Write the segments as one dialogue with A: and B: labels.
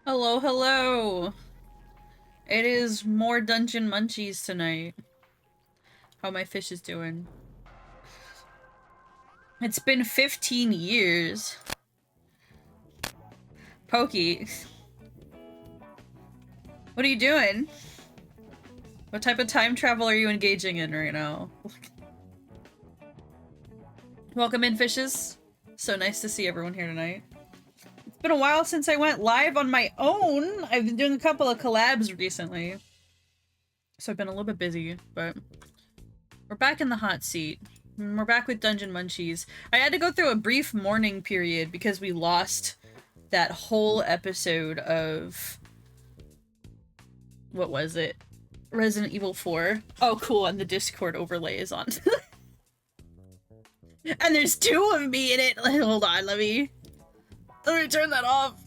A: Hello, hello! It is more Dungeon Munchies tonight. How my fish is doing. It's been 15 years. Pokey. What are you doing? What type of time travel are you engaging in right now? Welcome in, fishes. So nice to see everyone here tonight. It's been a while since I went live on my own. I've been doing a couple of collabs recently. So I've been a little bit busy, but we're back in the hot seat. We're back with Dungeon Munchies. I had to go through a brief mourning period because we lost that whole episode of... what was it? Resident Evil 4. Oh, cool, and the Discord overlay is on. And there's two of me in it! Hold on, let me turn that off.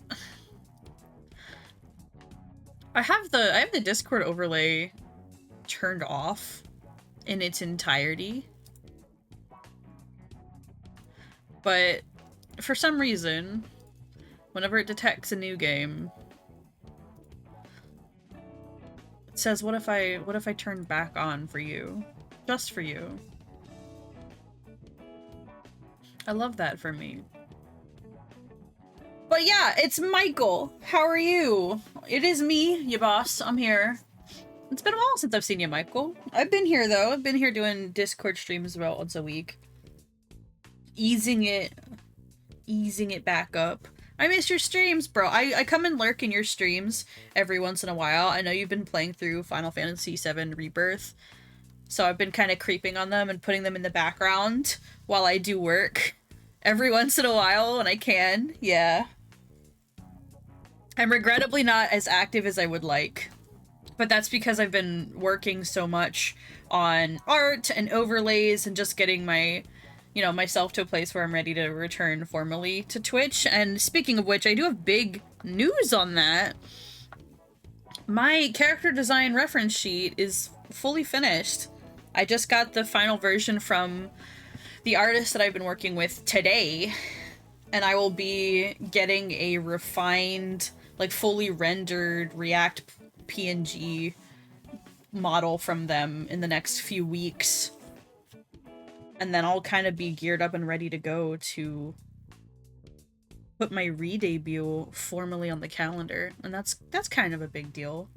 A: I have the Discord overlay turned off in its entirety. But for some reason, whenever it detects a new game, it says, what if I turn back on for you? Just for you. I love that for me. But yeah, it's Michael. How are you? It is me, your boss. I'm here. It's been a while since I've seen you, Michael. I've been here, though. I've been here doing Discord streams about once a week. Easing it back up. I miss your streams, bro. I come and lurk in your streams every once in a while. I know you've been playing through Final Fantasy VII Rebirth, so I've been kind of creeping on them and putting them in the background while I do work every once in a while when I can. Yeah. I'm regrettably not as active as I would like, but that's because I've been working so much on art and overlays and just getting my, you know, myself to a place where I'm ready to return formally to Twitch. And speaking of which, I do have big news on that. My character design reference sheet is fully finished. I just got the final version from the artist that I've been working with today, and I will be getting a refined, like fully rendered React PNG model from them in the next few weeks. And then I'll kind of be geared up and ready to go to put my re-debut formally on the calendar. And that's kind of a big deal.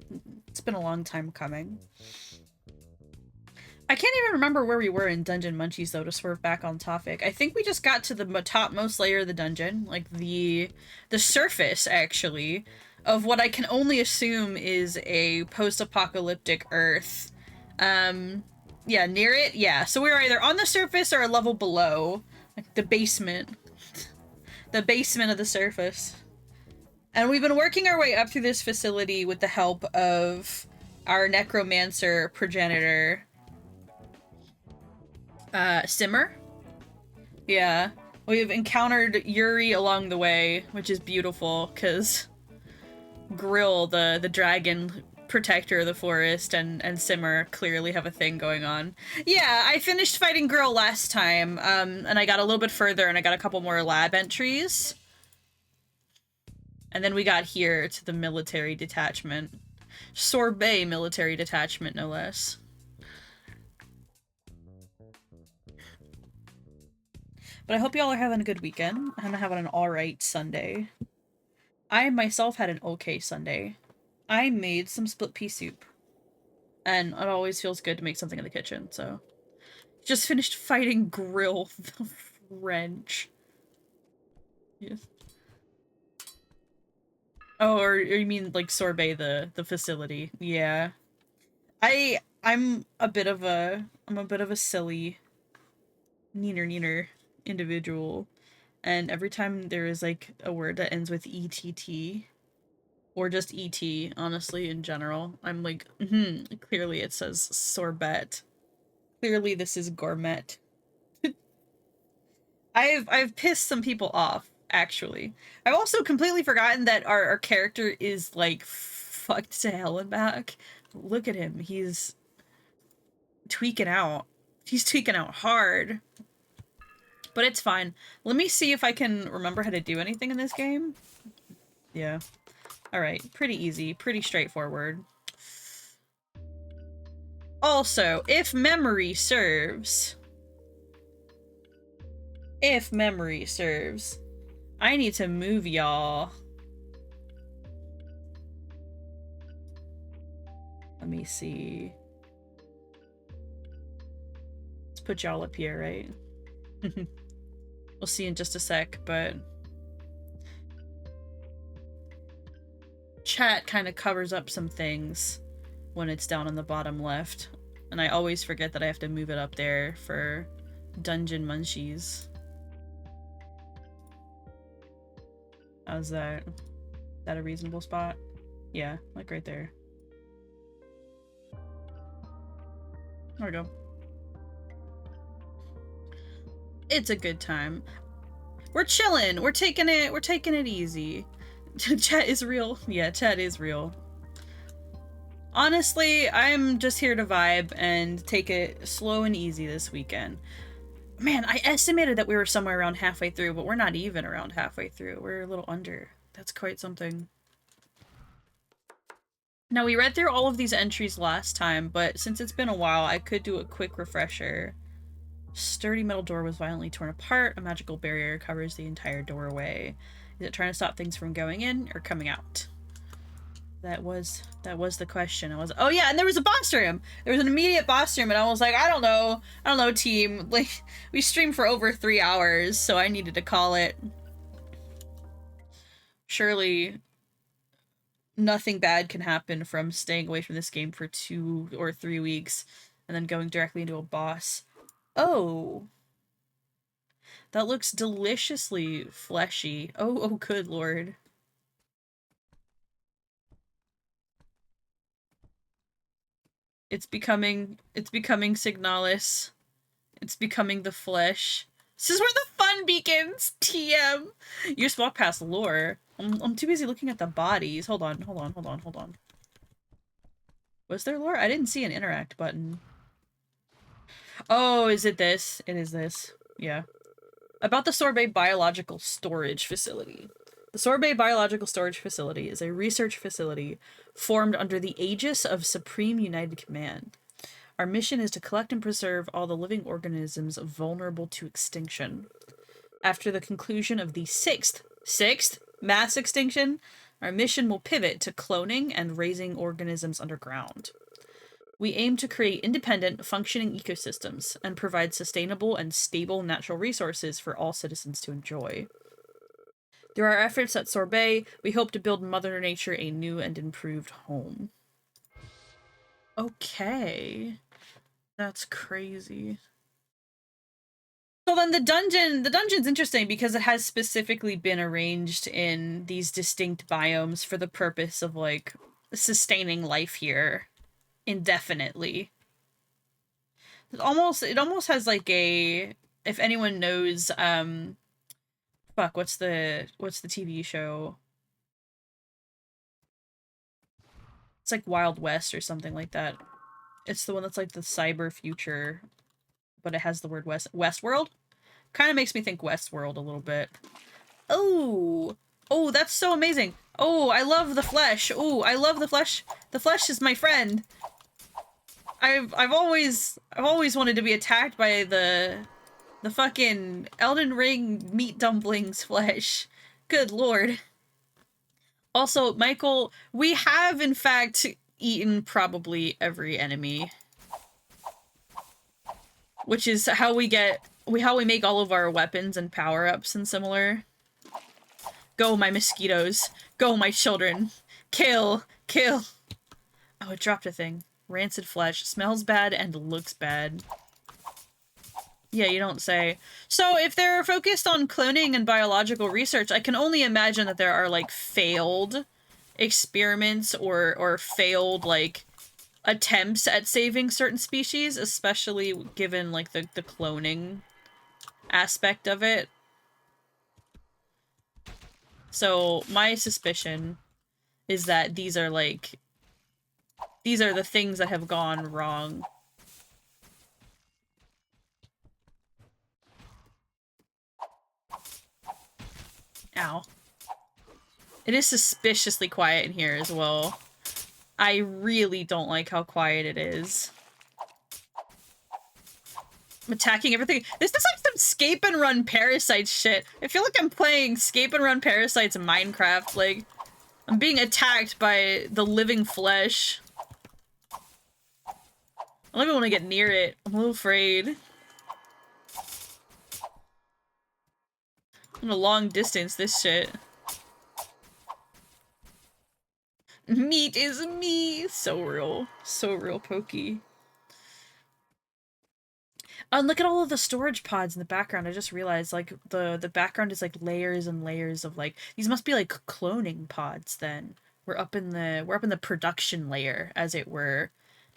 A: It's been a long time coming. I can't even remember where we were in Dungeon Munchies, though, to swerve back on topic. I think we just got to the topmost layer of the dungeon, like the surface, actually, of what I can only assume is a post-apocalyptic Earth. Yeah, near it? Yeah, so we were either on the surface or a level below. Like, the basement. The basement of the surface. And we've been working our way up through this facility with the help of our necromancer progenitor, Simmer? Yeah. We've encountered Yuri along the way, which is beautiful, because Grill, the dragon protector of the forest, and Simmer clearly have a thing going on. Yeah, I finished fighting Grill last time, and I got a little bit further, and I got a couple more lab entries. And then we got here to the military detachment. Sorbet military detachment, no less. But I hope y'all are having a good weekend. I'm having an alright Sunday. I myself had an okay Sunday. I made some split pea soup. And it always feels good to make something in the kitchen, so. Just finished fighting Grill the French. Yes. Oh, or you mean like Sorbet, the facility. Yeah. I'm a bit of a silly neener individual, and every time there is like a word that ends with ETT, or just ET, honestly, in general, I'm like, clearly it says sorbet. Clearly this is gourmet. I've pissed some people off, actually. I've also completely forgotten that our character is like fucked to hell and back. Look at him, he's tweaking out. He's tweaking out hard. But it's fine. Let me see if I can remember how to do anything in this game. Yeah. Alright, pretty easy, pretty straightforward. Also, if memory serves, I need to move y'all. Let me see. Let's put y'all up here, right? We'll see in just a sec, but chat kind of covers up some things when it's down on the bottom left. And I always forget that I have to move it up there for Dungeon Munchies. How's that? Is that a reasonable spot? Yeah, like right there. There we go. It's a good time. We're chilling. We're taking it easy. Chat is real. Yeah, chat is real. Honestly, I'm just here to vibe and take it slow and easy this weekend. Man, I estimated that we were somewhere around halfway through, but we're not even around halfway through. We're a little under. That's quite something. Now, we read through all of these entries last time, but since it's been a while, I could do a quick refresher. Sturdy metal door was violently torn apart. A magical barrier covers the entire doorway. Is it trying to stop things from going in or coming out? That was the question. Oh yeah, and there was a boss room. There was an immediate boss room, and I was like, I don't know, team. Like, we streamed for over 3 hours, so I needed to call it. Surely nothing bad can happen from staying away from this game for 2 or 3 weeks and then going directly into a boss. Oh. That looks deliciously fleshy. Oh, good lord. It's becoming Signalis. It's becoming the flesh. This is where the fun begins, TM! You just walk past lore. I'm too busy looking at the bodies. Hold on. Was there lore? I didn't see an interact button. Oh, is it this? It is this. Yeah. About the Sorbet Biological Storage Facility. The Sorbet Biological Storage Facility is a research facility formed under the aegis of Supreme United Command. Our mission is to collect and preserve all the living organisms vulnerable to extinction. After the conclusion of the sixth mass extinction, our mission will pivot to cloning and raising organisms underground. We aim to create independent, functioning ecosystems and provide sustainable and stable natural resources for all citizens to enjoy. Through our efforts at Sorbet, we hope to build Mother Nature a new and improved home. Okay. That's crazy. So then the dungeon's interesting because it has specifically been arranged in these distinct biomes for the purpose of, like, sustaining life here indefinitely. It almost has like a, if anyone knows, fuck, what's the TV show? It's like Wild West or something like that. It's the one that's like the cyber future, but it has the word Westworld. Kind of makes me think Westworld a little bit. Oh, that's so amazing. Oh, I love the flesh. Oh, I love the flesh. The flesh is my friend. I've always wanted to be attacked by the fucking Elden Ring meat dumplings flesh. Good lord. Also, Michael, we have in fact eaten probably every enemy. Which is how we make all of our weapons and power-ups and similar. Go, my mosquitoes. Go, my children. Kill. Kill. Oh, it dropped a thing. Rancid flesh. Smells bad and looks bad. Yeah, you don't say. So if they're focused on cloning and biological research, I can only imagine that there are, like, failed experiments or failed, like, attempts at saving certain species, especially given, like, the cloning aspect of it. So my suspicion is that these are the things that have gone wrong. Ow. It is suspiciously quiet in here as well. I really don't like how quiet it is. I'm attacking everything. This is like some escape and run parasite shit. I feel like I'm playing escape and run parasites in Minecraft. Like, I'm being attacked by the living flesh. I don't even want to get near it. I'm a little afraid. In a long distance, this shit. Meat is me. So real. So real, Pokey. Oh, and look at all of the storage pods in the background. I just realized, like, the background is, like, layers and layers of, like... These must be, like, cloning pods, then. We're up in the production layer, as it were,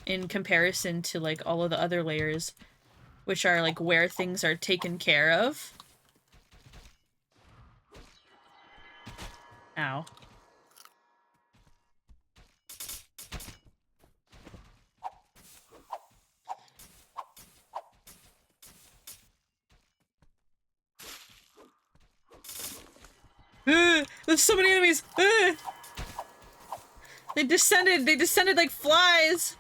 A: in comparison to, like, all of the other layers, which are, like, where things are taken care of. Ow. There's so many enemies! They descended like flies!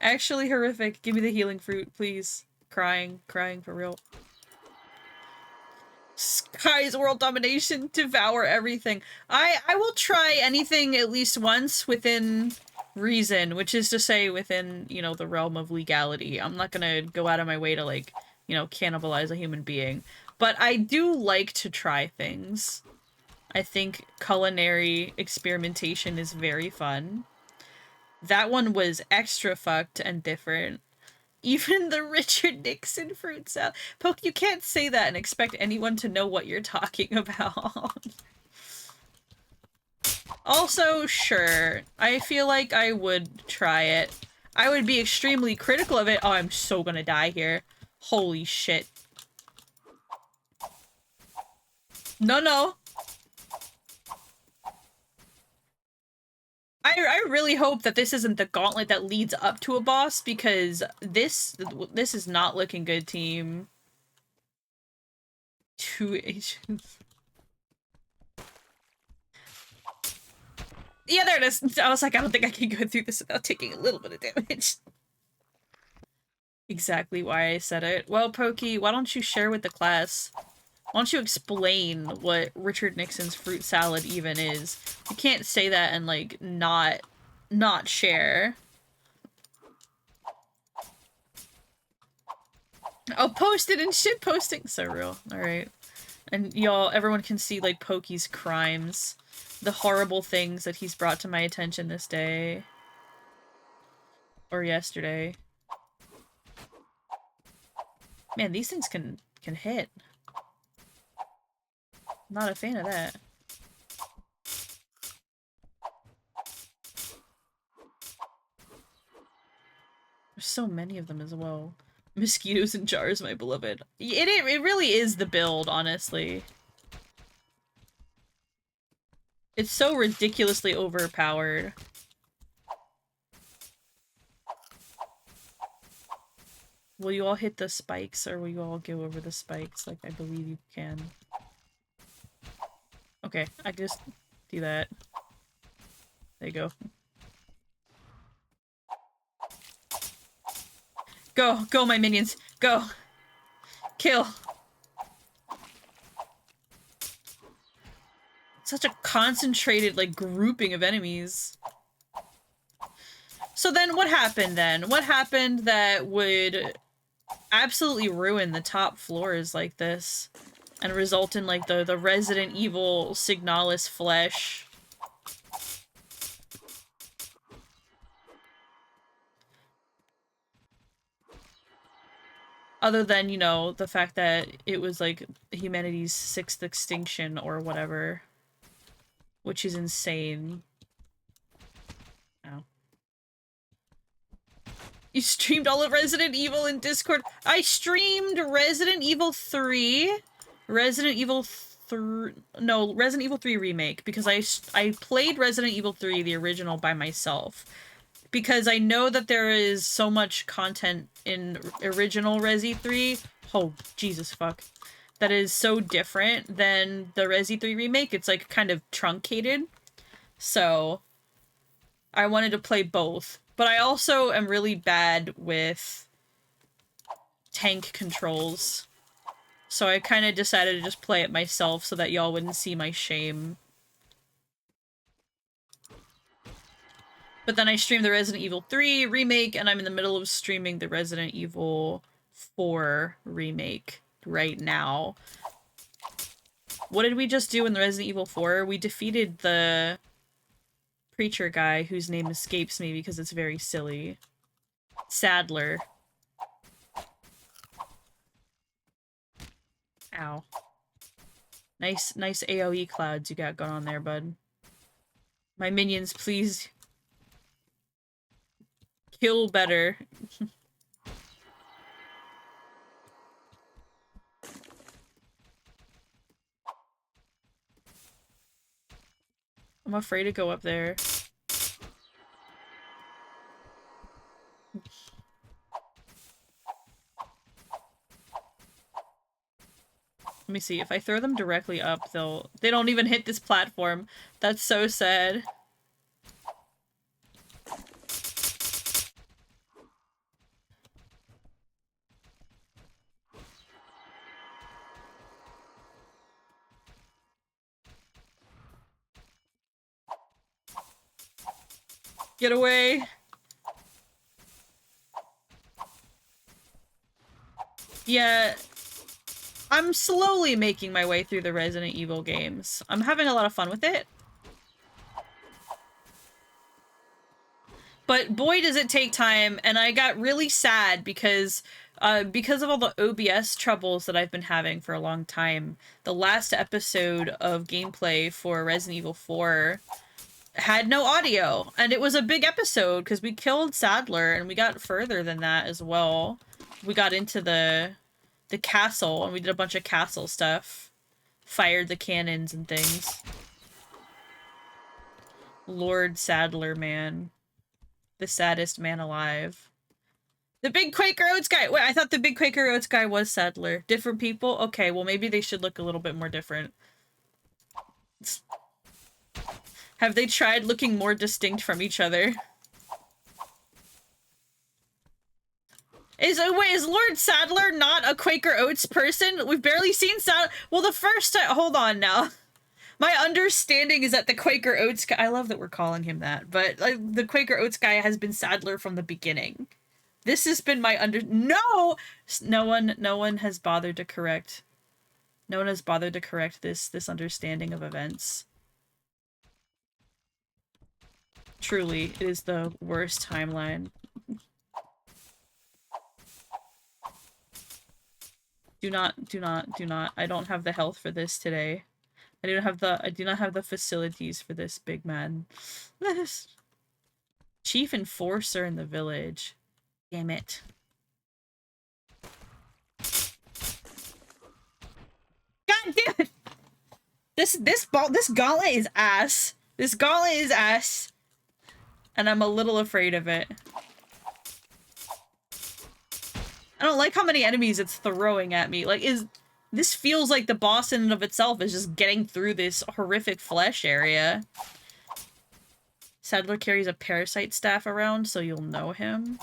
A: Actually horrific. Give me the healing fruit, please. Crying for real. Sky's world domination, devour everything. I will try anything at least once within reason, which is to say within, you know, the realm of legality. I'm not gonna go out of my way to, like, you know, cannibalize a human being. But I do like to try things. I think culinary experimentation is very fun. That one was extra fucked and different. Even the Richard Nixon fruit salad. Poke, you can't say that and expect anyone to know what you're talking about. Also, sure. I feel like I would try it. I would be extremely critical of it. Oh, I'm so gonna die here. Holy shit. No. I really hope that this isn't the gauntlet that leads up to a boss, because this is not looking good, team. 2 Asians. Yeah, there it is. I was like, I don't think I can go through this without taking a little bit of damage. Exactly why I said it. Well, Pokey, why don't you share with the class? Why don't you explain what Richard Nixon's fruit salad even is? You can't say that and, like, not share. Oh, post it in shit posting! So real. Alright. And y'all, everyone can see, like, Pokey's crimes. The horrible things that he's brought to my attention this day. Or yesterday. Man, these things can hit. Not a fan of that. There's so many of them as well. Mosquitoes in jars, my beloved. It really is the build, honestly. It's so ridiculously overpowered. Will you all hit the spikes, or will you all go over the spikes like I believe you can? Okay, I just do that. There you go. Go, my minions! Go! Kill! Such a concentrated, like, grouping of enemies. So then, what happened then? What happened that would absolutely ruin the top floors like this? And result in, like, the Resident Evil Signalis flesh? Other than, you know, the fact that it was, like, humanity's 6th extinction or whatever. Which is insane. Ow. You streamed all of Resident Evil in Discord? I streamed Resident Evil 3. Resident Evil 3... No, Resident Evil 3 Remake. Because I played Resident Evil 3, the original, by myself. Because I know that there is so much content in original Resi 3. Oh, Jesus fuck. that is so different than the Resi 3 remake. It's like kind of truncated. So I wanted to play both. But I also am really bad with tank controls. So I kind of decided to just play it myself so that y'all wouldn't see my shame. But then I streamed the Resident Evil 3 remake, and I'm in the middle of streaming the Resident Evil 4 remake right now. What did we just do in the Resident Evil 4? We defeated the preacher guy whose name escapes me because it's very silly. Sadler. Ow. Nice AoE clouds you got going on there, bud. My minions, please kill better. I'm afraid to go up there. Let me see. If I throw them directly up, they don't even hit this platform. That's so sad. Get away. Yeah. I'm slowly making my way through the Resident Evil games. I'm having a lot of fun with it. But boy does it take time, and I got really sad because of all the OBS troubles that I've been having for a long time. The last episode of gameplay for Resident Evil 4 had no audio, and it was a big episode because we killed Sadler, and we got further than that as well. We got into the castle, and we did a bunch of castle stuff. Fired the cannons and things. Lord Sadler, man. The saddest man alive. The big Quaker Oats guy! Wait, I thought the big Quaker Oats guy was Sadler. Different people? Okay, well maybe they should look a little bit more different. Have they tried looking more distinct from each other? Is Lord Sadler not a Quaker Oats person? We've barely seen Sadler. Well, the first time- hold on now. My understanding is that the Quaker Oats guy- I love that we're calling him that, but like, the Quaker Oats guy has been Sadler from the beginning. This has been my No! No one has bothered to correct. No one has bothered to correct this understanding of events. Truly, it is the worst timeline. Do not. I don't have the health for this today. I do not have the facilities for this, big man. Chief Enforcer in the village. Damn it. God damn it! This gauntlet is ass. This gauntlet is ass. And I'm a little afraid of it. I don't like how many enemies it's throwing at me. Like, this feels like the boss in and of itself is just getting through this horrific flesh area. Sadler carries a parasite staff around, so you'll know him.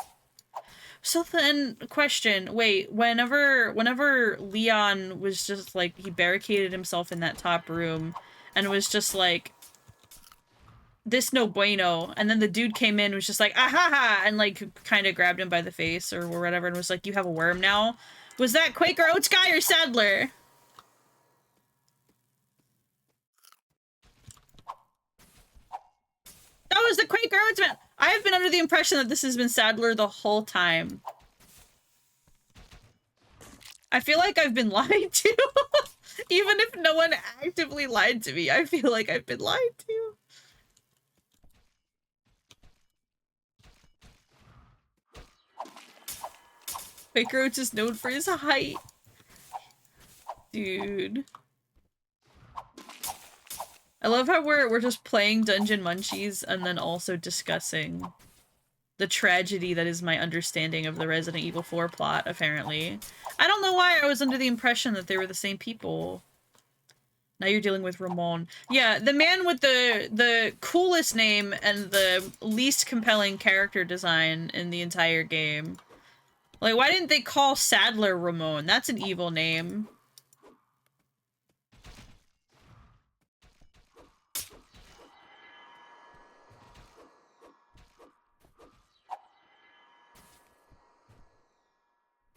A: So then, question, wait, whenever Leon was just like, he barricaded himself in that top room, and was just like, this no bueno, and then the dude came in and was just like, ahaha, and like, kind of grabbed him by the face or whatever, and was like, you have a worm now? Was that Quaker Oats guy or Sadler? That was the Quaker Oats man! I have been under the impression that this has been Sadler the whole time. I feel like I've been lied to. Even if no one actively lied to me, I feel like I've been lied to. Quaker Oats is known for his height. Dude. I love how we're just playing Dungeon Munchies and then also discussing the tragedy that is my understanding of the Resident Evil 4 plot, apparently. I don't know why I was under the impression that they were the same people. Now you're dealing with Ramon. Yeah, the man with the coolest name and the least compelling character design in the entire game. Like, why didn't they call Sadler Ramon? That's an evil name.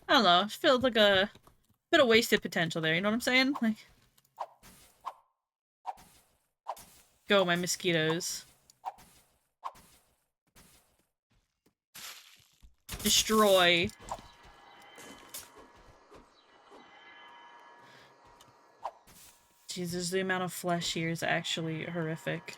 A: I don't know, it feels like a bit of wasted potential there, you know what I'm saying? Like, go, my mosquitoes. Destroy. Jesus, the amount of flesh here is actually horrific.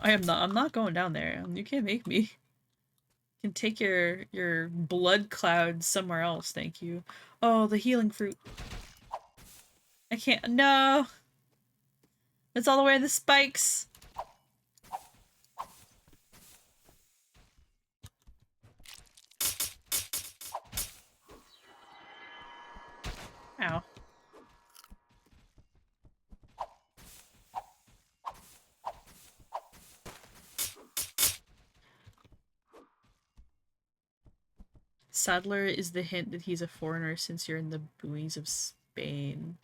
A: I'm not going down there. You can't make me. You can take your blood clouds somewhere else, thank you. Oh, the healing fruit. I can't, no! It's all the way in the spikes! Ow. Sadler is the hint that he's a foreigner since you're in the buoys of Spain.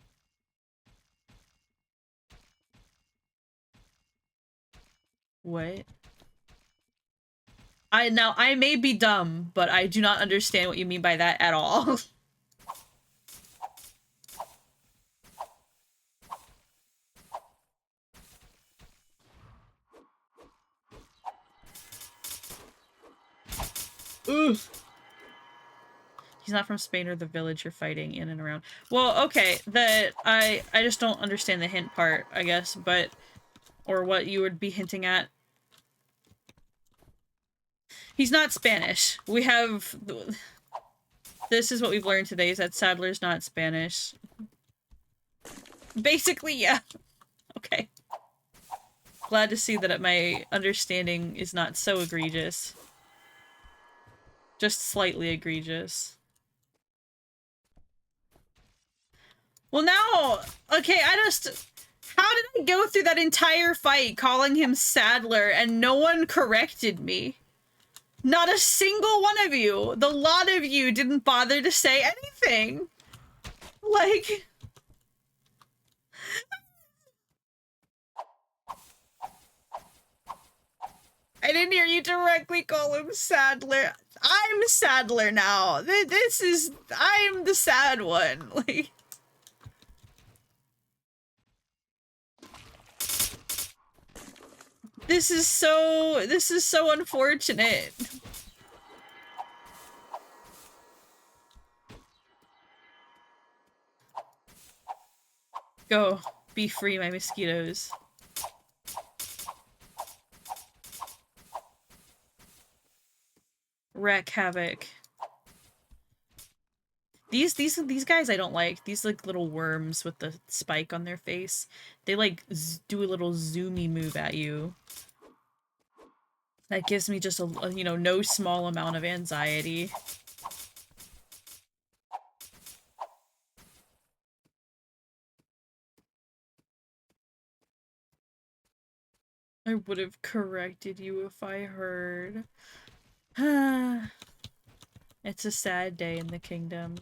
A: What? Now, I may be dumb, but I do not understand what you mean by that at all. Ugh. He's not from Spain or the village you're fighting in and around. Well, okay, I just don't understand the hint part, I guess, but... Or what you would be hinting at. He's not Spanish. We have... This is what we've learned today, is that Sadler's not Spanish. Basically, yeah. Okay. Glad to see that my understanding is not so egregious. Just slightly egregious. Well, now... Okay, how did I go through that entire fight calling him Sadler and no one corrected me? Not a single one of you, the lot of you, didn't bother to say anything. Like... I didn't hear you directly call him Sadler. I'm Sadler now. I'm the sad one. Like... This is so unfortunate. Go. Be free, my mosquitoes. Wreak havoc. These guys I don't like. These like little worms with the spike on their face. They like do a little zoomy move at you. That gives me just a no small amount of anxiety. I would have corrected you if I heard. It's a sad day in the kingdom.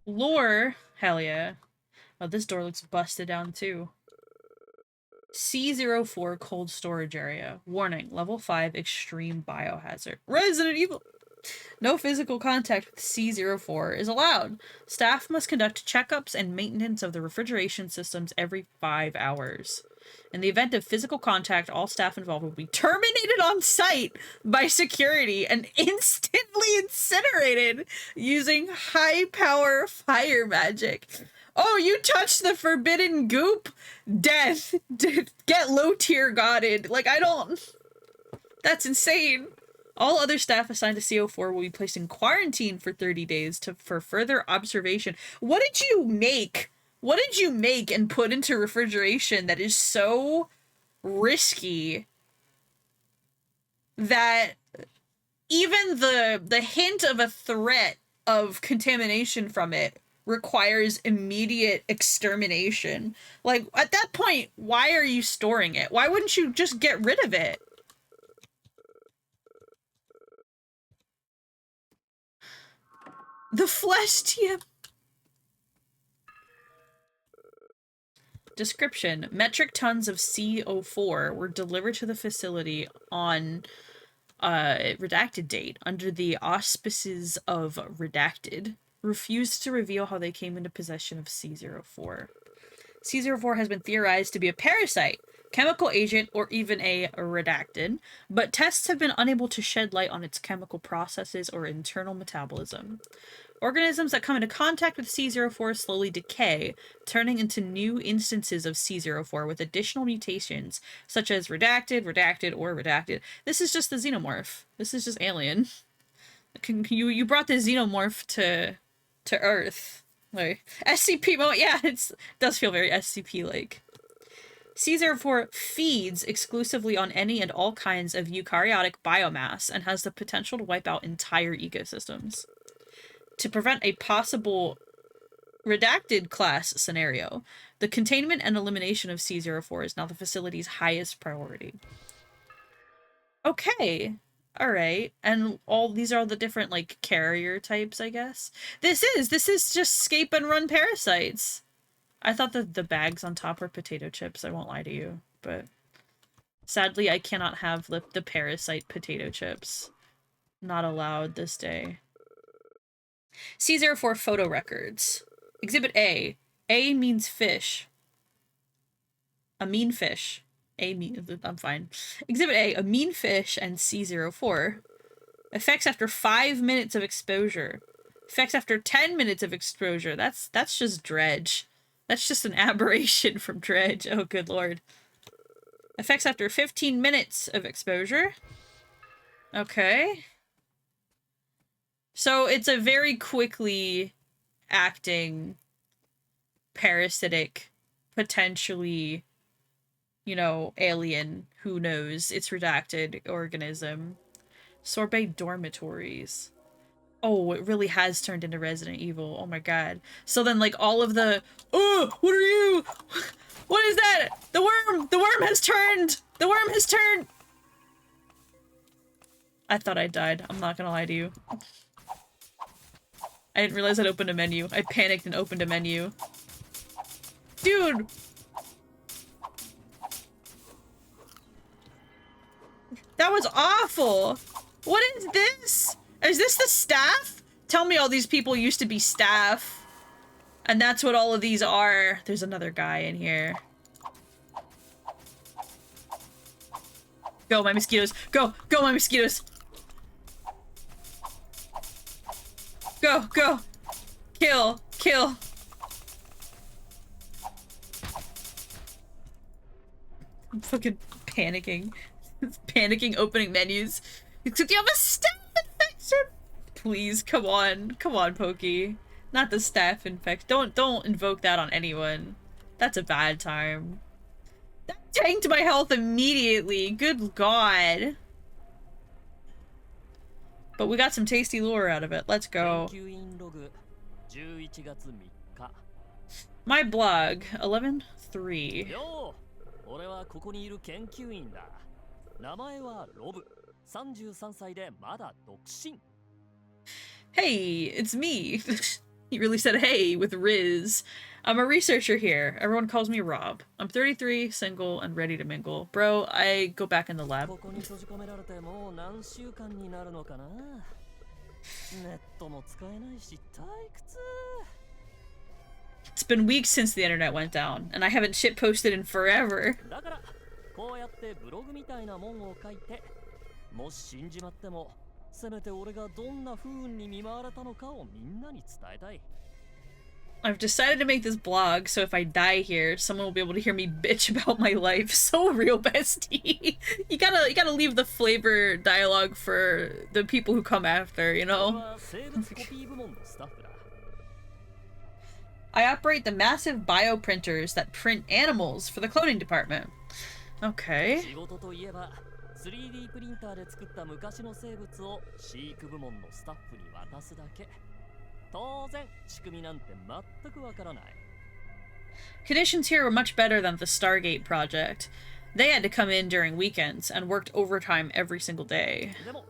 A: Lore? Hell yeah. Oh, this door looks busted down too. C04 cold storage area. Warning, level 5 extreme biohazard. Resident Evil! No physical contact with C04 is allowed. Staff must conduct checkups and maintenance of the refrigeration systems every 5 hours. In the event of physical contact, all staff involved will be terminated on site by security and instantly incinerated using high-power fire magic. Oh, you touched the forbidden goop? Death. Get low-tier godded. Like, I don't... That's insane. All other staff assigned to CO4 will be placed in quarantine for 30 days for further observation. What did you make? What did you make and put into refrigeration that is so risky that even the hint of a threat of contamination from it requires immediate extermination? Like, at that point, why are you storing it? Why wouldn't you just get rid of it? The flesh TM. Description: metric tons of CO4 were delivered to the facility on redacted date under the auspices of redacted. Refused to reveal how they came into possession of C04. C04 has been theorized to be a parasite, chemical agent, or even a redacted, but tests have been unable to shed light on its chemical processes or internal metabolism. Organisms that come into contact with C04 slowly decay, turning into new instances of C04 with additional mutations, such as redacted, redacted, or redacted. This is just the xenomorph. This is just alien. You brought the xenomorph to Earth. Like, SCP moment, yeah, it does feel very SCP-like. C04 feeds exclusively on any and all kinds of eukaryotic biomass and has the potential to wipe out entire ecosystems. To prevent a possible redacted class scenario, the containment and elimination of C04 is now the facility's highest priority. Okay. Alright. And all these are all the different, like, carrier types, I guess? This is just escape and run parasites. I thought that the bags on top were potato chips, I won't lie to you, but sadly I cannot have the parasite potato chips. Not allowed this day. C04 photo records. Exhibit A. A means fish. A mean fish. I'm fine. Exhibit A. A mean fish and C04. Effects after 5 minutes of exposure. Effects after 10 minutes of exposure. That's just dredge. That's just an aberration from dredge. Oh, good lord. Effects after 15 minutes of exposure. Okay. So it's a very quickly acting, parasitic, potentially, you know, alien, who knows, it's redacted organism. Sorbet dormitories. Oh, it really has turned into Resident Evil. Oh my god. So then, like, all of the, oh, what are you? What is that? The worm! The worm has turned! The worm has turned! I thought I died. I'm not gonna lie to you. I didn't realize I'd opened a menu. I panicked and opened a menu. Dude! That was awful! What is this? Is this the staff? Tell me all these people used to be staff. And that's what all of these are. There's another guy in here. Go, my mosquitoes. Go! Go, my mosquitoes! Go! Go! Kill! Kill! I'm fucking panicking. Panicking opening menus. Except you have a staff infection! Please, come on. Come on, Pokey. Not the staph infection. Don't invoke that on anyone. That's a bad time. That tanked my health immediately. Good god. But we got some tasty lure out of it. Let's go. My blog, 11-3. Hey, it's me. He really said hey with Riz. I'm a researcher here. Everyone calls me Rob. I'm 33, single, and ready to mingle. Bro, I go back in the lab. It's been weeks since the internet went down, and I haven't shitposted in forever. I've decided to make this blog, so if I die here, someone will be able to hear me bitch about my life. So real, bestie. You gotta leave the flavor dialogue for the people who come after, you know? I operate the massive bioprinters that print animals for the cloning department. Okay.
B: 3D プリンターで作った昔の生物を飼育部門のスタッフに渡すだけ。当然、仕組みなんて全くわからない。
A: Conditions here were much better than the Stargate project. They had to come in during weekends and worked overtime every single day.
B: でも、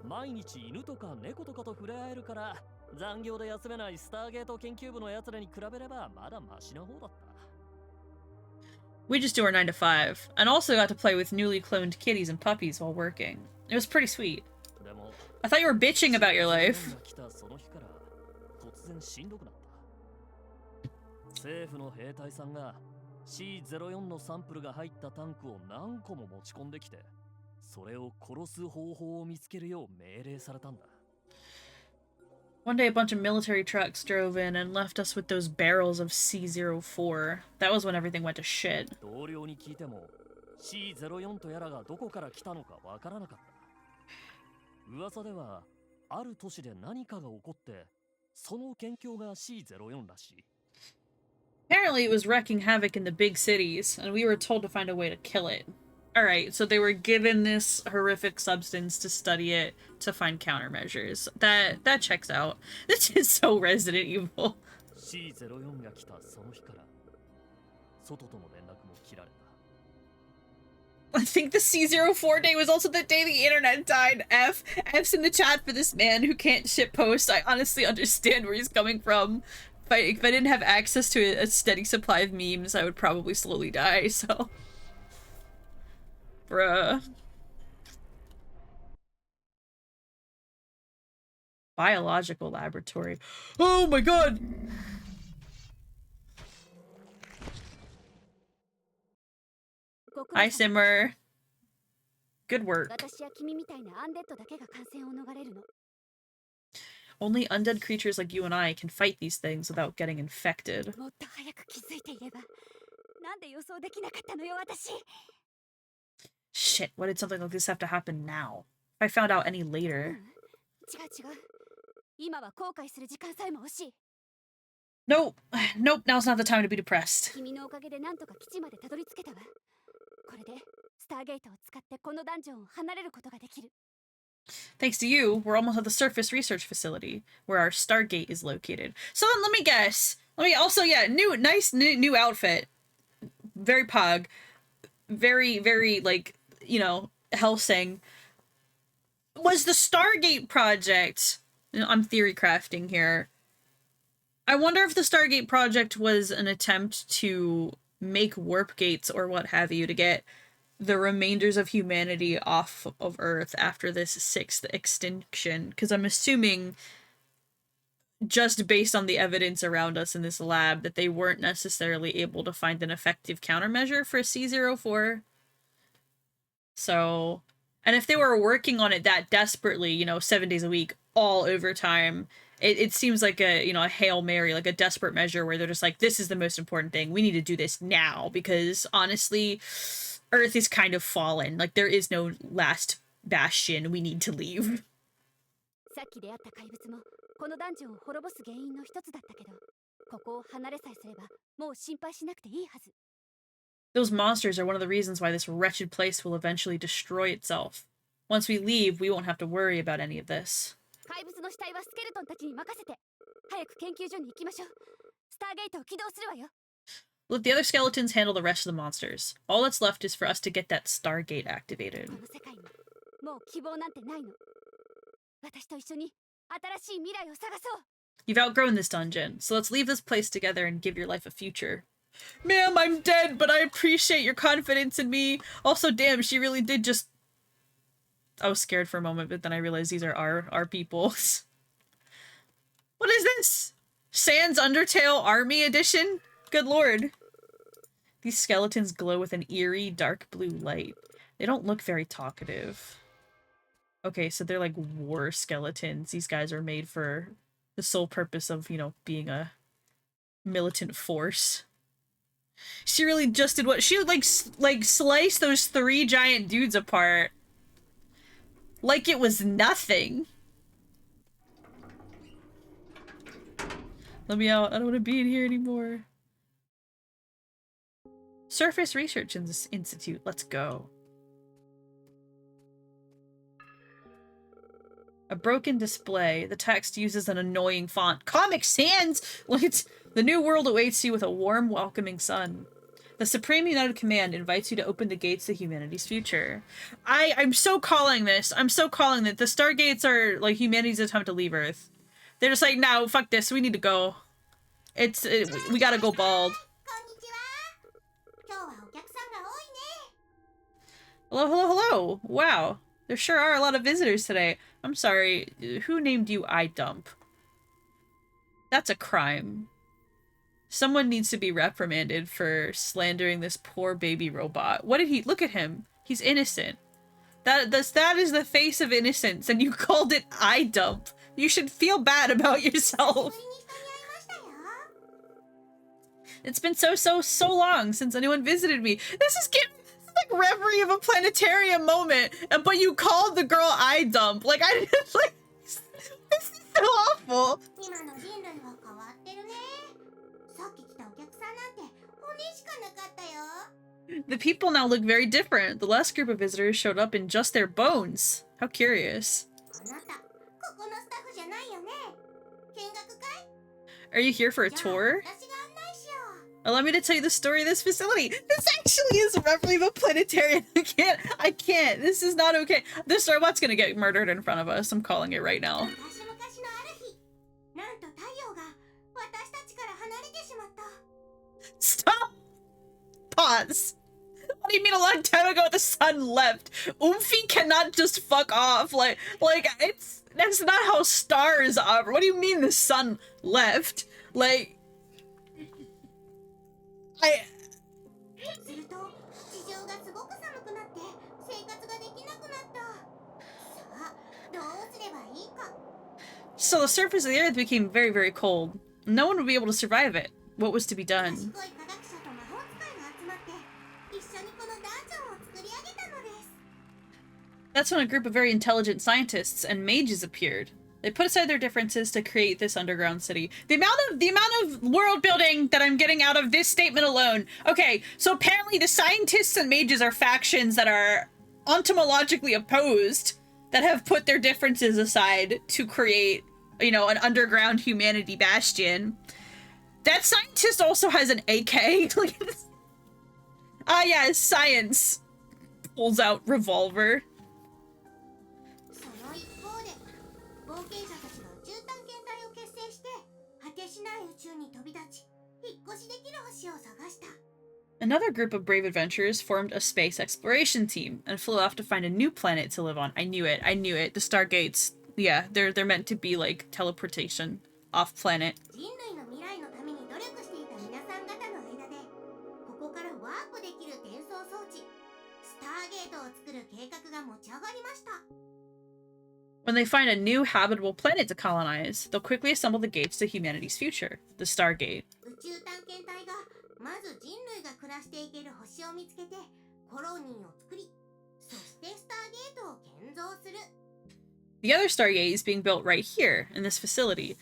B: 毎日犬とか猫とかと触れ合えるから、残業で休めないスターゲート研究部の奴らに比べればまだマシな方だった。
A: We just do our 9 to 5, and also got to play with newly cloned kitties and puppies while working. It was pretty sweet. I thought you were bitching about your life.
B: 政府の兵隊さんが C04 のサンプルが入ったタンクを何個も持ち込んできて、それを殺す方法を見つけるよう命令されたんだ。
A: One day a bunch of military trucks drove in and left us with those barrels of C04. That was when everything went to shit.
B: 同僚に聞いても C04 とやらがどこから来たのかわからなかった。噂ではある都市で何かが起こって、その元凶が C04 らしい。
A: Apparently it was wreaking havoc in the big cities, and we were told to find a way to kill it. Alright, so they were given this horrific substance to study it, to find countermeasures. That checks out. This is so Resident Evil.
B: C04 が来たその日から、外との連絡も切られた。
A: I think the C04 day was also the day the internet died. F's in the chat for this man who can't shitpost. I honestly understand where he's coming from. If I didn't have access to a steady supply of memes, I would probably slowly die, so... Bruh. Biological laboratory. Oh my god! Hi, Simmer. Good work. Only undead creatures like you and I can fight these things without getting infected. Shit, why did something like this have to happen now? If I found out any later. Nope. Nope, now's not the time to be depressed. Thanks to you, we're almost at the surface research facility, where our Stargate is located. So then let me guess. Nice new outfit. Very pog. Very, very, like, you know, Helsing. Was the Stargate project... I'm theory crafting here. I wonder if the Stargate project was an attempt to make warp gates or what have you to get the remainders of humanity off of Earth after this 6th extinction. Because I'm assuming, just based on the evidence around us in this lab, that they weren't necessarily able to find an effective countermeasure for C04. So, and if they were working on it that desperately, you know, 7 days a week, all overtime, it seems like a, you know, a Hail Mary, like a desperate measure where they're just like, this is the most important thing. We need to do this now because, honestly, Earth is kind of fallen. Like, there is no last bastion. We need to leave. Those monsters are one of the reasons why this wretched place will eventually destroy itself. Once we leave, we won't have to worry about any of this. Let the other skeletons handle the rest of the monsters. All that's left is for us to get that Stargate activated. You've outgrown this dungeon, so let's leave this place together and give your life a future. Ma'am, I'm dead, but I appreciate your confidence in me. Also, damn, she really did just... I was scared for a moment, but then I realized these are our people. What is this? Sans Undertale Army Edition? Good lord. These skeletons glow with an eerie, dark blue light. They don't look very talkative. Okay, so they're like war skeletons. These guys are made for the sole purpose of, you know, being a Militant force. She really just did what she would like slice those 3 giant dudes apart like it was nothing. Let me out. I don't want to be in here anymore. Surface Research Institute. Let's go. A broken display. The text uses an annoying font. Comic Sans! The new world awaits you with a warm, welcoming sun. The Supreme United Command invites you to open the gates to humanity's future. I'm so calling this. I'm so calling that. The Stargates are like humanity's attempt to leave Earth. They're just like, no, fuck this. We need to go. We gotta go bald. Hello, hello, hello. Wow. There sure are a lot of visitors today. I'm sorry. Who named you iDump? That's a crime. Someone needs to be reprimanded for slandering this poor baby robot. What did he- look at him. He's innocent. That is the face of innocence, and you called it iDump. You should feel bad about yourself. It's been so long since anyone visited me. This is like reverie of a planetarium moment, but you called the girl iDump. Like, I didn't like. This is so awful. The people now look very different. The last group of visitors showed up in just their bones. How curious. Are you here for a tour? Allow me to tell you the story of this facility. This actually is a reverie of a planetarium. I can't. This is not okay. This robot's gonna get murdered in front of us. I'm calling it right now. Stop! Pause. What do you mean a long time ago the sun left? Oomphy cannot just fuck off. Like that's not how stars are. What do you mean the sun left? Like, So the surface of the earth became very, very cold. No one would be able to survive it. What was to be done? That's when a group of very intelligent scientists and mages appeared. They put aside their differences to create this underground city. The amount of world building that I'm getting out of this statement alone. Okay, so apparently the scientists and mages are factions that are entomologically opposed, that have put their differences aside to create, you know, an underground humanity bastion. That scientist also has an AK. Ah, yeah, science. Pulls out revolver. Another group of brave adventurers formed a space exploration team and flew off to find a new planet to live on. I knew it. I knew it. The Stargates, yeah, they're meant to be like teleportation off planet. When they find a new habitable planet to colonize, they'll quickly assemble the gates to humanity's future, the Stargate. The other Stargate is being built right here, in this facility.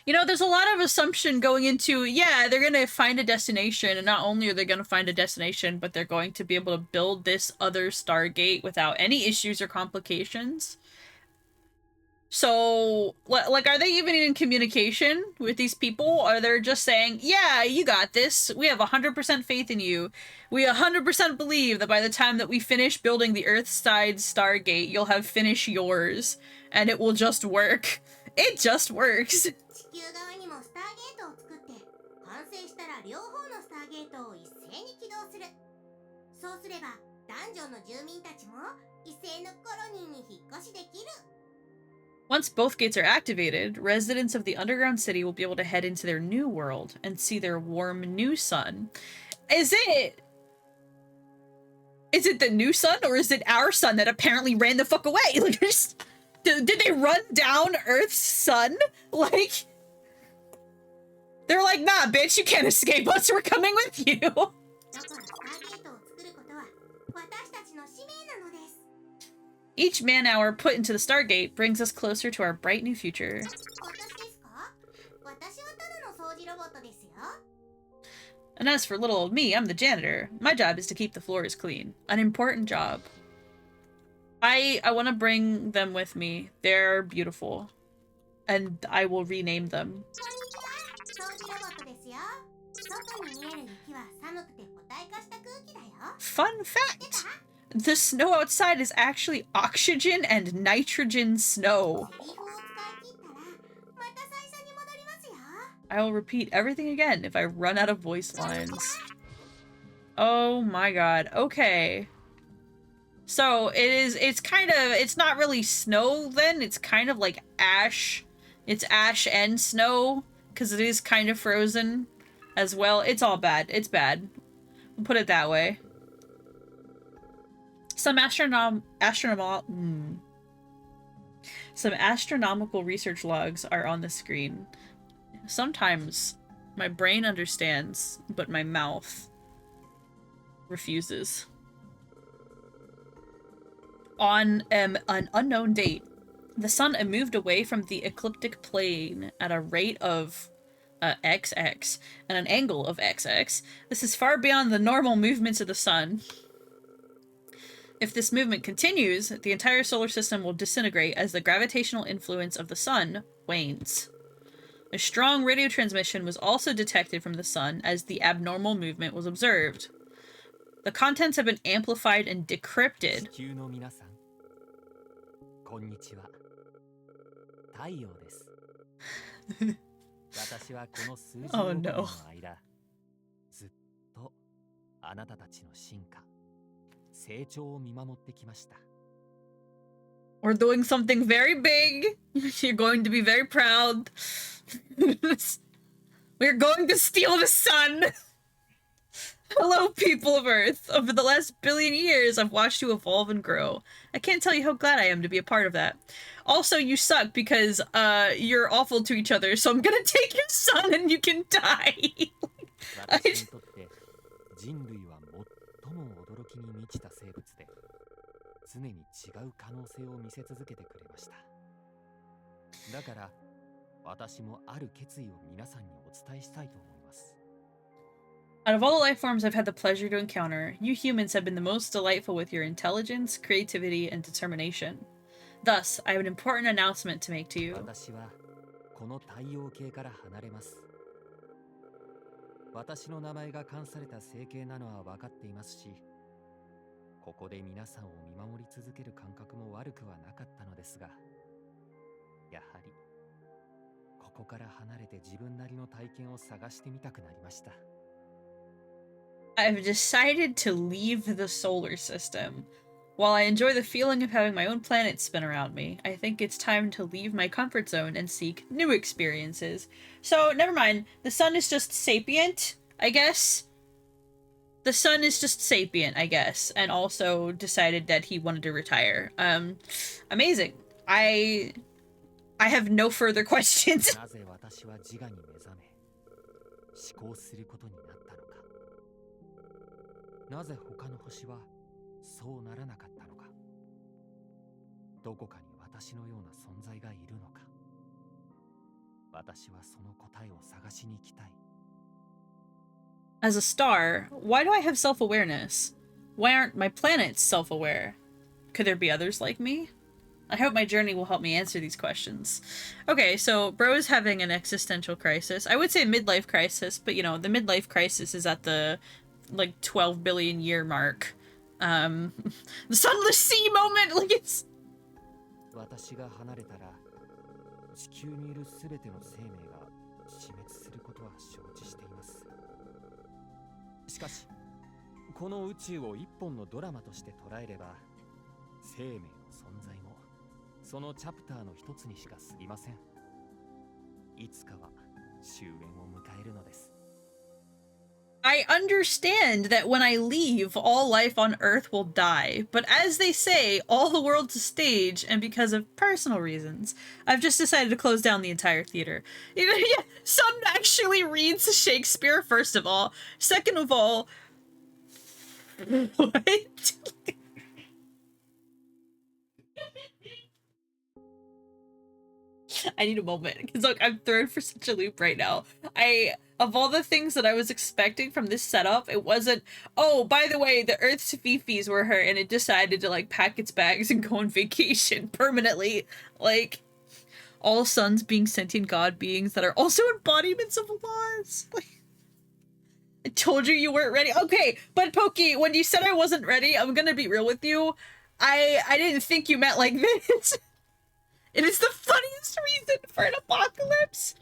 A: You know, there's a lot of assumption going into, yeah, they're gonna find a destination, and not only are they gonna find a destination, but they're going to be able to build this other Stargate without any issues or complications. So, like, are they even in communication with these people? Or they're just saying, yeah, you got this. We have 100% faith in you. We 100% believe that by the time that we finish building the Earthside Stargate, you'll have finished yours. And it will just work. It just works. Once both gates are activated, residents of the underground city will be able to head into their new world and see their warm new sun. Is it the new sun, or is it our sun that apparently ran the fuck away? Like, Did they run down Earth's sun? Like, they're like, nah, bitch, you can't escape us. We're coming with you. Each man-hour put into the Stargate brings us closer to our bright new future. And as for little old me, I'm the janitor. My job is to keep the floors clean. An important job. I want to bring them with me. They're beautiful. And I will rename them. Fun fact! The snow outside is actually oxygen and nitrogen snow. I will repeat everything again if I run out of voice lines. Oh my god. Okay. So it's not really snow then, it's kind of like ash. It's ash and snow, because it is kind of frozen as well. It's all bad. It's bad. We'll put it that way. Some astronomical research logs are on the screen. Sometimes my brain understands, but my mouth refuses. On an unknown date, the sun moved away from the ecliptic plane at a rate of XX and an angle of XX. This is far beyond the normal movements of the sun. If this movement continues, the entire solar system will disintegrate as the gravitational influence of the sun wanes. A strong radio transmission was also detected from the sun as the abnormal movement was observed. The contents have been amplified and decrypted. Oh no. We're doing something very big. You're going to be very proud. We're going to steal the sun. Hello, people of Earth. Over the last billion years, I've watched you evolve and grow. I can't tell you how glad I am to be a part of that. Also, you suck because you're awful to each other, so I'm gonna take your son and you can die. Out of all the life forms I've had the pleasure to encounter, you humans have been the most delightful with your intelligence, creativity, and determination. Thus, I have an important announcement to make to you. I've decided to leave the solar system. While I enjoy the feeling of having my own planet spin around me, I think it's time to leave my comfort zone and seek new experiences. So, never mind. The sun is just sapient, I guess. The sun is just sapient, I guess, and also decided that he wanted to retire. Amazing. I have no further questions. As a star, why do I have self-awareness? Why aren't my planets self-aware? Could there be others like me? I hope my journey will help me answer these questions. Okay, so bro is having an existential crisis. I would say midlife crisis, but you know, the midlife crisis is at the, like, 12 billion year mark. The sunless sea moment, like it's... I understand that when I leave, all life on Earth will die, but as they say, all the world's a stage, and because of personal reasons, I've just decided to close down the entire theater. You know, yeah, Sun actually reads Shakespeare, first of all. Second of all, what? I need a moment, because look, I'm thrown for such a loop right now. Of all the things that I was expecting from this setup, it wasn't, oh, by the way, the Earth's Fifis were hurt and it decided to, like, pack its bags and go on vacation permanently. Like, all suns being sentient god beings that are also embodiments of laws. Like, I told you you weren't ready. Okay, but Pokey, when you said I wasn't ready, I'm gonna be real with you. I didn't think you meant like this. It is the funniest reason for an apocalypse.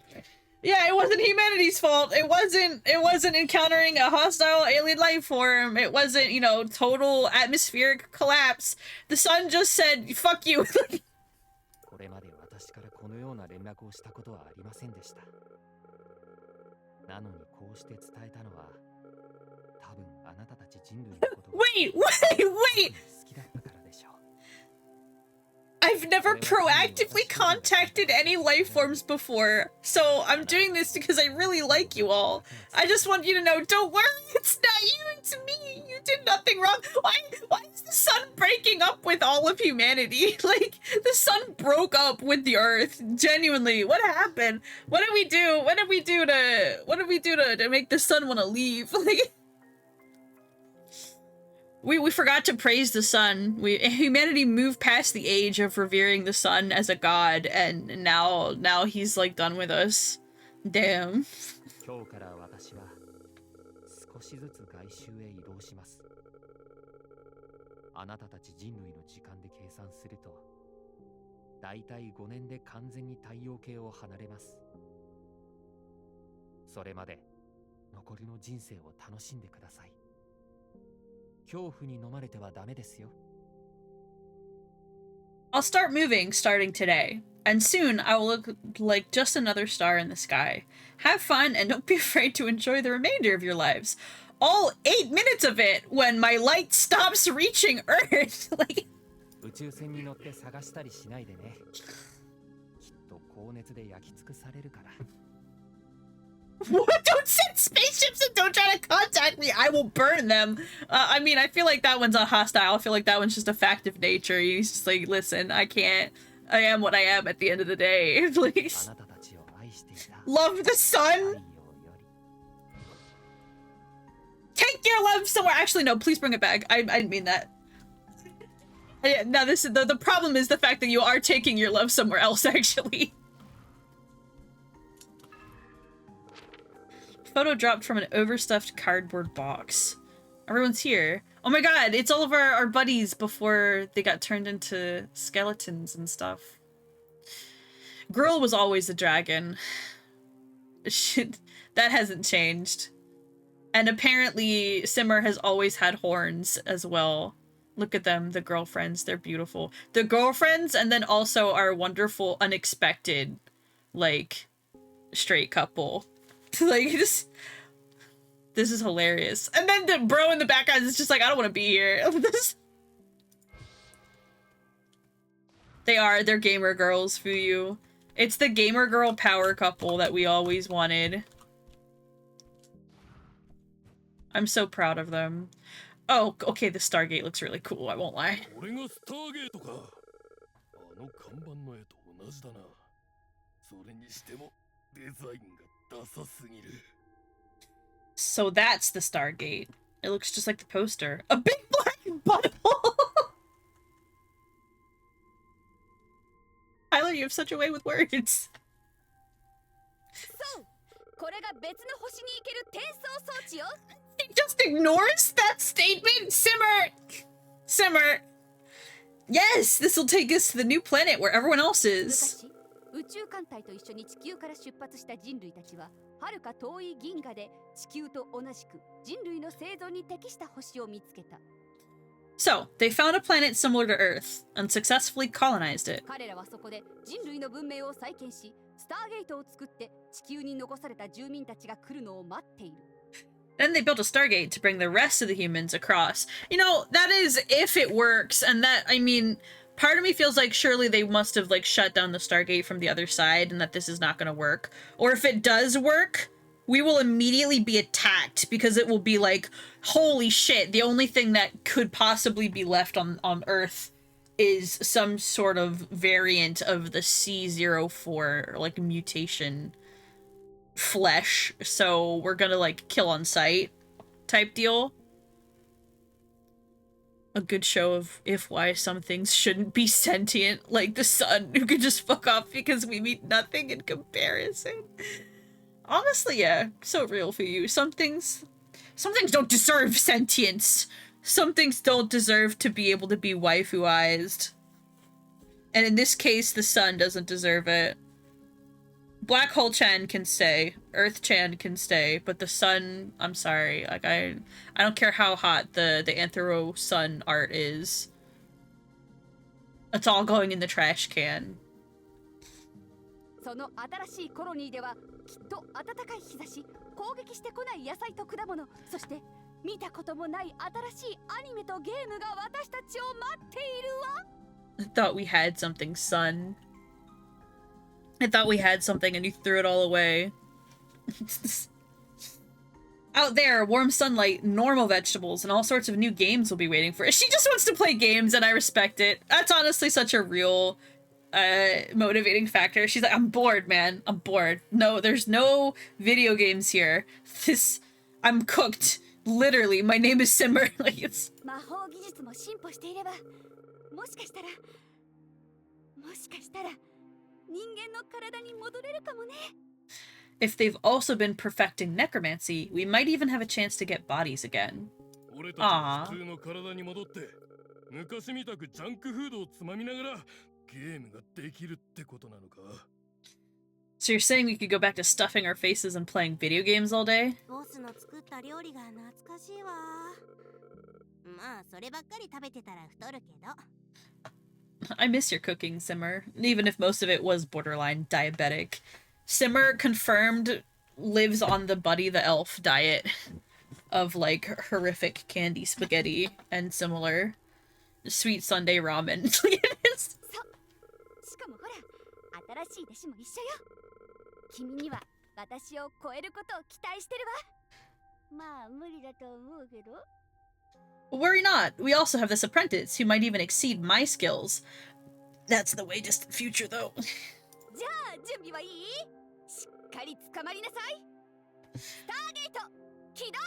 A: Yeah, it wasn't humanity's fault. It wasn't encountering a hostile alien life form. It wasn't, you know, total atmospheric collapse. The sun just said, fuck you.
B: これまで私からこのような連絡をしたことはありませんでした。なのにこうして伝えたのは、多分あなたたち人類のことが
A: Wait!
B: 好きだったからでしょう。
A: I've never proactively contacted any life forms before, so I'm doing this because I really like you all. I just want you to know, don't worry, it's not you, it's me. You did nothing wrong. Why is the sun breaking up with all of humanity? Like, the sun broke up with the earth. Genuinely, what happened? What did we do? What did we do to make the sun want to leave? Like, we forgot to praise the sun. Humanity moved past the age of revering the sun as a god, and now he's like done with us. Damn.
B: 今日から私は少しずつ外周へ移動します。あなたたち人類の時間で計算すると、だいたい5年で完全に太陽系を離れます。それまで残りの人生を楽しんでください。恐怖に飲まれてはダメですよ。
A: I'll start moving starting today, and soon I will look like just another star in the sky. Have fun and don't be afraid to enjoy the remainder of your lives. All 8 minutes of it when my light stops reaching Earth. Like,
B: 宇宙船に乗って探したりしないでね。きっと高熱で焼き尽くされるから。
A: what? Don't send spaceships and don't try to contact me. I will burn them. I mean, I feel like that one's not hostile. I feel like that one's just a fact of nature. He's just like, listen, I can't. I am what I am at the end of the day. Please. Love the sun. Take your love somewhere. Actually, no, please bring it back. I didn't mean that. Now, this is the problem is the fact that you are taking your love somewhere else, actually. Photo dropped from an overstuffed cardboard box. Everyone's here. Oh my god, it's all of our buddies before they got turned into skeletons and stuff. Girl was always a dragon. Shit, that hasn't changed. And apparently Simmer has always had horns as well. Look at them, the girlfriends, they're beautiful. The girlfriends and then also our wonderful, unexpected, like, straight couple. Like, this is hilarious. And then the bro in the background is just like, I don't want to be here. They're gamer girls, Fuyu. It's the gamer girl power couple that we always wanted. I'm so proud of them. Oh, okay, the Stargate looks really cool, I won't lie. So that's the Stargate. It looks just like the poster. A big black butthole! Tyler, you have such a way with words. He just ignores that statement? Simmer! Simmer! Yes, this will take us to the new planet where everyone else is.
C: 宇宙艦隊と一緒に地球から出発した人類たちは、はるか遠い銀河で地球と同じく人類の生存に適した星を見つけた。
A: So, they found a planet similar to Earth and successfully colonized it.
C: 彼らはそこで人類の文明を再建し、スターゲートを作って地球に残された住民たちが来るのを待っている。
A: Then they built a Stargate to bring the rest of the humans across. You know, that is if it works, and that, I mean, part of me feels like surely they must have, like, shut down the Stargate from the other side and that this is not gonna work. Or if it does work, we will immediately be attacked because it will be like, holy shit, the only thing that could possibly be left on Earth is some sort of variant of the C04, like, mutation flesh, so we're gonna, like, kill on sight type deal. A good show of why some things shouldn't be sentient, like the sun, who could just fuck off because we mean nothing in comparison. Honestly, yeah, so real for you. Some things don't deserve sentience. Some things don't deserve to be able to be waifuized. And in this case, the sun doesn't deserve it. Black Hole Chan can stay, Earth Chan can stay, but the sun, I'm sorry, like I don't care how hot the Anthro sun art is. It's all going in the trash can.
C: その新しいコロニーではきっと暖かい日差し、攻撃してこない野菜と果物、そして見たこともない新しいアニメとゲームが私たちを待っているわ。
A: I thought we had something, son. I thought we had something and you threw it all away. Out there, warm sunlight, normal vegetables, and all sorts of new games will be waiting for us. She just wants to play games and I respect it. That's honestly such a real motivating factor. She's like, I'm bored, man. I'm bored. No, there's no video games here. I'm cooked. Literally, my name is Simmer. Like, it's...
C: 魔法技術も進歩していれば、もしかしたら人間の体に戻れるかもね。
A: If they've also been perfecting necromancy, we might even have a chance to get bodies again. Aww. So you're saying we could go back to stuffing our faces and playing video games all day? I miss your cooking, Simmer, even if most of it was borderline diabetic. Simmer confirmed lives on the Buddy the Elf diet of, like, horrific candy spaghetti and similar sweet Sunday ramen.
C: 新しい弟子も一緒よ。君には私を超えることを期待してるわ。まあ無理だと思うけど。
A: Worry not. We also have this apprentice who might even exceed my skills. That's the way distant future, though.
C: じゃあ準備はいい？しっかり捕まりなさい。スターゲート起動。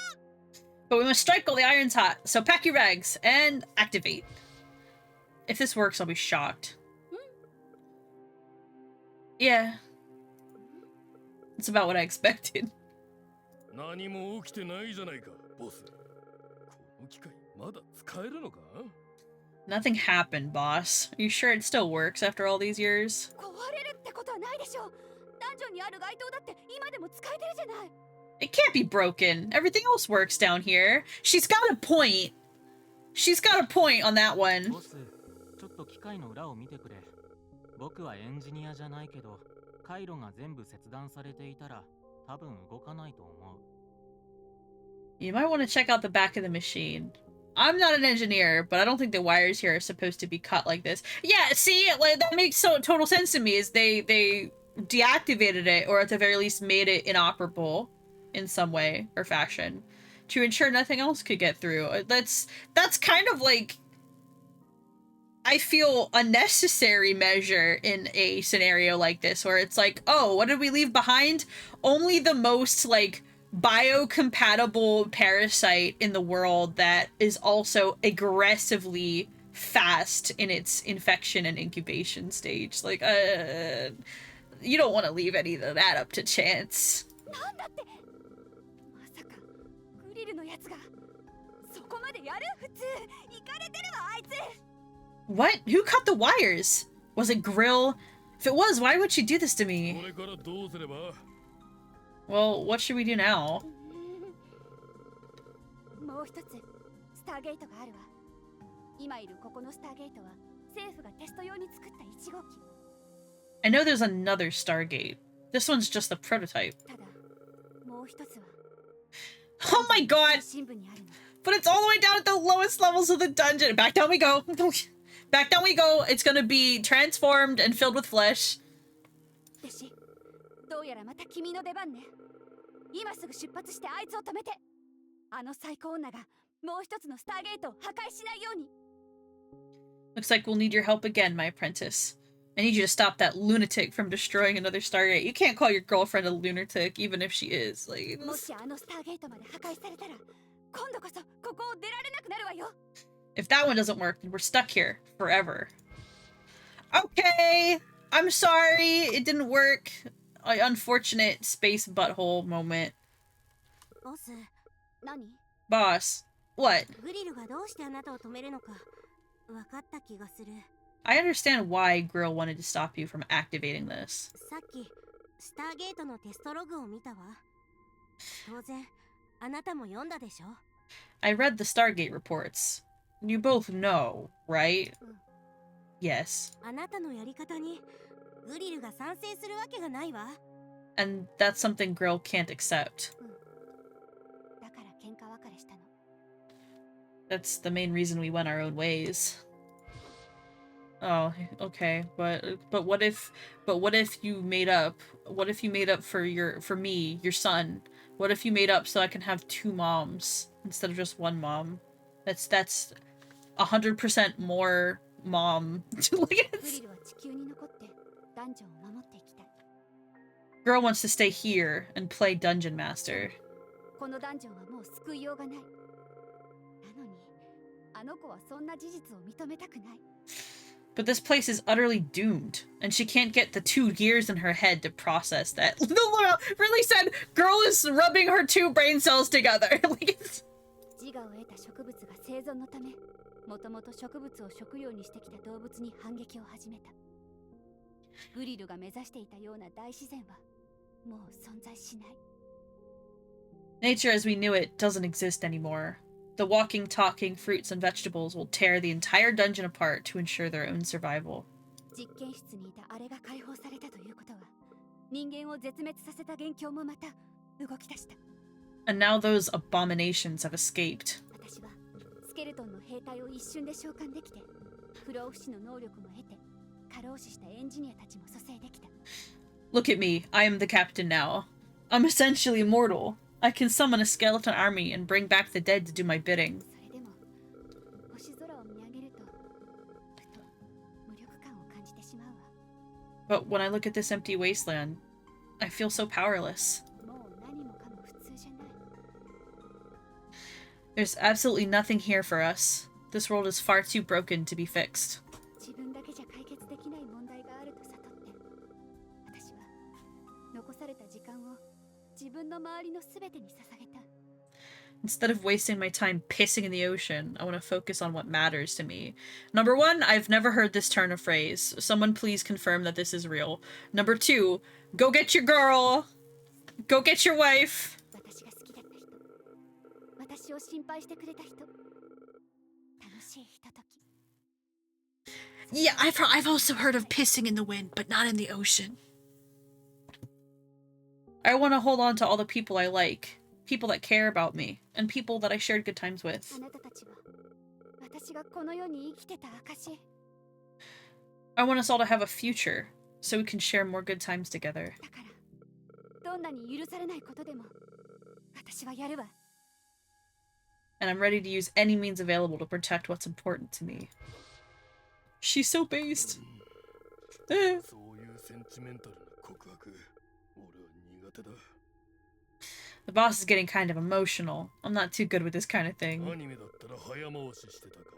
A: But we must strike while the iron's hot. So pack your rags and activate. If this works, I'll be shocked. Yeah. It's about what I expected. Nothing happened, boss. Are you sure it still works after all these years? It can't be broken. Everything else works down here. She's got a point. She's got a point on that one. You might want to check out the back of the machine. I'm not an engineer, but I don't think the wires here are supposed to be cut like this. Yeah, see, like, that makes total sense to me, is they deactivated it, or at the very least made it inoperable in some way or fashion to ensure nothing else could get through. That's kind of like, I feel, a necessary measure in a scenario like this, where it's like, oh, what did we leave behind? Only the most, like, biocompatible parasite in the world that is also aggressively fast in its infection and incubation stage. Like, you don't want to leave any of that up to chance. What? Who cut the wires? Was it Grill? If it was, why would she do this to me? Well, what should we do now? I know there's another Stargate. This one's just the prototype. Oh my god!
C: 深部にあるの。
A: But it's all the way down at the lowest levels of the dungeon. Back down we go. Back down we go. It's gonna be transformed and filled with flesh.
C: 弟子、どうやらまた君の出番ね。今すぐ出発してあいつを止めて。あの最高女がもう一つのスターゲートを破壊しないように。
A: Looks like we'll need your help again, my apprentice. I need you to stop that lunatic from destroying another Stargate. You can't call your girlfriend a lunatic, even if she is. Like,
C: もしあのスターゲートまで破壊されたら、今度こそここを出られなくなるわよ。
A: if that one doesn't work, then we're stuck here forever. Okay, I'm sorry, it didn't work. Unfortunate space butthole moment.
D: ボス、
C: 何？
A: Boss, what?
D: グリルがどうしてあなたを止めるのか分かった気がする。
A: I understand why Grill wanted to stop you from activating this.
D: さっきスターゲートのテストログを見たわ。当然あなたも読んだでしょ。
A: I read the Stargate reports. You both know, right? Yes.
D: あなたのやり方にグリルが賛成するわけがないわ。
A: And that's something Grill can't accept.
C: だから喧嘩別れしたの。
A: That's the main reason we went our own ways. Oh, okay, but what if you made up? What if you made up for me, your son? What if you made up so I can have two moms instead of just one mom? That's 100% more mom. Look at
C: グ
A: this.
C: リルは地球に残ってダンジョンを守っていきたい。
A: Girl wants to stay here and play Dungeon Master.
C: このダンジョンはもう救いようがない。なのに、あの子はそんな事実を認めたくない。
A: But this place is utterly doomed, and she can't get the 2 gears in her head to process that. Really said, girl is rubbing her 2 brain cells together. Like it's...
C: 自我を得た植物が生存のため、もともと植物を食料にしてきた動物に反撃を始めた。グリルが目指していたような大自然はもう存在しない。
A: Nature as we knew it doesn't exist anymore. The walking, talking fruits and vegetables will tear the entire dungeon apart to ensure their own survival.
C: 実験室にいたあれが解放されたということは、人間を絶滅させた元凶もまた動き出した。
A: And now those abominations have escaped.
C: 私はスケルトンの兵隊を一瞬で召喚できて、不老不死の能力も得て、過労死したエンジニアたちも蘇生できた。
A: Look at me, I am the captain now. I'm essentially immortal. I can summon a skeleton army and bring back the dead to do my bidding.
C: それでも星空を見上げると、ふと無力感を感じてしまうわ。
A: But when I look at this empty wasteland, I feel so powerless.
C: もう何もかも普通じゃない。
A: There's absolutely nothing here for us. This world is far too broken to be fixed.
C: 自分だけじゃ解決できない問題があると悟って、私は残された時間を自分の周りのすべてに捧げた。
A: Instead of wasting my time pissing in the ocean, I want to focus on what matters to me. Number 1, I've never heard this turn of phrase. Someone please confirm that this is real. Number 2, go get your girl! Go get your wife!
C: 私が好きだった人、私を心配してくれた人、楽しいひととき。
A: Yeah, I've also heard of pissing in the wind, but not in the ocean. I want to hold on to all the people I like, people that care about me, and people that I shared good times with.
C: あなたたちは私がこの世に生きてた証。
A: I want us all to have a future, so we can share more good times together.
C: だからどんなに許されないことでも私はやるわ。
A: And I'm ready to use any means available to protect what's important to me. She's so based.
E: そういうセンチメンタルな告白、俺は苦手だ。
A: The boss is getting kind of emotional. I'm not too good with this kind of
E: ア
A: thing.
E: ニメだったら早回ししてたか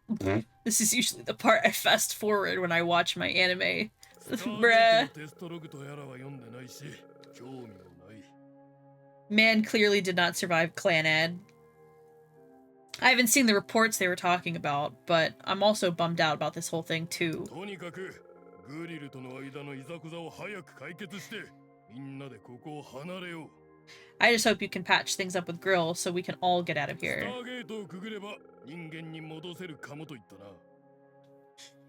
E: も。
A: This is usually the part I fast forward when I watch my anime.
E: スター
A: Bruh.
E: ゲートのテストログとやらは読んでないし、興味もない。
A: Man clearly did not survive Clanad. I haven't seen the reports they were talking about, but I'm also bummed out about this whole thing too.
E: とにかくグリルとの間のいざこざを早く解決して、みんなでここを離れよう。
A: I just hope you can patch things up with Grill so we can all get out of
E: スタ
A: here.
E: ーゲートをくぐれば人間に戻せるかもと言ったな。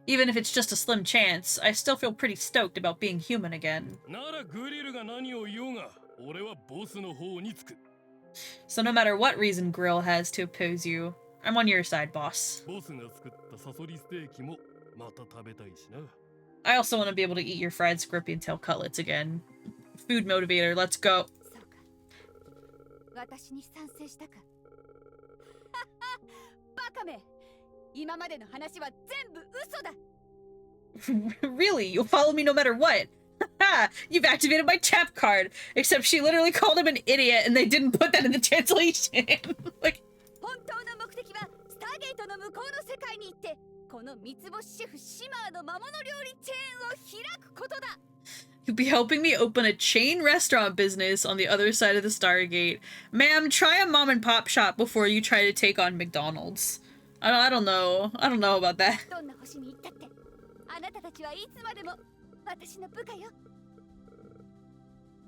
A: Even if it's just a slim chance, I still feel pretty stoked about being human again.
E: ならグリルが何を言おうが、俺はボスの方につく。
A: So no matter what reason Grill has to oppose you, I'm on your side, boss.
E: ボスが作ったサソリステーキもまた食べたいしな。
A: I also want to be able to eat your fried scorpion tail cutlets again. Food motivator, let's go.
C: そうか。私に賛成したか。バカめ。今までの話は全部嘘だ。
A: Really? You'll follow me no matter what? Haha! You've activated my chap card! Except she literally called him an idiot and they didn't put that in the translation! Like...
C: 本当の目的はスターゲートの向こうの世界に行ってこの三つ星シェフシマーの魔物料理チェーンを開くことだ。
A: You'll be helping me open a chain restaurant business on the other side of the Stargate. Ma'am, try a mom and pop shop before you try to take on McDonald's. I don't know. I don't know about that.
C: どんな星に行ったってあなたたちはいつまでも私の部下よ。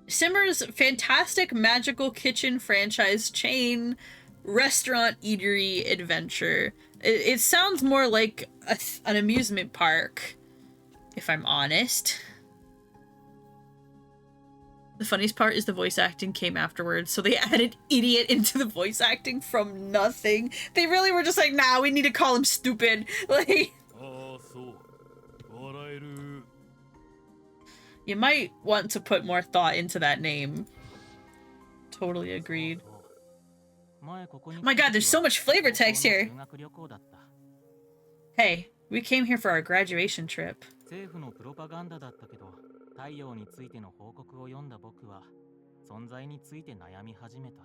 A: Simmer's fantastic magical kitchen franchise chain restaurant eatery adventure. It sounds more like an amusement park, if I'm honest. The funniest part is the voice acting came afterwards, so they added idiot into the voice acting from nothing. They really were just like, nah, we need to call him stupid. Like,
E: ああ、そう。笑える。
A: you might want to put more thought into that name. Totally agreed. My god, there's so much flavor text here. Hey, we came here for our graduation trip.
F: 政府のプロパガンダだったけど、太陽についての報告を読んだ僕は存在について悩み始めた。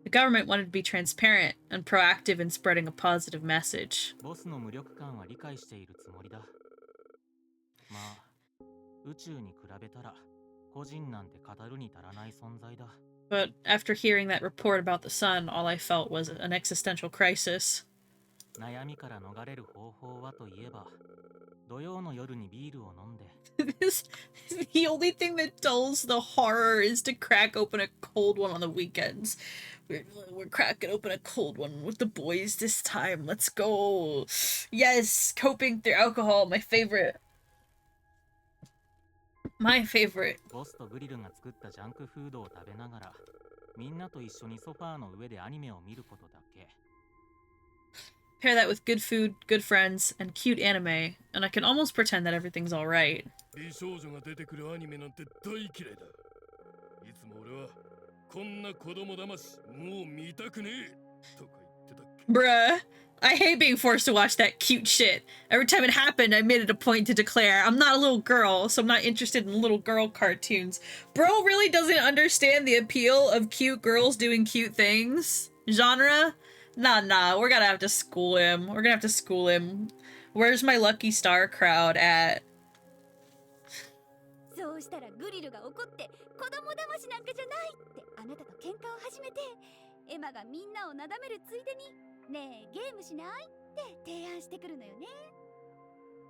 A: The government wanted to be transparent and proactive in spreading a positive message.
F: ボスの無力感は理解しているつもりだ。まあ、宇宙に比べたら個人なんて語るに足らない存在だ。
A: But after hearing that report about the sun, all I felt was an existential crisis.
F: 悩みから逃れる方法はといえば、土曜の夜にビールを飲んで。
A: The only thing that dulls the horror is to crack open a cold one on the weekends. We're cracking open a cold one with the boys this time. Let's go. Yes, coping through alcohol, my favorite. My favorite.
F: ボスとグリルが作ったジャンクフードを食べながら、みんなと一緒にソファーの上でアニメを見ることだけ。
A: Pair that with good food, good friends, and cute anime, and I can almost pretend that everything's alright.
E: 美少女が出てくるアニメなんて大嫌いだ。いつも俺はこんな子供騙しもう見たくねえとか言ってたっけ。
A: Bruh, I hate being forced to watch that cute shit. Every time it happened, I made it a point to declare I'm not a little girl, so I'm not interested in little girl cartoons. Bro really doesn't understand the appeal of cute girls doing cute things. Genre? Nah, we're gonna have to school him. We're gonna have to school him. Where's my Lucky Star crowd at?
C: そうしたらグリルが怒って子供騙しなんかじゃないってあなたと喧嘩を始めてエマがみんなをなだめるついでにねえゲームしないって提案してくるのよね。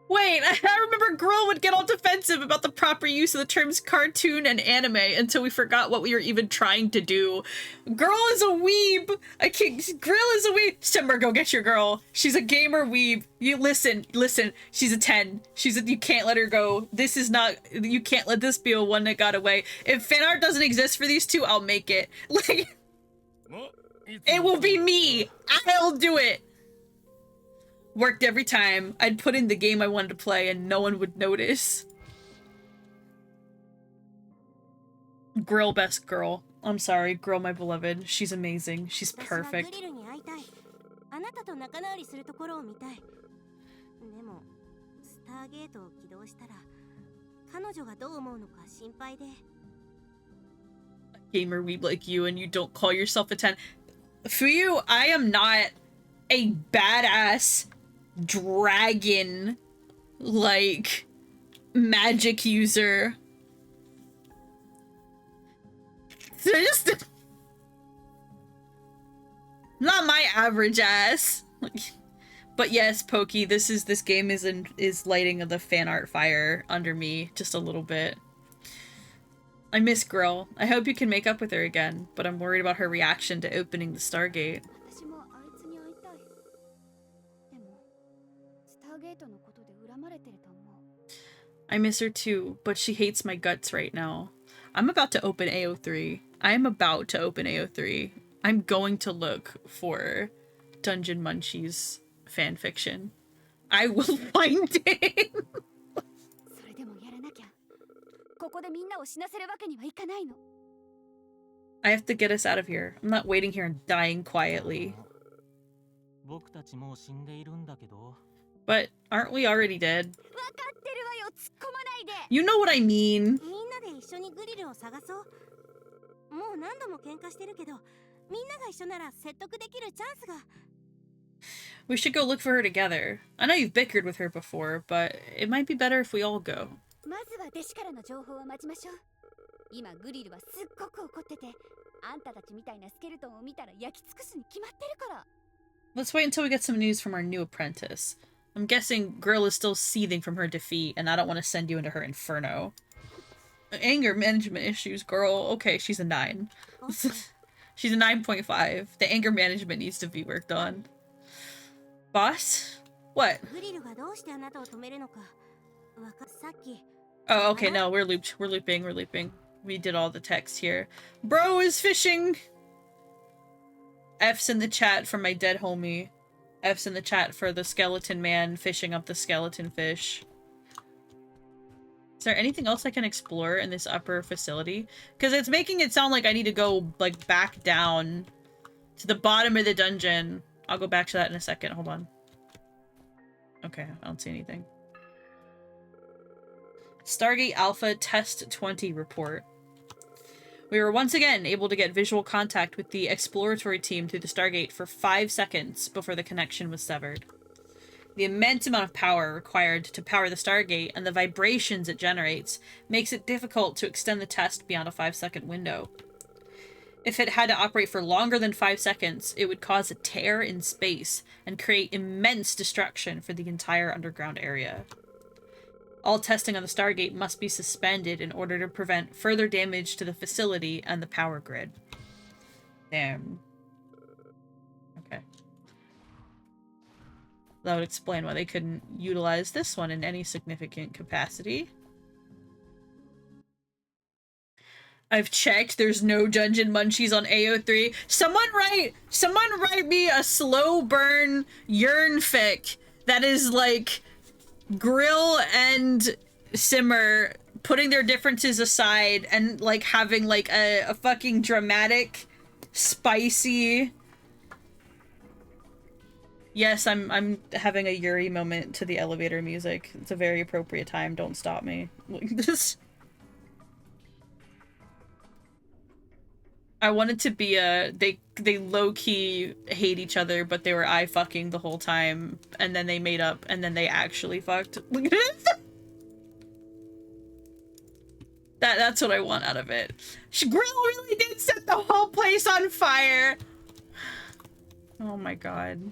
A: Wait, I remember Girl would get all defensive about the proper use of the terms cartoon and anime until we forgot what we were even trying to do. Girl is a weeb! I can't- Grill is a weeb! Simmer, go get your girl. She's a gamer weeb. You listen, she's a 10. You can't let her go. This is not- you can't let this be a one that got away. If fan art doesn't exist for these two, I'll make it. Like, it will be me! I'll do it! Worked every time. I'd put in the game I wanted to play and no one would notice. Grill best girl. I'm sorry, Grill my beloved. She's amazing. She's perfect.
D: あなたと仲直りするところを見たい。でも、スターゲートを起動したら、彼女がどう思うのか心配で。
A: Gamer weeb like you and you don't call yourself a 10. For you, I am not a badass dragon like magic user. Just not my average ass. But yes, Pokey, this game is lighting the fan art fire under me just a little bit. I miss Girl. I hope you can make up with her again, but I'm worried about her reaction to opening the Stargate.
C: 私もあいつに会いたい。でもスターゲートのことで恨まれてると思う。
A: I miss her too, but she hates my guts right now. I'm about to open AO3. I am about to open AO3. I'm going to look for Dungeon Munchies fanfiction. I will find it.
C: それでもやらなきゃ。ここでみんなを死なせるわけにはいかないの。
A: I have to get us out of here. I'm not waiting here and dying quietly.
F: 僕たちもう死んでいるんだけど。
A: But aren't we already dead?
C: わかってるわよ、突っ込まないで。
A: You know what I mean.
D: みんなで一緒にグリルを探そう。もう何度も喧嘩してるけど、みんなが一緒なら説得できるチャンスが。
A: We should go look for her together. I know you've bickered with her before, but it might be better if we all go.
C: まずは弟子からの情報を待ちましょう。今グリルはすっごく怒ってて、あんたたちみたいなスケルトンを見たら焼き尽くすに決まってるから。
A: Let's wait until we get some news from our new apprentice. I'm guessing Grill is still seething from her defeat, and I don't want to send you into her inferno. Anger management issues, girl. Okay, she's a 9. She's a 9.5. The anger management needs to be worked on. Boss? What? Oh, okay, no, we're looped. We're looping. We did all the text here. Bro is fishing! F's in the chat for my dead homie. F's in the chat for the skeleton man fishing up the skeleton fish. Is there anything else I can explore in this upper facility? Because it's making it sound like I need to go, like, back down to the bottom of the dungeon. I'll go back to that in a second. Hold on. Okay, I don't see anything. Stargate Alpha Test 20 report. We were once again able to get visual contact with the exploratory team through the Stargate for 5 seconds before the connection was severed. The immense amount of power required to power the Stargate and the vibrations it generates makes it difficult to extend the test beyond a 5-second window. If it had to operate for longer than 5 seconds, it would cause a tear in space and create immense destruction for the entire underground area. All testing on the Stargate must be suspended in order to prevent further damage to the facility and the power grid. Damn. Okay. That would explain why they couldn't utilize this one in any significant capacity. I've checked. There's no Dungeon Munchies on AO3. Someone write me a slow burn yearn fic that is like Grill and Simmer putting their differences aside and like having like a fucking dramatic, spicy. Yes, I'm having a Yuri moment to the elevator music. It's a very appropriate time. Don't stop me. This. I wanted to be a they low-key hate each other, but they were eye fucking the whole time, and then they made up, and then they actually fucked. Look at this. That's what I want out of it. Grill really did set the whole place on fire. Oh my god.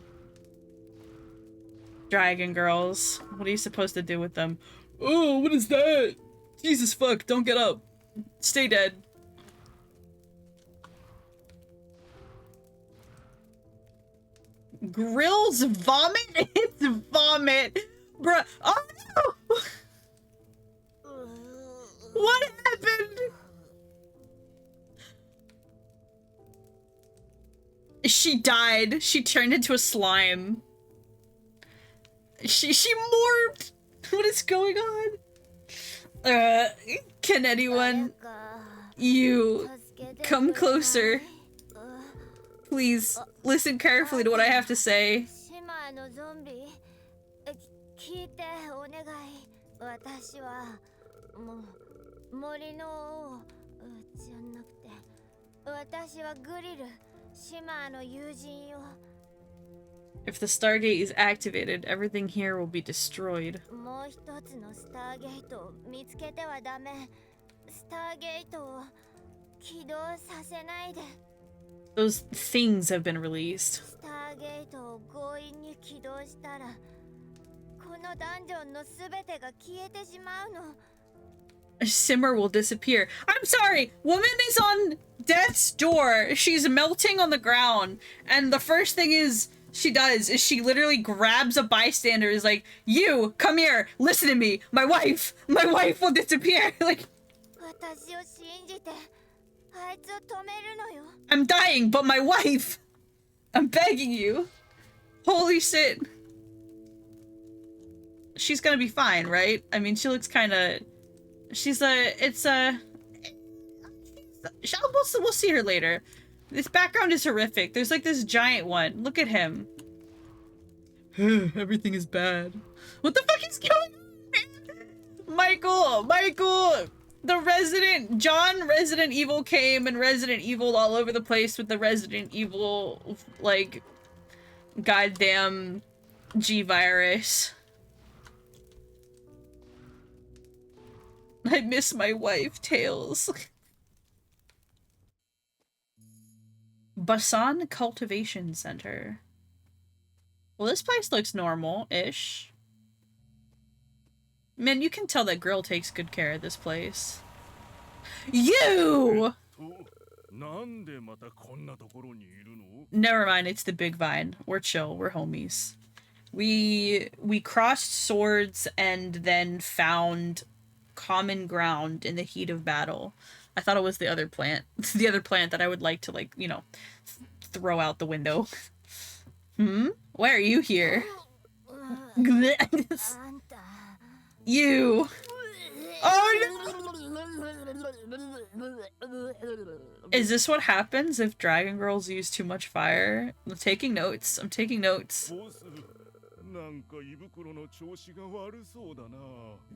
A: Dragon girls. What are you supposed to do with them? Oh, what is that? Jesus fuck, don't get up. Stay dead. Grill's vomit? It's vomit. Bruh. Oh no! What happened? She died. She turned into a slime. She morphed. What is going on? Can anyone? You come closer. Please listen carefully to what I have to say. If the Stargate is activated, everything here will be destroyed. Those things have been released. Simmer will disappear. I'm sorry! Woman is on death's door. She's melting on the ground. And the first thing she does is she literally grabs a bystander, is like, you, come here, listen to me. My wife will disappear. Like,
D: あいつを止めるのよ。
A: I'm dying, but my wife! I'm begging you. Holy shit. She's gonna be fine, right? I mean, she looks kinda... She's a... It's a... We'll see her later. This background is horrific. There's like this giant one. Look at him. Everything is bad. What the fuck is going on? Michael! The Resident Evil came and Resident Evil all over the place with the Resident Evil, like, goddamn G-virus. I miss my wife, Tails. Basan Cultivation Center. Well, this place looks normal-ish. Man, you can tell that Grill takes good care of this place. You! Never mind, it's the big vine. We're chill, we're homies. We crossed swords and then found common ground in the heat of battle. I thought it was the other plant. The other plant that I would like to, like, you know, throw out the window. Why are you here? You! Oh no! Is this what happens if dragon girls use too much fire? I'm taking notes. I'm taking notes.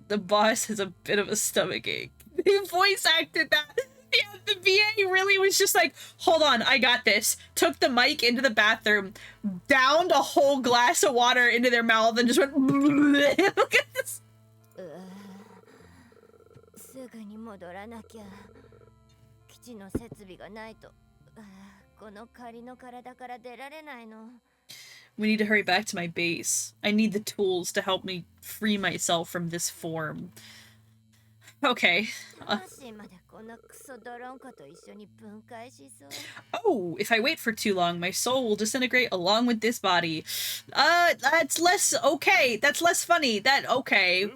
A: The boss has a bit of a stomachache. He voice acted that. Yeah, the VA really was just like, hold on, I got this. Took the mic into the bathroom, downed a whole glass of water into their mouth, and just went. Look at this.
D: すぐに戻らなきゃ。基地の設備がないと、この仮の体から出られないの。
A: We need to hurry back to my base. I need the tools to help me free myself from this form. Okay. Oh, if I wait for too long, my soul will disintegrate along with this body. That's less okay. That's less funny. That okay.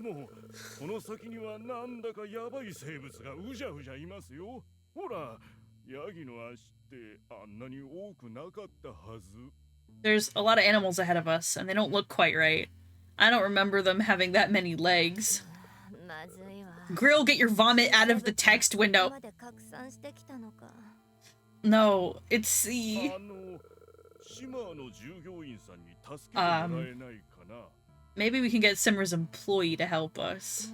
A: There's a lot of animals ahead of us, and they don't look quite right. I don't remember them having that many legs. Grill, get your vomit out of the text window. No, it's the... Maybe we can get Simmer's employee to help us.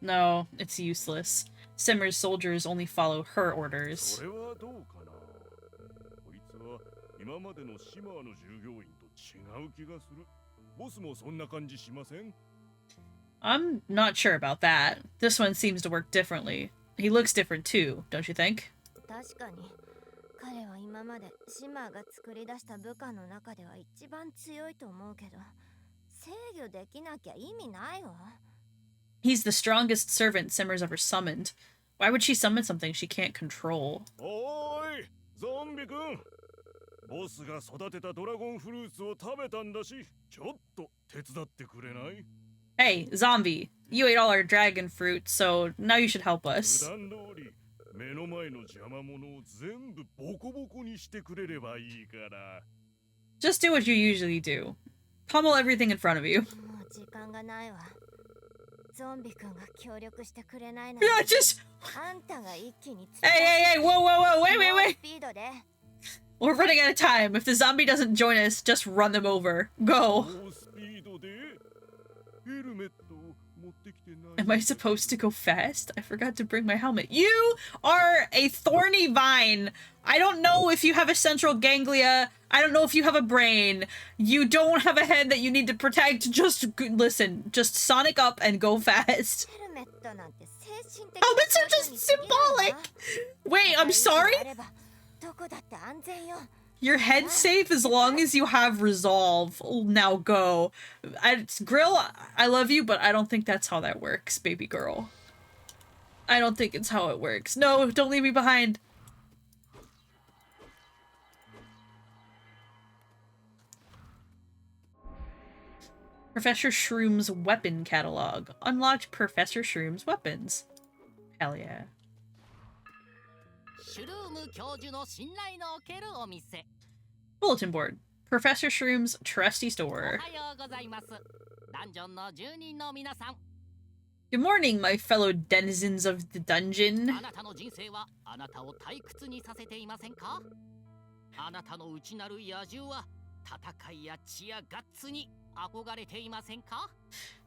A: No, it's useless. Simmer's soldiers only follow her orders. I'm not sure about that. This one seems to work differently. He looks different too, don't you think? He's the strongest servant Simmer's ever summoned. Why would she summon something she can't control? Hey, zombie! You ate all our dragon fruit, so now you should help us. Just do what you usually do. Pummel everything in front of you. Yeah, just... Hey, whoa, wait. We're running out of time. If the zombie doesn't join us, just run them over. Go. Am I supposed to go fast? I forgot to bring my helmet. You are a thorny vine. I don't know if you have a central ganglia. I don't know if you have a brain. You don't have a head that you need to protect. Just listen. Just sonic up and go fast. Helmets are just symbolic. Wait, I'm sorry? Your head's safe as long as you have resolve. Now go. Grill, I love you, but I don't think that's how that works, baby girl. I don't think it's how it works. No, don't leave me behind. Professor Shroom's weapon catalog. Unlocked Professor Shroom's weapons. Hell yeah.
G: シュルーム教授の信頼のおけるお店。
A: Bulletin board. Professor Shroom's trusty
G: お
A: store.
G: はようございます。ダンジョンの住人の皆さん。
A: Good morning, my fellow denizens of the dungeon.
G: あなたの人生はあなたを退屈にさせていませんか？あなたの内なる野獣は戦いや血やガッツに憧れていませんか？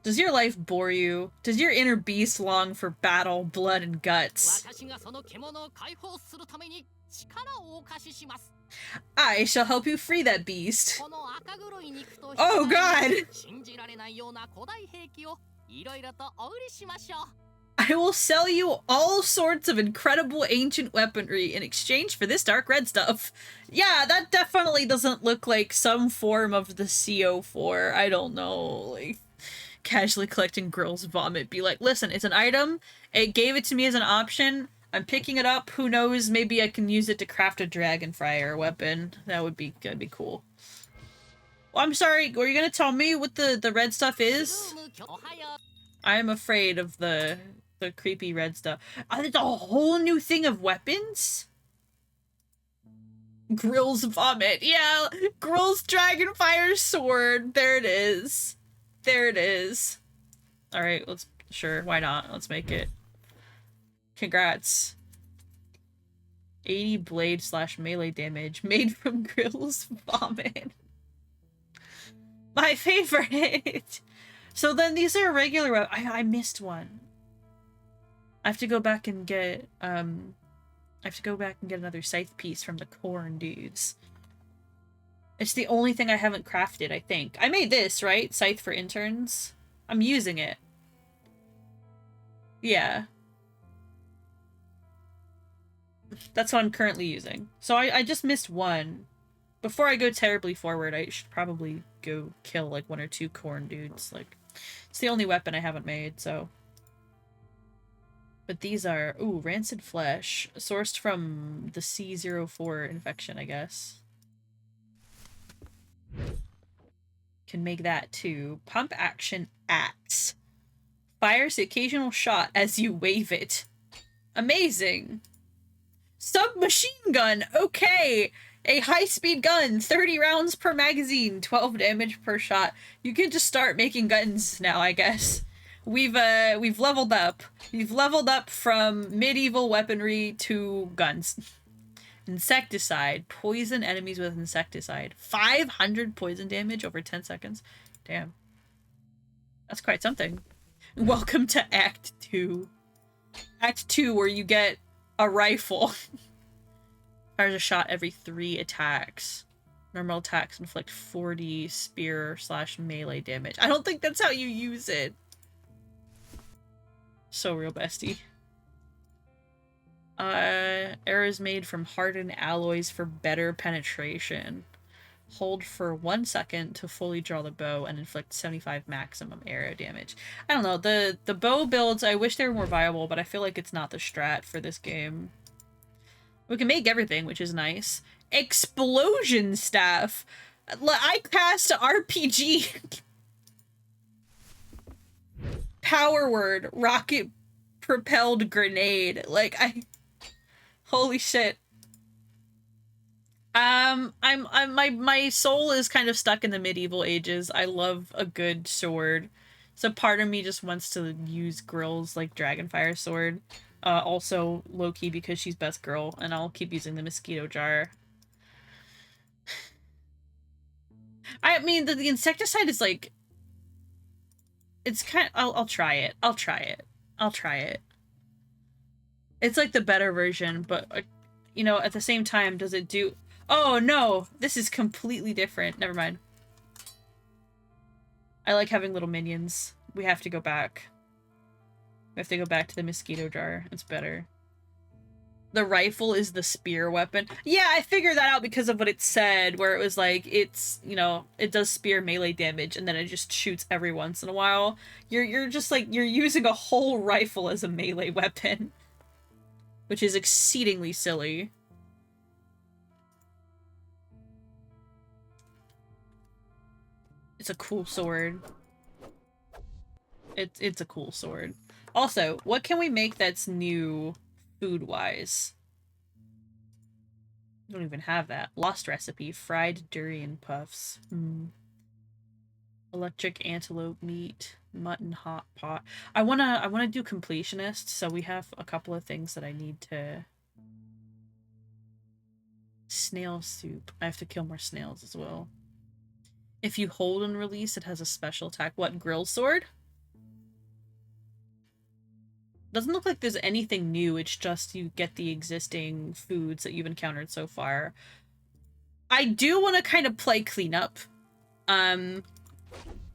A: Does your life bore you? Does your inner beast long for battle, blood, and guts?
G: 私がその獣を解放するために力をお貸しします。
A: I shall help you free that beast.
G: この赤黒い肉と
A: Oh God!
G: 信じられないような古代兵器をいろいろとお売りしましょう。
A: I will sell you all sorts of incredible ancient weaponry in exchange for this dark red stuff. Yeah, that definitely doesn't look like some form of the CO4. I don't know, like, casually collecting girls' vomit. Be like, listen, it's an item. It gave it to me as an option. I'm picking it up. Who knows? Maybe I can use it to craft a dragon fryer weapon. That'd be cool. Well, I'm sorry. Were you gonna tell me what the red stuff is? I'm afraid of the creepy red stuff. It's a whole new thing of weapons? Grill's vomit. Yeah, Grill's dragonfire sword. There it is. There it is. Alright, sure, why not? Let's make it. Congrats. 80 blade / melee damage made from Grill's vomit. My favorite! So then these are regular I missed one. I have to go back and get another scythe piece from the corn dudes. It's the only thing I haven't crafted, I think. I made this, right? Scythe for interns. I'm using it. Yeah. That's what I'm currently using. So I just missed one. Before I go terribly forward, I should probably go kill like 1 or 2 corn dudes. Like, it's the only weapon I haven't made, so. But these are, ooh, rancid flesh, sourced from the C04 infection, I guess. Can make that too. Pump action axe. Fires the occasional shot as you wave it. Amazing. Submachine gun, okay. A high-speed gun, 30 rounds per magazine, 12 damage per shot. You can just start making guns now, I guess. We've leveled up. We've leveled up from medieval weaponry to guns. Insecticide. Poison enemies with insecticide. 500 poison damage over 10 seconds. Damn. That's quite something. Welcome to Act 2. Act 2, where you get a rifle. Fires a shot every 3 attacks. Normal attacks inflict 40 spear / melee damage. I don't think that's how you use it. So real, bestie. Arrows made from hardened alloys for better penetration. Hold for 1 second to fully draw the bow and inflict 75 maximum arrow damage. I don't know, the bow builds, I wish they were more viable, but I feel like it's not the strat for this game. We can make everything, which is nice. Explosion staff! I cast RPG! Power word, rocket propelled grenade. Like, holy shit. My soul is kind of stuck in the medieval ages. I love a good sword. So part of me just wants to use Grill's, like, dragonfire sword. Also low-key because she's best girl, and I'll keep using the mosquito jar. I mean, the insecticide is, like, it's kind of, I'll try it. I'll try it. I'll try it. It's like the better version, but, you know, at the same time, does it do... Oh, no! This is completely different. Never mind. I like having little minions. We have to go back. We have to go back to the mosquito jar. It's better. The rifle is the spear weapon. Yeah, I figured that out because of what it said, where it was like, it's, you know, it does spear melee damage, and then it just shoots every once in a while. You're just like, you're using a whole rifle as a melee weapon. Which is exceedingly silly. It's a cool sword. It's a cool sword. Also, what can we make that's new food-wise? I don't even have that. Lost recipe. Fried durian puffs. Electric antelope meat. Mutton hot pot. I wanna do completionist, so we have a couple of things that I need to... Snail soup. I have to kill more snails as well. If you hold and release, it has a special attack. What, grill sword? Doesn't look like there's anything new, it's just you get the existing foods that you've encountered so far. I do want to kind of play cleanup. And,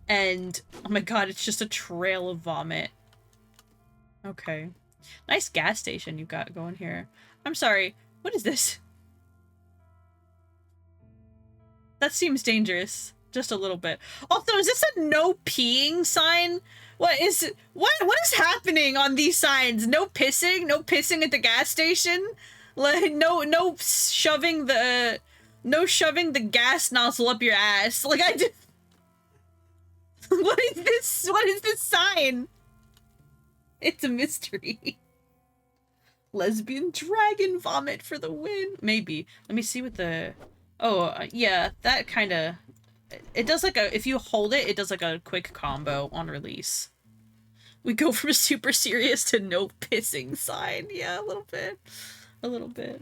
A: oh my god, it's just a trail of vomit. Okay. Nice gas station you've got going here. I'm sorry, what is this? That seems dangerous. Just a little bit. Also, is this a no peeing sign? What is happening on these signs? No pissing? No pissing at the gas station? Like no shoving the gas nozzle up your ass. Like I just What is this? What is this sign? It's a mystery. Lesbian dragon vomit for the win. Maybe. Let me see what the yeah, that kind of it does like a, if you hold it, it does like a quick combo on release. We go from super serious to no pissing sign. Yeah, a little bit. A little bit.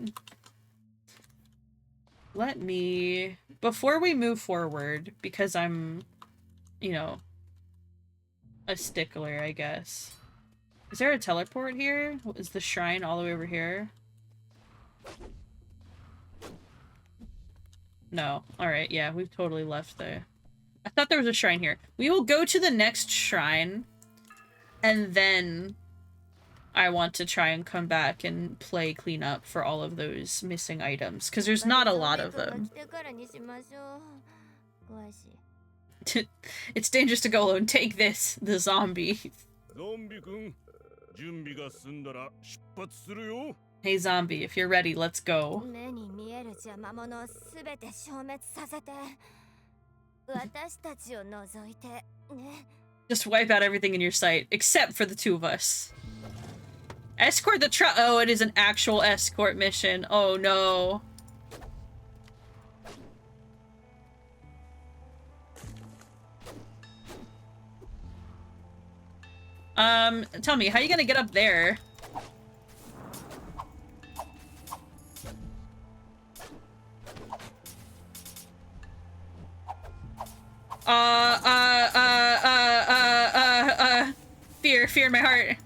A: Let me, before we move forward, because I'm, you know, a stickler, I guess. Is there a teleport here? Is the shrine all the way over here? No. Alright, yeah, we've totally left there. I thought there was a shrine here. We will go to the next shrine, and then I want to try and come back and play cleanup for all of those missing items, because there's not a lot of them. It's dangerous to go alone. Take this, the zombie. Hey zombie, if you're ready, let's go. Just wipe out everything in your sight, except for the two of us. Escort the truck. Oh, it is an actual escort mission. Oh no. Tell me, how are you gonna get up there? Fear in my heart.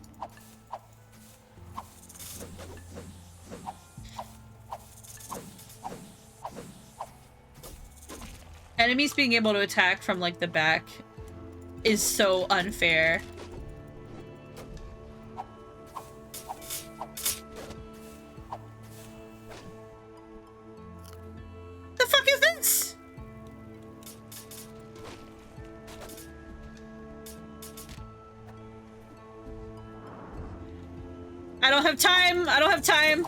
A: Enemies being able to attack from, like, the back is so unfair. The fuck is this? I don't have time. I don't have time.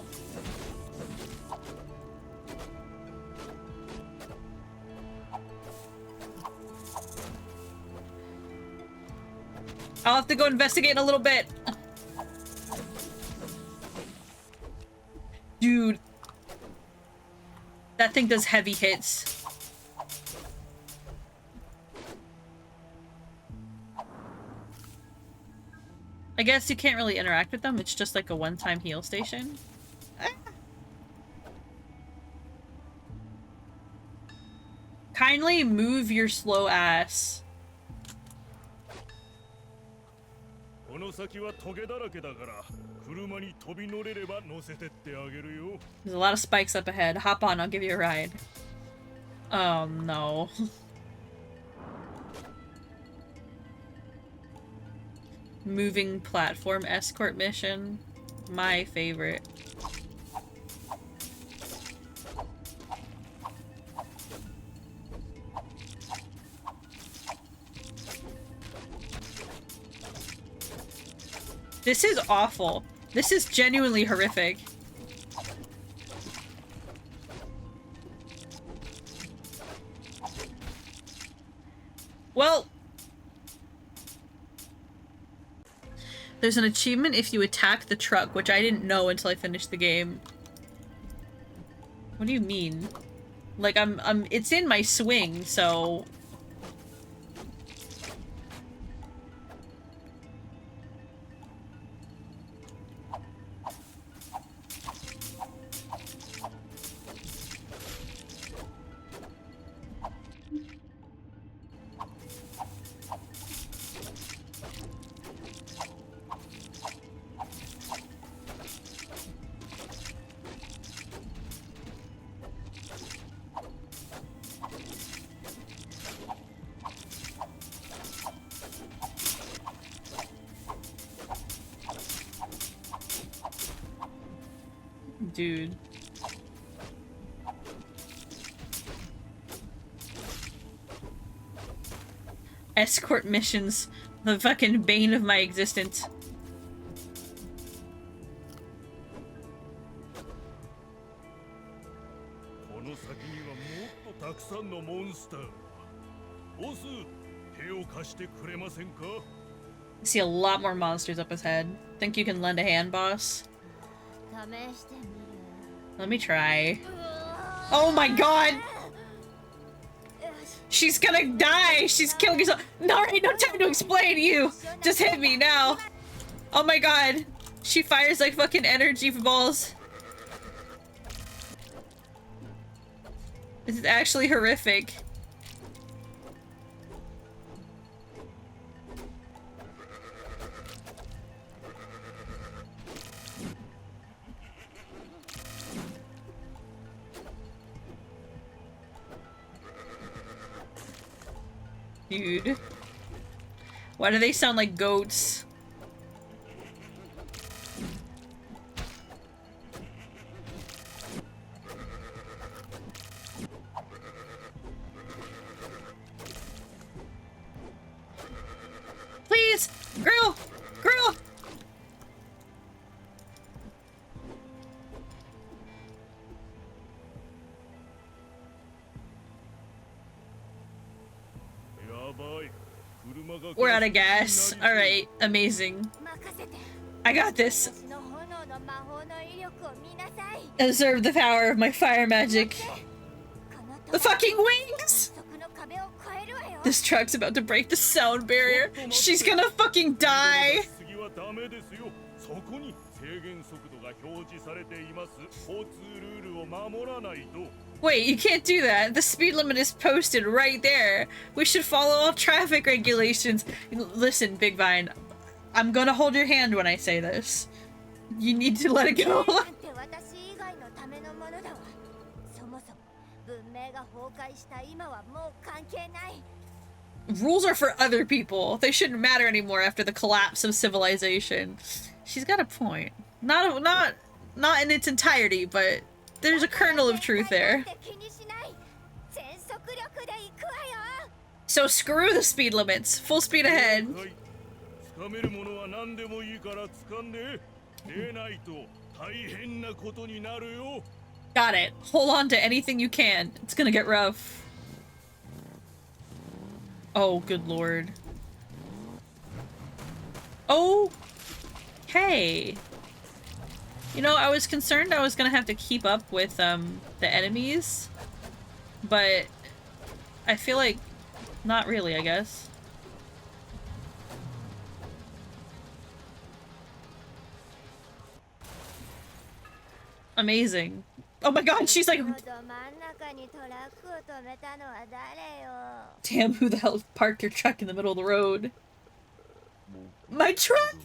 A: I'll have to go investigate in a little bit. Dude. That thing does heavy hits. I guess you can't really interact with them. It's just like a one-time heal station. Ah. Kindly move your slow ass. There's a lot of spikes up ahead. Hop on, I'll give you a ride. Oh no. Moving platform escort mission. My favorite. This is awful. This is genuinely horrific. Well, There's an achievement if you attack the truck, which I didn't know until I finished the game. What do you mean? Like, it's in my swing, so... Dude. Escort missions. The fucking bane of my existence.
E: この先にはもっとたくさんのモンスターが。ボス、手を貸してくれませんか?
A: I see a lot more monsters up his head. Think you can lend a hand, boss? Let me try. Oh my god! She's gonna die! She's killing herself! No, no time to explain to you! Just hit me now! Oh my god! She fires like fucking energy balls. This is actually horrific. Dude. Why do they sound like goats? Please! Girl! Girl! We're out of gas. Alright, amazing. I got this. Observe the power of my fire magic. The fucking wings! This truck's about to break the sound barrier. She's gonna fucking die! Wait, you can't do that. The speed limit is posted right there. We should follow all traffic regulations. Listen, Big Vine, I'm gonna hold your hand when I say this. You need to let it go. Rules are for other people. They shouldn't matter anymore after the collapse of civilization. She's got a point. Not in its entirety, but there's a kernel of truth there. So screw the speed limits. Full speed ahead. Got it. Hold on to anything you can. It's gonna get rough. Oh, good lord. Oh! Hey! You know, I was concerned I was gonna have to keep up with, the enemies. But I feel like not really, I guess. Amazing. Oh my god, she's like... Damn, who the hell parked your truck in the middle of the road? My truck!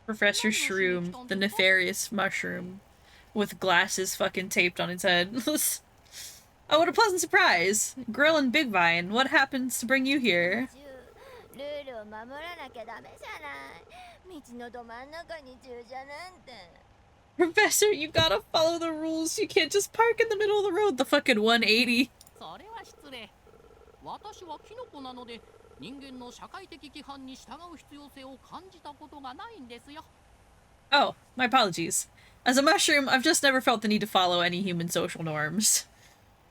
A: Professor Shroom, the nefarious mushroom, with glasses fucking taped on his head. Oh, what a pleasant surprise! Grill and Big Vine, what happens to bring you here? Professor, you gotta follow the rules. You can't just park in the middle of the road. The fucking 180. Oh, my apologies. As a mushroom, I've just never felt the need to follow any human social norms.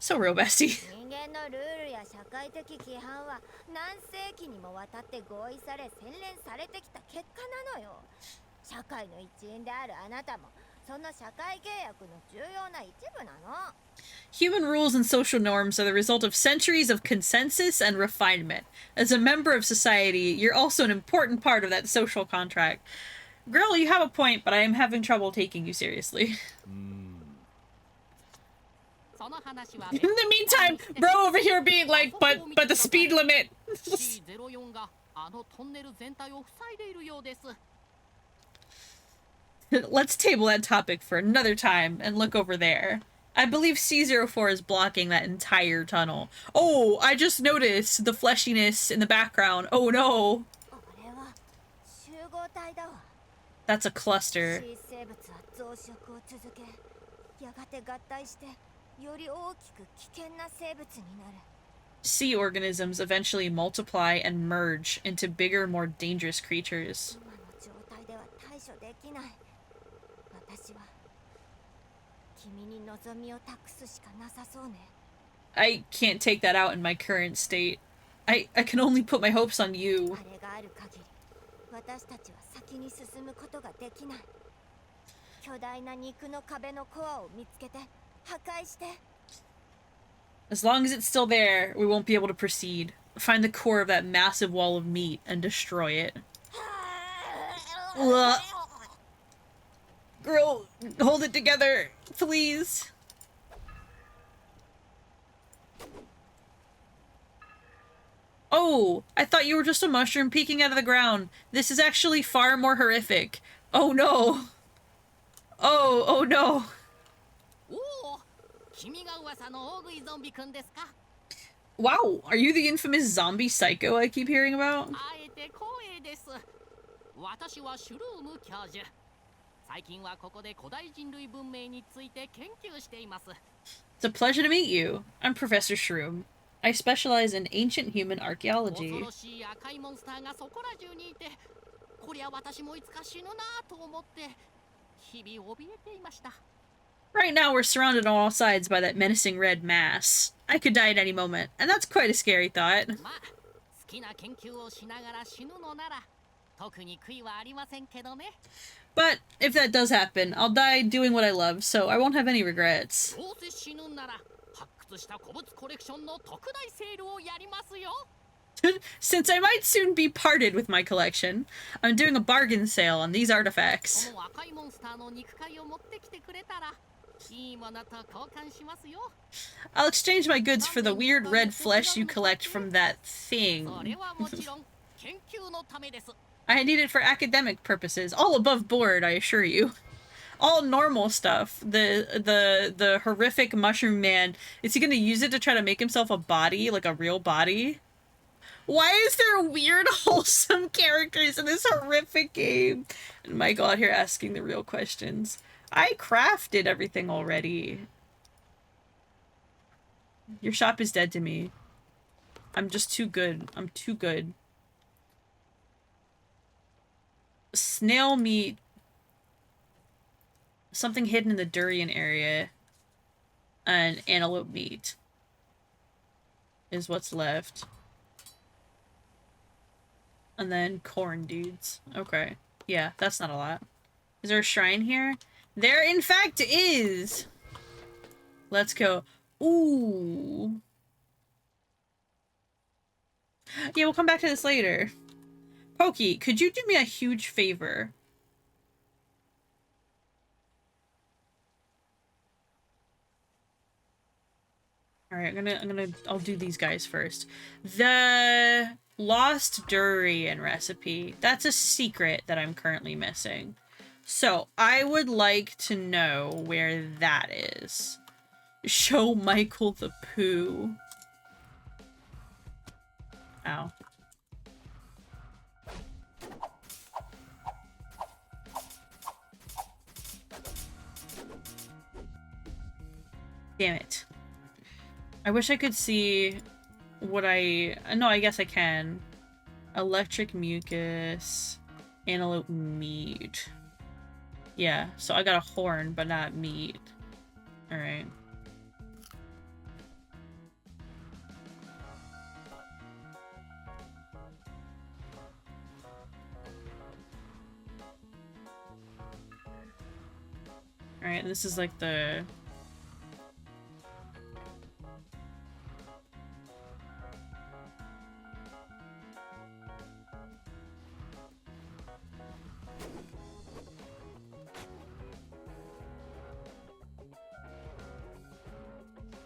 A: So real, bestie.
H: 人間のルールや社会的規範は何世紀にもわたって合意され洗練されてきた結果なのよ。社会の一員であるあなたもその社会契約の重要な一部なの。
A: Human rules and social norms are the result of centuries of consensus and refinement. As a member of society, you're also an important part of that social contract. Girl, you have a point, but I am having trouble taking you seriously. In the meantime, bro over here being like, but the speed limit. Let's table that topic for another time and look over there. I believe C04 is blocking that entire tunnel. Oh, I just noticed the fleshiness in the background. Oh no. That's a cluster. Sea organisms eventually multiply and merge into bigger, more dangerous creatures. I can't take that out in my current state. I can only put my hopes on you. As long as it's still there, we won't be able to proceed. Find the core of that massive wall of meat and destroy it. Ugh. Girl, hold it together, please. Oh, I thought you were just a mushroom peeking out of the ground. This is actually far more horrific. Oh no. Oh no. Wow, are you the infamous zombie psycho I keep hearing about? It's a pleasure to meet you. I'm Professor Shroom. I specialize in ancient human archaeology. Right now we're surrounded on all sides by that menacing red mass. I could die at any moment, and that's quite a scary thought. But if that does happen, I'll die doing what I love, so I won't have any regrets. Since I might soon be parted with my collection, I'm doing a bargain sale on these artifacts. I'll exchange my goods for the weird red flesh you collect from that thing. I need it for academic purposes. All above board, I assure you. All normal stuff. The horrific mushroom man, is he gonna use it to try to make himself a body, like a real body? Why is there weird, wholesome characters in this horrific game? And Michael out here asking the real questions. I crafted everything already. Your shop is dead to me. I'm just too good. I'm too good. Snail meat. Something hidden in the durian area. And antelope meat. Is what's left. And then corn dudes. Okay. Yeah, that's not a lot. Is there a shrine here? There in fact is! Let's go. Ooh. Yeah, we'll come back to this later. Pokey, could you do me a huge favor? Alright, I'll do these guys first. The lost durian recipe. That's a secret that I'm currently missing. So, I would like to know where that is. Show Michael the poo. Ow. Damn it. I wish I could see what no, I guess I can. Electric mucus. Antelope meat. Yeah, so I got a horn, but not meat. Alright. Alright, this is like the...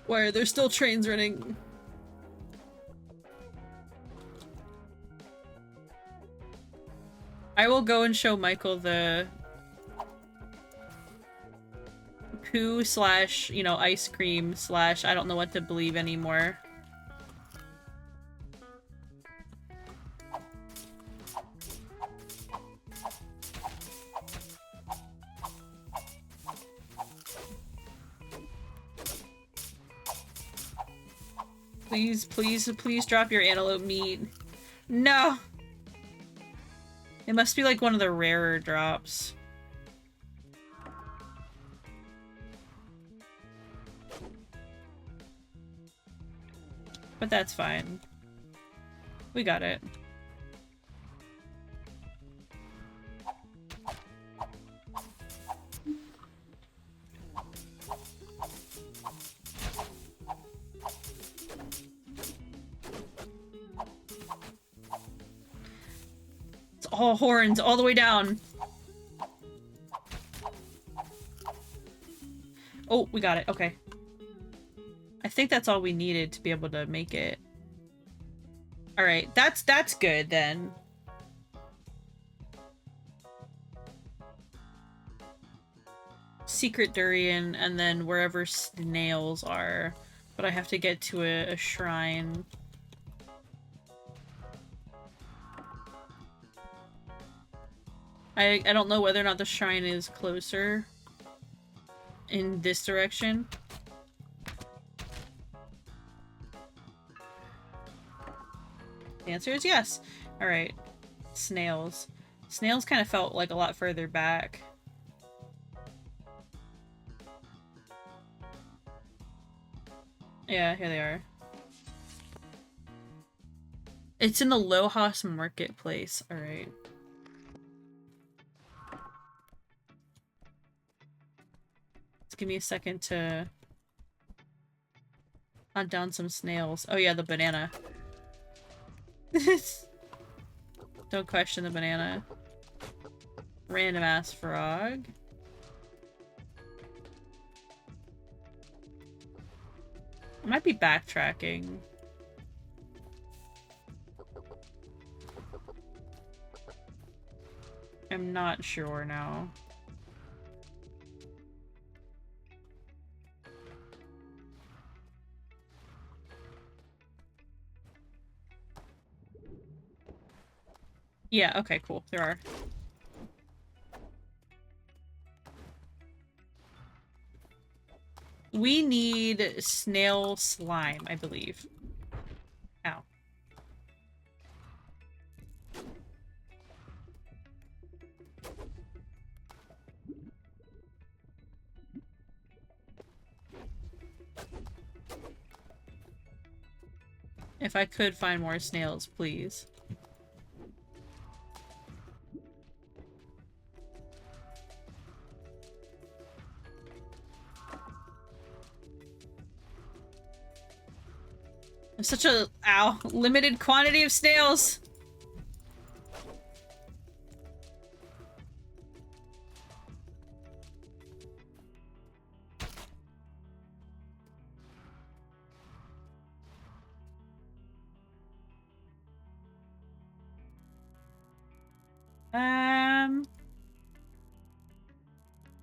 A: Why are there still trains running? I will go and show Michael the poo slash, you know, ice cream slash I don't know what to believe anymore. Please, please, please drop your antelope meat. No! It must be like one of the rarer drops. But that's fine. We got it. It's all horns all the way down. Oh, we got it. Okay. I think that's all we needed to be able to make it. Alright, that's good then. Secret durian, and then wherever snails are. But I have to get to a shrine. I don't know whether or not the shrine is closer in this direction. The answer is yes. Alright. Snails. Snails kind of felt like a lot further back. Yeah, here they are. It's in the Lohas Marketplace. Alright. Let's give me a second to hunt down some snails. Oh yeah, the banana. Don't question the banana. Random ass frog. I might be backtracking. I'm not sure now. Yeah, okay, cool. There are. We need snail slime, I believe. Ow. If I could find more snails, please. There's such a, ow, limited quantity of snails.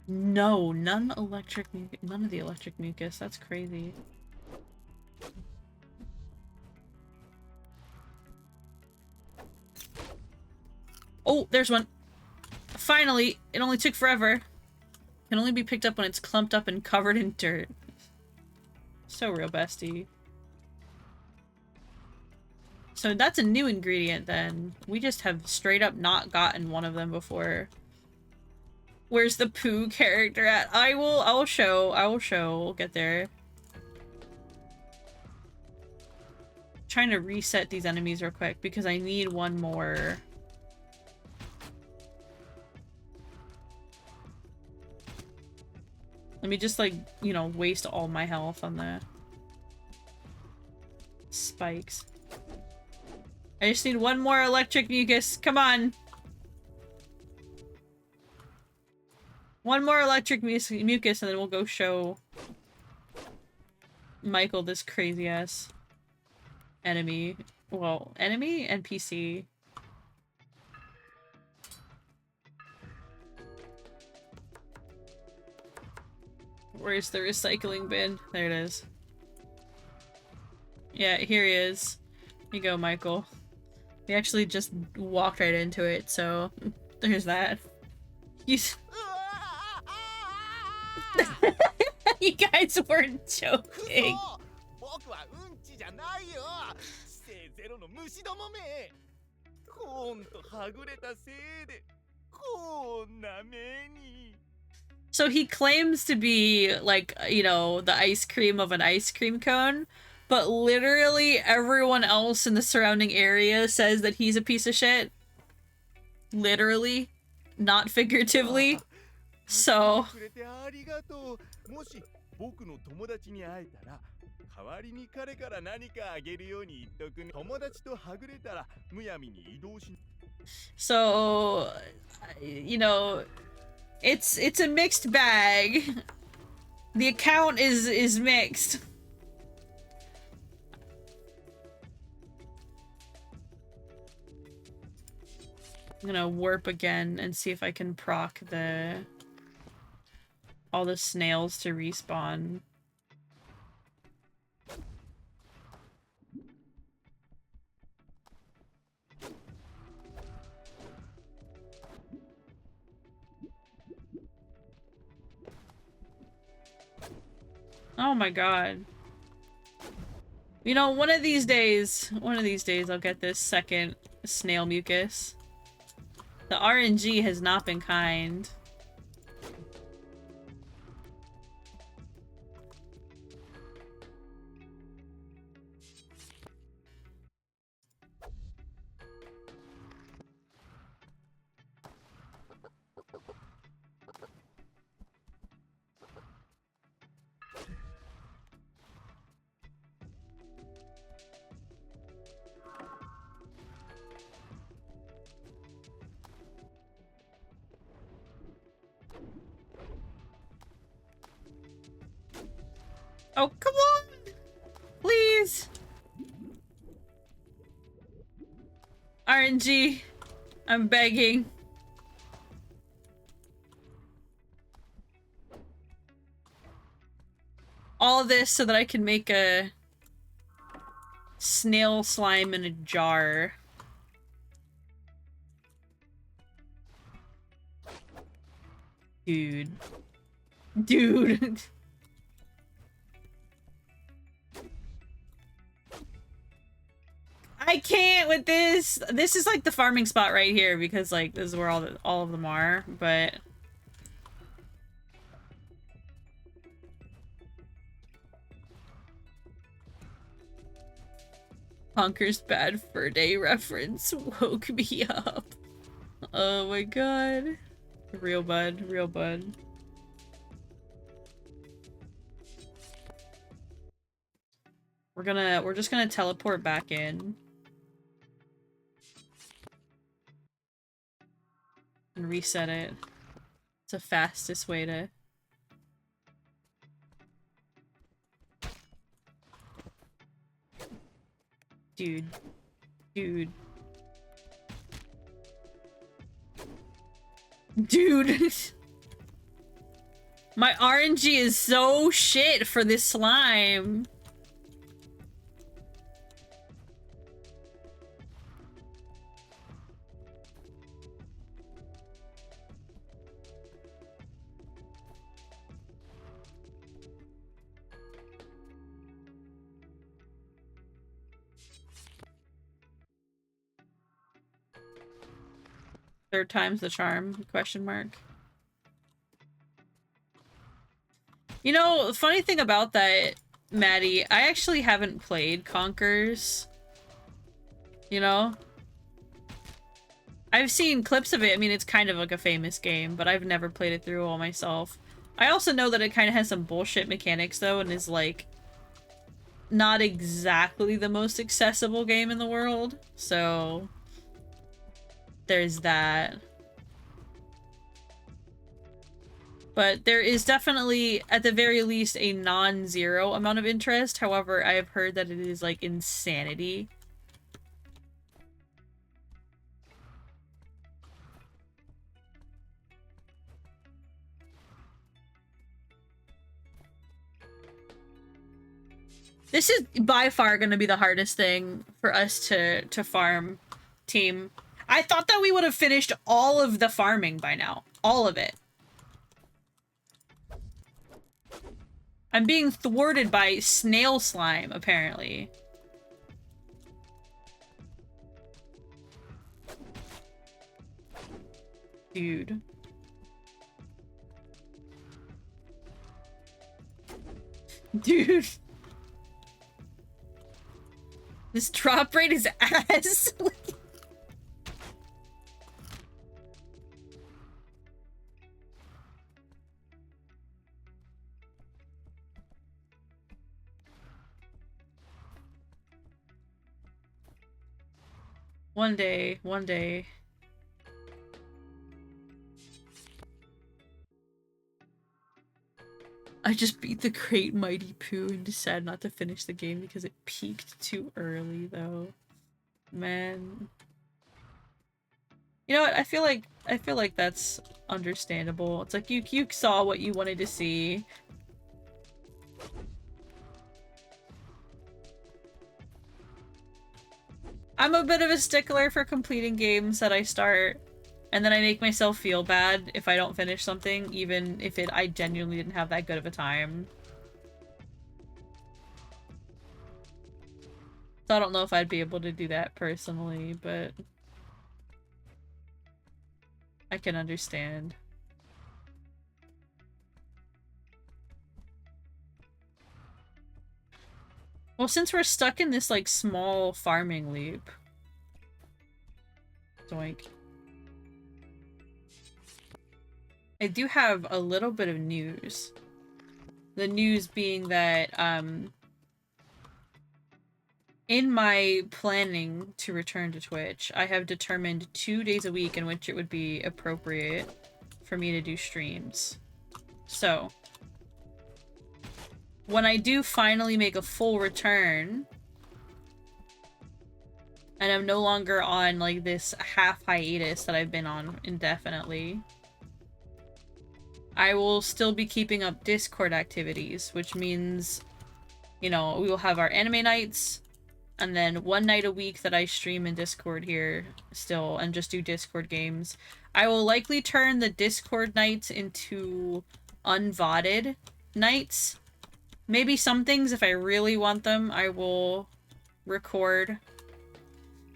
A: No, none of the electric mucus. That's crazy. Oh, there's one. Finally, it only took forever. Can only be picked up when it's clumped up and covered in dirt. So real, bestie. So that's a new ingredient then. We just have straight up not gotten one of them before. Where's the poo character at? I will show. We'll get there. Trying to reset these enemies real quick because I need one more. Let me just, like, you know, waste all my health on the spikes. I just need one more electric mucus. Come on. One more electric mucus and then we'll go show Michael this crazy ass enemy. Well, enemy? NPC. Where's the recycling bin? There it is. Yeah, here he is. Here you go, Michael. We actually just walked right into it, so there's that. He's... You guys weren't joking.
I: 僕はうんちじゃないよ。姿勢ゼロの虫どもめ。ほんとはぐれたせいでこんな目に。
A: So he claims to be, like, you know, the ice cream of an ice cream cone, but literally everyone else in the surrounding area says that he's a piece of shit. Literally, not figuratively. So...
I: もし僕の友達に会えたら代わりに彼から何かあげるように言っとくね。友達とはぐれたらむやみに移動し。
A: So, you know, it's a mixed bag. The account is mixed. I'm gonna warp again and see if I can proc all the snails to respawn. Oh my god. You know, one of these days I'll get this second snail mucus. The RNG has not been kind. Oh, come on! Please! RNG. I'm begging. All this so that I can make a snail slime in a jar. Dude. Dude. I can't with this. This is like the farming spot right here because like this is where all of them are, but Honker's Bad Fur Day reference woke me up. Oh my god. Real bud, real bud. We're just gonna teleport back in. And reset it. It's the fastest way to... Dude. Dude. Dude! My RNG is so shit for this slime. Third time's the charm, question mark. You know, the funny thing about that, Maddie, I actually haven't played Conkers. You know? I've seen clips of it. I mean, it's kind of like a famous game, but I've never played it through all myself. I also know that it kind of has some bullshit mechanics though, and is like not exactly the most accessible game in the world, so there's that. But there is definitely, at the very least, a non-zero amount of interest. However, I have heard that it is like insanity. This is by far going to be the hardest thing for us to farm, team. I thought that we would have finished all of the farming by now. All of it. I'm being thwarted by snail slime, apparently. Dude. Dude. This drop rate is ass. One day, one day. I just beat the Great Mighty Pooh and decided not to finish the game because it peaked too early, though. Man. You know what? I feel like that's understandable. It's like you saw what you wanted to see. I'm a bit of a stickler for completing games that I start, and then I make myself feel bad if I don't finish something, even if I genuinely didn't have that good of a time. So I don't know if I'd be able to do that personally, but I can understand. Well, since we're stuck in this, like, small farming loop. Doink. I do have a little bit of news. The news being that, in my planning to return to Twitch, I have determined 2 days a week in which it would be appropriate for me to do streams. So, when I do finally make a full return, and I'm no longer on, like, this half hiatus that I've been on indefinitely, I will still be keeping up Discord activities, which means, you know, we will have our anime nights, and then one night a week that I stream in Discord here still, and just do Discord games. I will likely turn the Discord nights into unVODed nights. Maybe some things, if I really want them, I will record.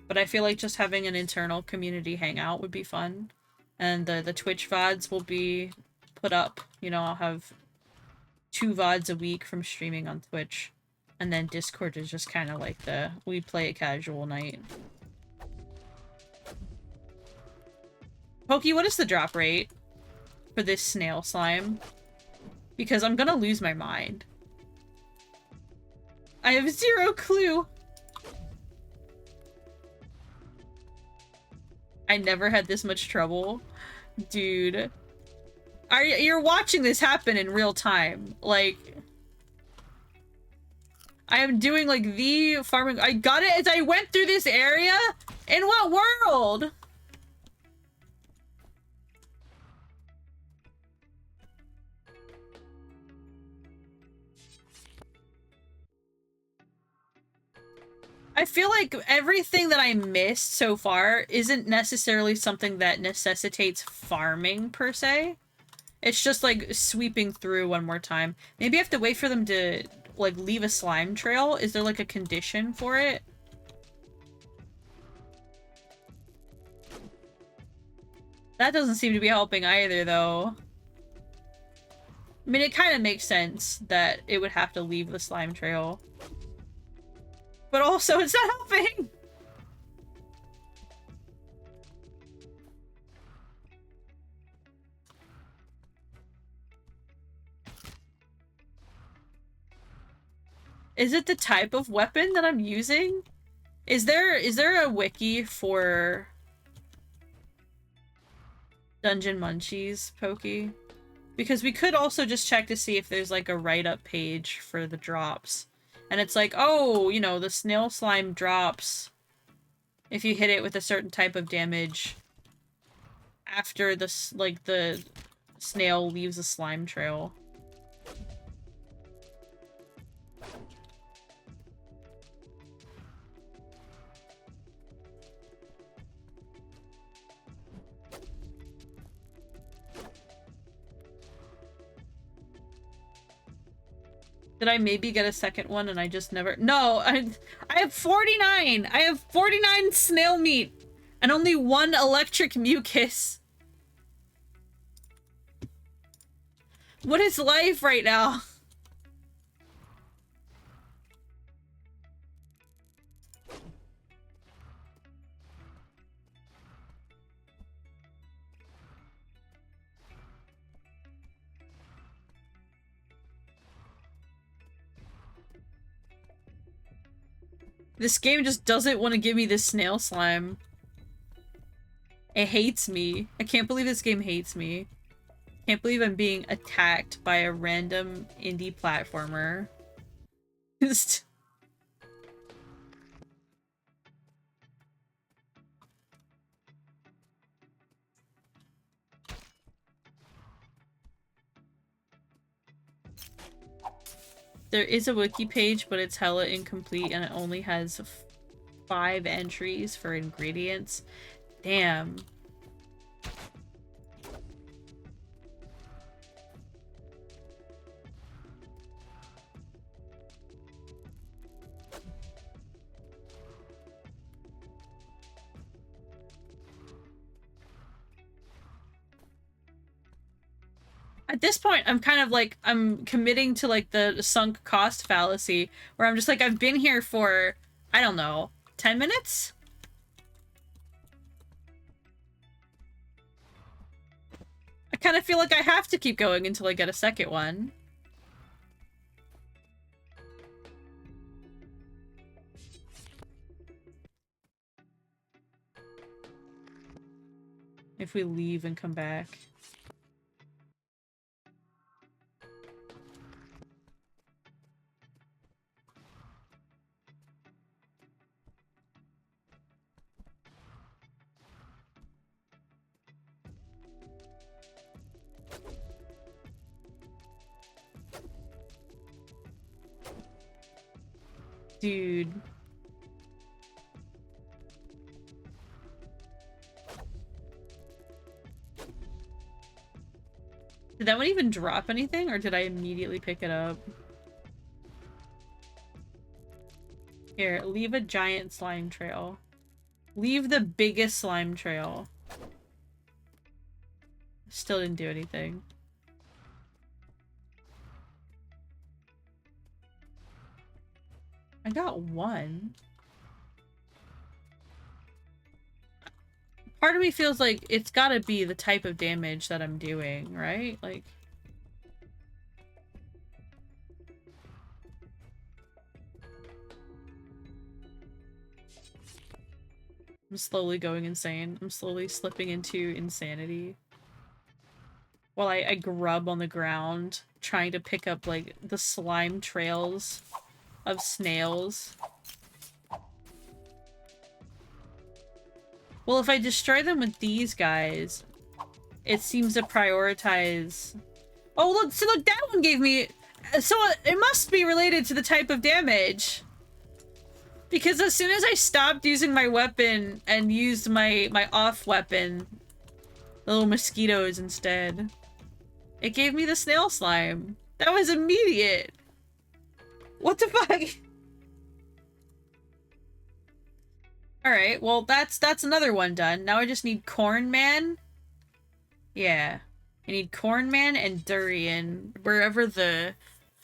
A: But I feel like just having an internal community hangout would be fun. And the Twitch VODs will be put up. You know, I'll have 2 VODs a week from streaming on Twitch. And then Discord is just kind of like the we play a casual night. Pokey, what is the drop rate for this snail slime? Because I'm gonna lose my mind. I have 0 clue. I never had this much trouble. Dude. You're watching this happen in real time. Like, I am doing, like, the farming. I got it as I went through this area? In what world? I feel like everything that I missed so far isn't necessarily something that necessitates farming, per se. It's just, like, sweeping through one more time. Maybe I have to wait for them to, like, leave a slime trail? Is there, like, a condition for it? That doesn't seem to be helping either, though. I mean, it kind of makes sense that it would have to leave the slime trail. But also, it's not helping! Is it the type of weapon that I'm using? Is there a wiki for Dungeon Munchies, Pokey? Because we could also just check to see if there's like a write-up page for the drops. And it's like, oh, you know, the snail slime drops if you hit it with a certain type of damage after the snail leaves a slime trail. Did I maybe get a second one and I just never— No, I have 49! I have 49 snail meat! And only 1 electric mucus! What is life right now? This game just doesn't want to give me this snail slime. It hates me. I can't believe this game hates me. Can't believe I'm being attacked by a random indie platformer. There is a wiki page, but it's hella incomplete and it only has 5 entries for ingredients. Damn. At this point, I'm kind of like, I'm committing to like the sunk cost fallacy, where I'm just like, I've been here for, I don't know, 10 minutes? I kind of feel like I have to keep going until I get a second one. If we leave and come back. Dude. Did that one even drop anything, or did I immediately pick it up? Here, leave a giant slime trail. Leave the biggest slime trail. Still didn't do anything. I got 1. Part of me feels like it's gotta be the type of damage that I'm doing, right? Like... I'm slowly going insane. I'm slowly slipping into insanity. While I grub on the ground, trying to pick up, like, the slime trails of snails. Well, if I destroy them with these guys, it seems to prioritize... Oh, look! So look, that one gave me... So it must be related to the type of damage. Because as soon as I stopped using my weapon and used my off weapon, the little mosquitoes instead, it gave me the snail slime. That was immediate. What the fuck? Alright, well that's another one done. Now I just need Corn Man. Yeah. I need Corn Man and Durian. Wherever the...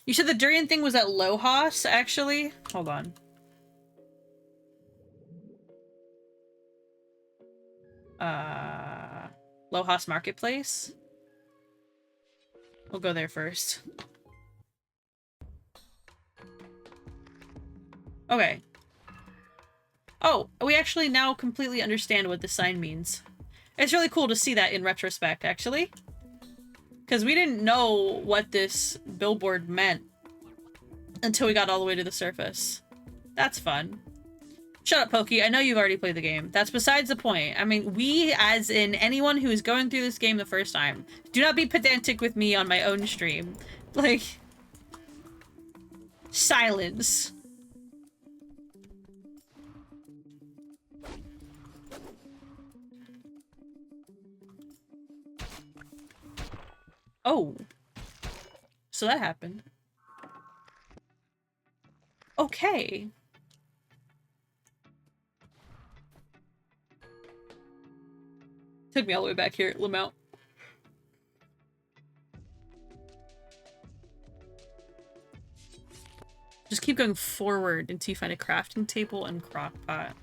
A: You said the Durian thing was at Lohas, actually? Hold on. Lohas Marketplace? We'll go there first. Okay. Oh, we actually now completely understand what this sign means. It's really cool to see that in retrospect, actually. Because we didn't know what this billboard meant until we got all the way to the surface. That's fun. Shut up, Pokey. I know you've already played the game. That's besides the point. I mean, we, as in anyone who is going through this game the first time, do not be pedantic with me on my own stream. Like... silence. Oh. So that happened. Okay. Took me all the way back here at Lamount. Just keep going forward until you find a crafting table and crock pot.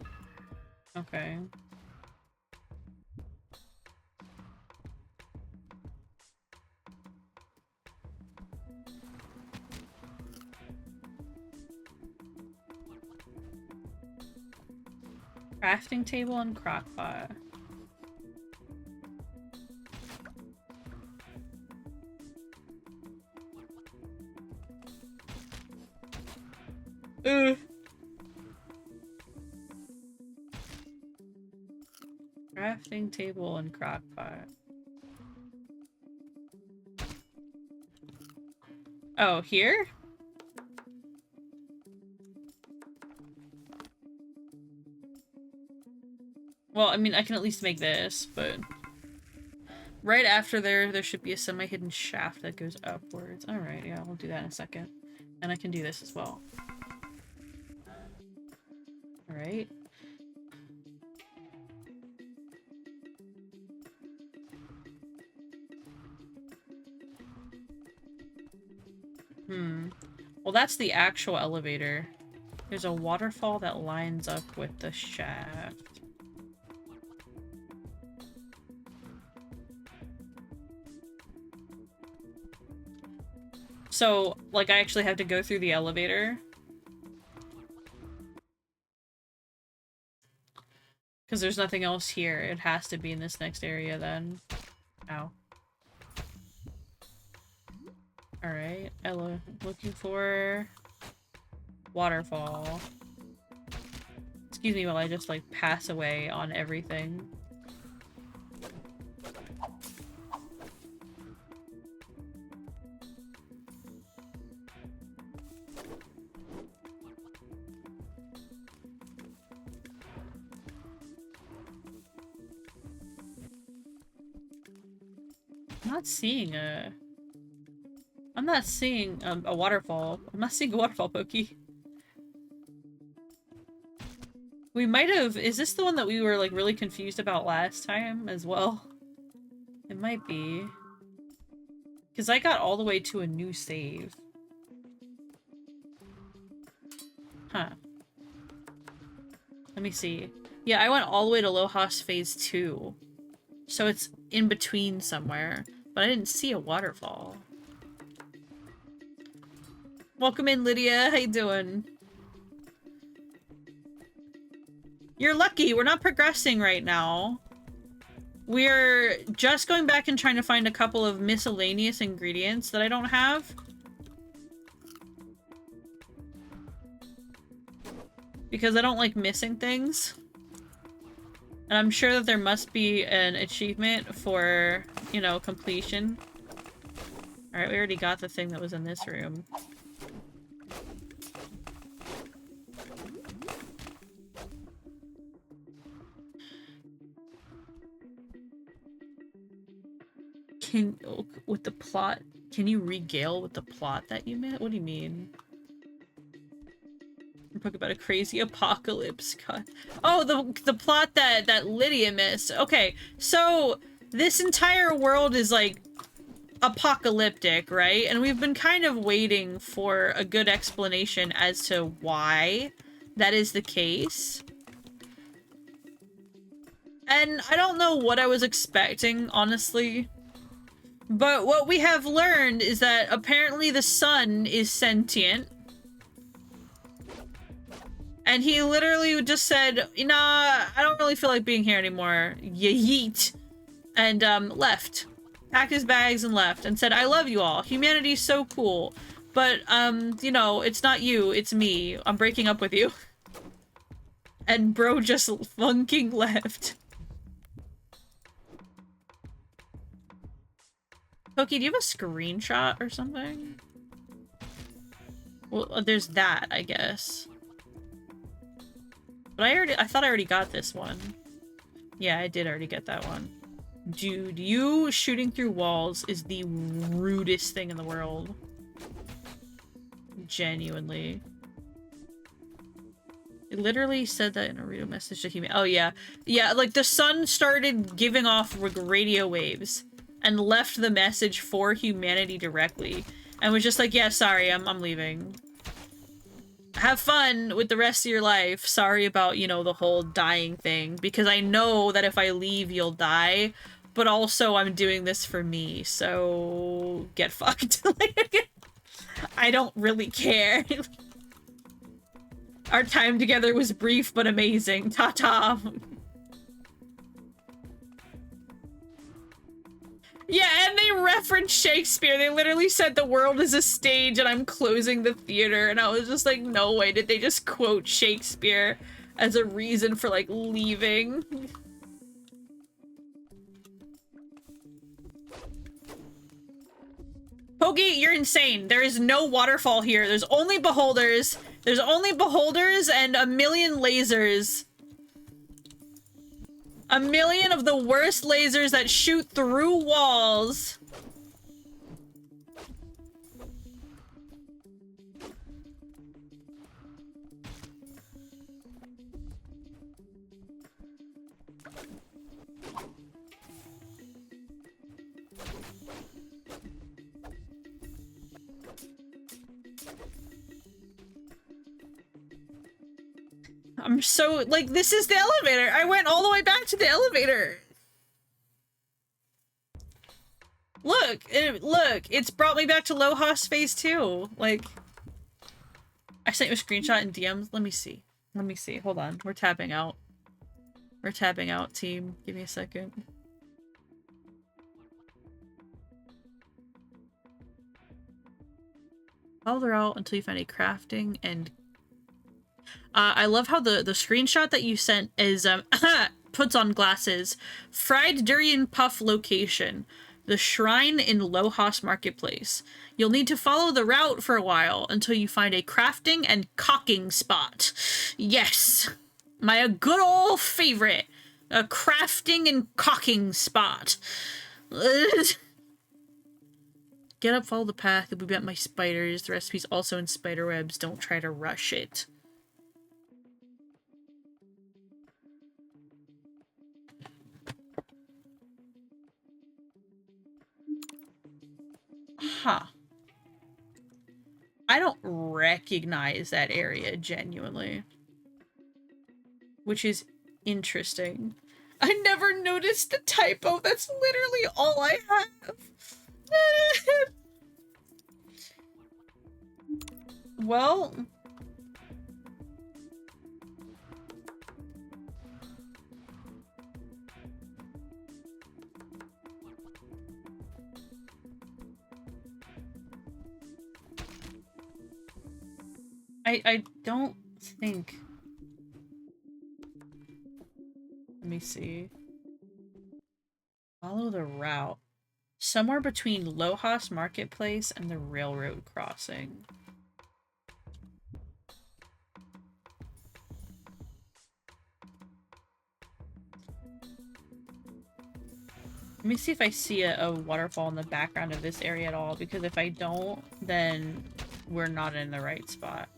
A: Okay. Crafting table and crock pot. Crafting table and crock pot. Oh, here? Well, I mean, I can at least make this, but... right after there should be a semi-hidden shaft that goes upwards. Alright, yeah, we'll do that in a second. And I can do this as well. Alright. Well, that's the actual elevator. There's a waterfall that lines up with the shaft. So, like, I actually have to go through the elevator. Because there's nothing else here. It has to be in this next area then. Ow. Alright, Ella, looking for waterfall. Excuse me while I just, like, pass away on everything. I'm not seeing a... I'm not seeing a waterfall. I'm not seeing a waterfall, Pokey. We might have... Is this the one that we were, like, really confused about last time as well? It might be. Because I got all the way to a new save. Huh. Let me see. Yeah, I went all the way to Lohas Phase 2. So it's in between somewhere. But I didn't see a waterfall. Welcome in, Lydia. How you doing? You're lucky. We're not progressing right now. We're just going back and trying to find a couple of miscellaneous ingredients that I don't have. Because I don't like missing things. And I'm sure that there must be an achievement for, you know, completion. Alright, we already got the thing that was in this room. With the plot, can you regale with the plot that you meant? What do you mean? Talk about a crazy apocalypse cut. Oh, the plot that Lydia missed. Okay, so this entire world is like apocalyptic, right? And we've been kind of waiting for a good explanation as to why that is the case. And I don't know what I was expecting, honestly. But what we have learned is that apparently the sun is sentient. And he literally just said, nah, I don't really feel like being here anymore. Yeet. And, left. Packed his bags and left. And said, I love you all. Humanity's so cool. But, you know, it's not you, it's me. I'm breaking up with you. And bro just funking left. Pokey, do you have a screenshot or something? Well, there's that, I guess. But I thought I already got this one. Yeah, I did already get that one. Dude, you shooting through walls is the rudest thing in the world. Genuinely. It literally said that in a radio message to human. Oh, yeah. Yeah, like, the sun started giving off radio waves and left the message for humanity directly. And was just like, yeah, sorry, I'm leaving. Have fun with the rest of your life. Sorry about, you know, the whole dying thing. Because I know that if I leave, you'll die. But also, I'm doing this for me, so... get fucked. I don't really care. Our time together was brief but amazing. Ta-ta. Yeah, and they referenced Shakespeare. They literally said the world is a stage and I'm closing the theater. And I was just like, no way. Did they just quote Shakespeare as a reason for, like, leaving? Pokey, you're insane. There is no waterfall here. There's only beholders. There's only beholders and a million lasers. A million of the worst lasers that shoot through walls. I'm so, like, this is the elevator. I went all the way back to the elevator. Look, look, it's brought me back to Lohas phase 2. Like, I sent you a screenshot in DMs. Let me see. Let me see. Hold on. We're tapping out. We're tapping out, team. Give me a second. Follow the route until you find a crafting and I love how the screenshot that you sent is, puts on glasses. Fried Durian Puff location. The shrine in Lohas Marketplace. You'll need to follow the route for a while until you find a crafting and cocking spot. Yes! My good old favorite. A crafting and cocking spot. Get up, follow the path. You'll be met by spiders. The recipe's also in spider webs. Don't try to rush it. Huh. I don't recognize that area, genuinely. Which is interesting. I never noticed the typo. That's literally all I have. Well... I don't think... Let me see. Follow the route. Somewhere between Lohas Marketplace and the railroad crossing. Let me see if I see a waterfall in the background of this area at all, because if I don't, then we're not in the right spot.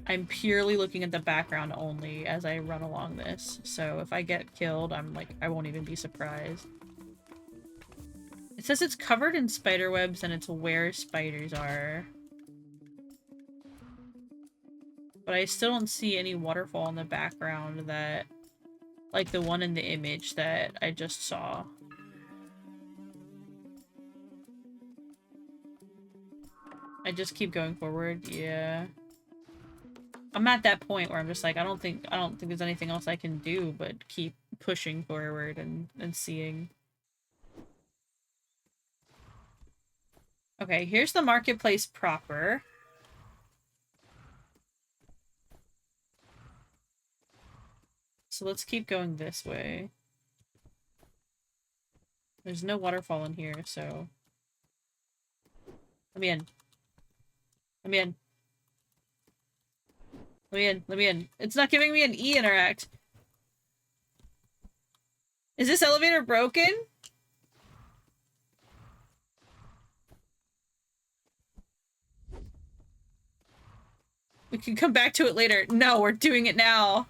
A: I'm purely looking at the background only as I run along this, so if I get killed, I'm like, I won't even be surprised. It says it's covered in spider webs and it's where spiders are. But I still don't see any waterfall in the background that... like the one in the image that I just saw. I just keep going forward. Yeah. I'm at that point where I'm just like, I don't think there's anything else I can do but keep pushing forward and seeing. Okay, here's the marketplace proper. So let's keep going this way. There's no waterfall in here, so... Let me in. Let me in. Let me in. Let me in. It's not giving me an E interact. Is this elevator broken? We can come back to it later. No, we're doing it now.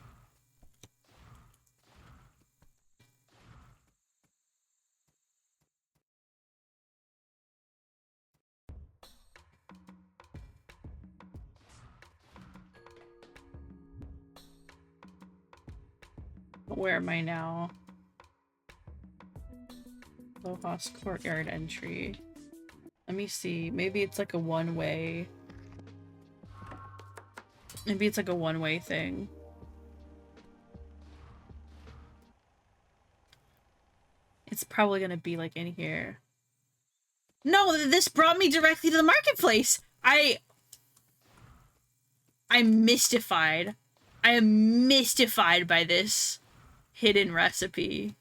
A: Where am I now? Lohas Courtyard entry. Let me see. Maybe it's like a one-way. Maybe it's like a one-way thing. It's probably gonna be like in here. No, this brought me directly to the marketplace! I'm mystified. I am mystified by this hidden recipe.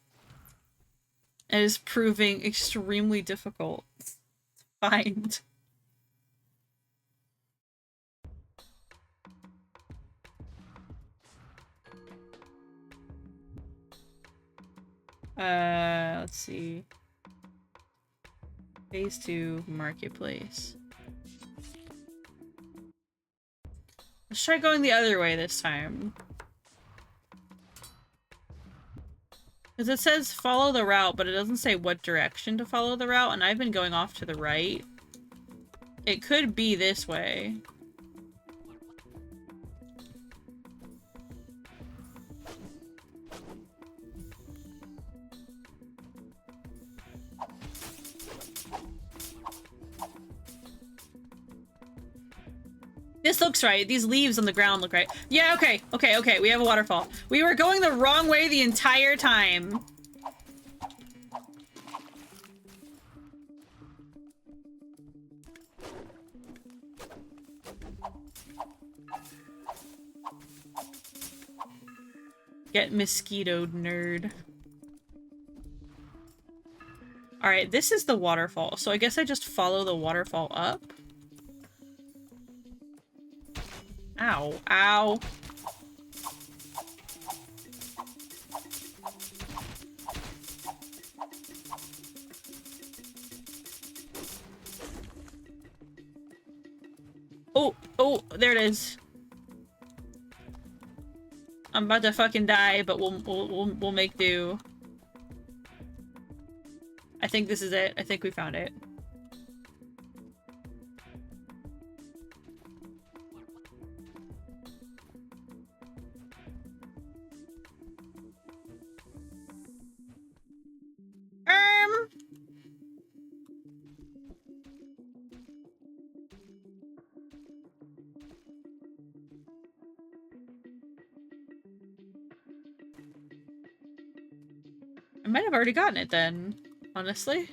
A: It is proving extremely difficult to find. Let's see. Phase 2, marketplace. Let's try going the other way this time. Because it says follow the route, but it doesn't say what direction to follow the route, and I've been going off to the right. It could be this way. This looks right. These leaves on the ground look right. Yeah, okay. Okay, okay. We have a waterfall. We were going the wrong way the entire time. Get mosquitoed, nerd. Alright, this is the waterfall. So I guess I just follow the waterfall up. Ow. Ow. Oh, oh, there it is. I'm about to fucking die, but we'll make do. I think this is it. I think we found it. I might have already gotten it then, honestly.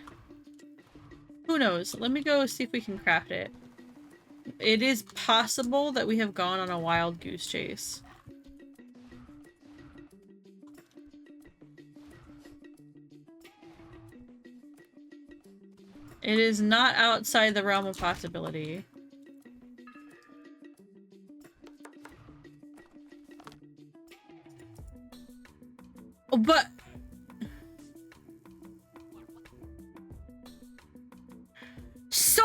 A: Who knows? Let me go see if we can craft it. It is possible that we have gone on a wild goose chase. It is not outside the realm of possibility. Oh, but... So...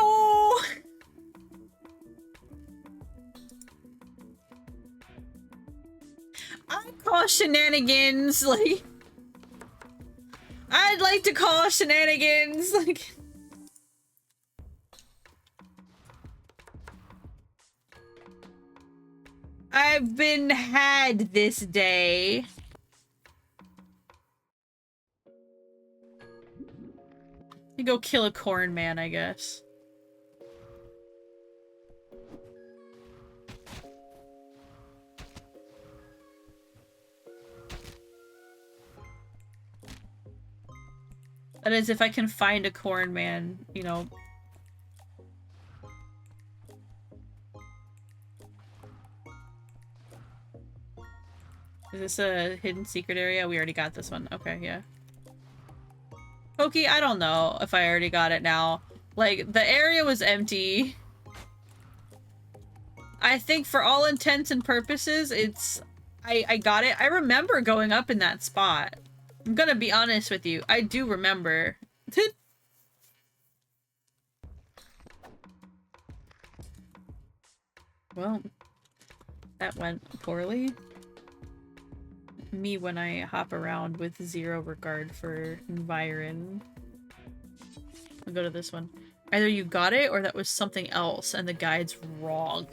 A: I call shenanigans, like... I'd like to call shenanigans, like... I've been had this day. You go kill a corn man, I guess. That is, if I can find a corn man, you know. Is this a hidden secret area? We already got this one. Okay, yeah. Pokey, I don't know if I already got it now. Like, the area was empty. I think for all intents and purposes, it's... I got it. I remember going up in that spot. I'm gonna be honest with you. I do remember. Well, that went poorly. Me when I hop around with zero regard for environ. I'll go to this one. Either you got it or that was something else and the guide's wrong.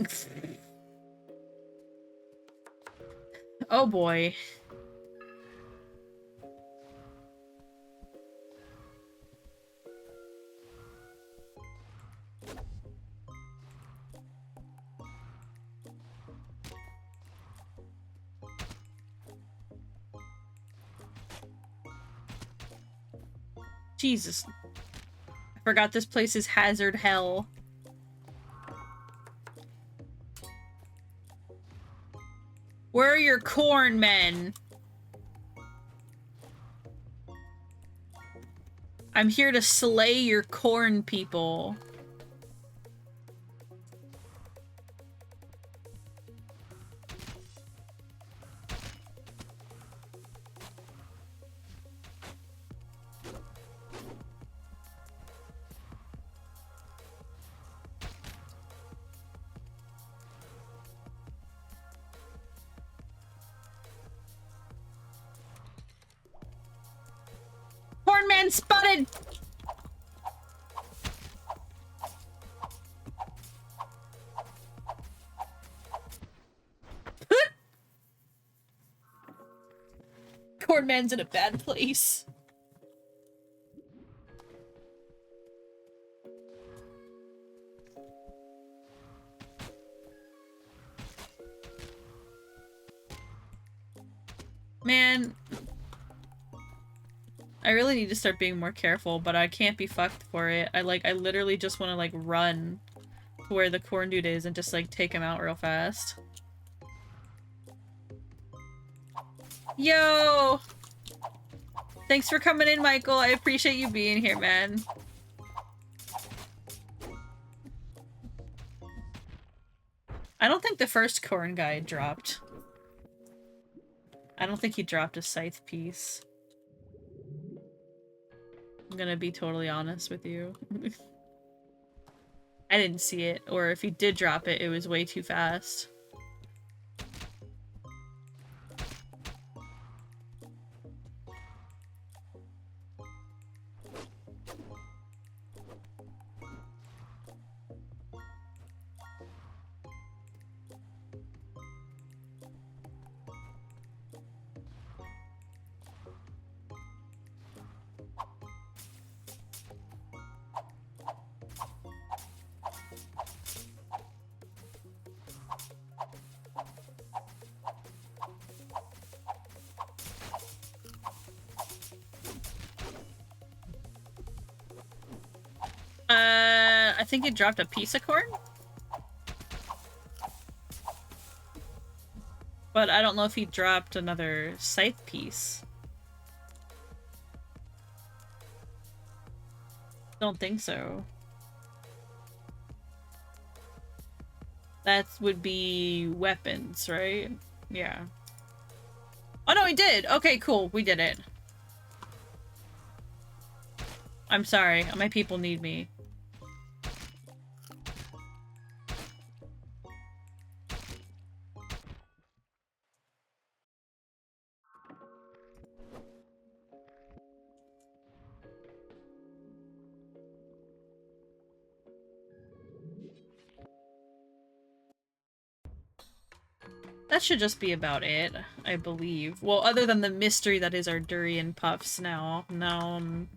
A: Oh boy. Jesus. I forgot this place is hazard hell. Where are your corn men? I'm here to slay your corn people. Cornman spotted! Cornman's in a bad place. Man, I really need to start being more careful, but I can't be fucked for it. I literally just want to like run to where the corn dude is and just like take him out real fast. Yo! Thanks for coming in, Michael. I appreciate you being here, man. I don't think the first corn guy dropped. I don't think he dropped a scythe piece. I'm gonna be totally honest with you. I didn't see it, or if he did drop it, it was way too fast. I think he dropped a piece of corn? But I don't know if he dropped another scythe piece. Don't think so. That would be weapons, right? Yeah. Oh no, he did! Okay, cool. We did it. I'm sorry. My people need me. That should just be about it, I believe. Well, other than the mystery that is our durian puffs now. Now I'm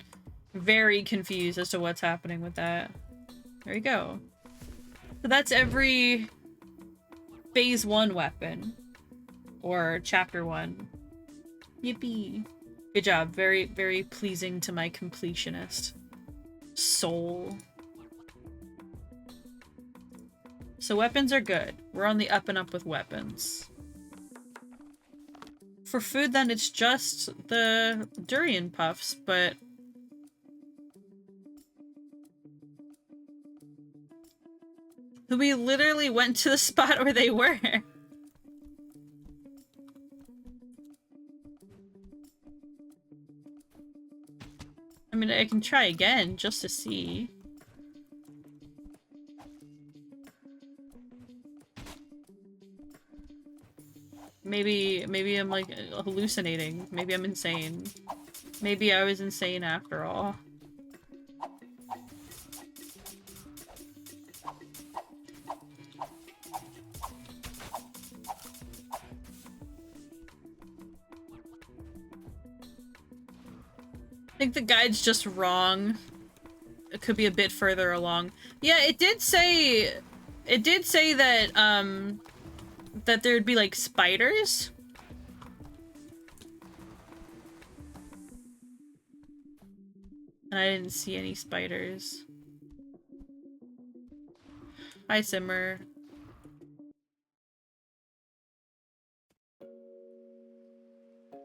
A: very confused as to what's happening with that. There you go. So that's every phase 1 weapon. Or chapter 1. Yippee. Good job. Very, very pleasing to my completionist soul. So weapons are good. We're on the up and up with weapons. For food, then, it's just the durian puffs, but... we literally went to the spot where they were. I mean, I can try again, just to see. Maybe I'm, like, hallucinating. Maybe I'm insane. Maybe I was insane after all. I think the guide's just wrong. It could be a bit further along. Yeah, it did say that, that there'd be, like, spiders. And I didn't see any spiders. Hi, Simmer.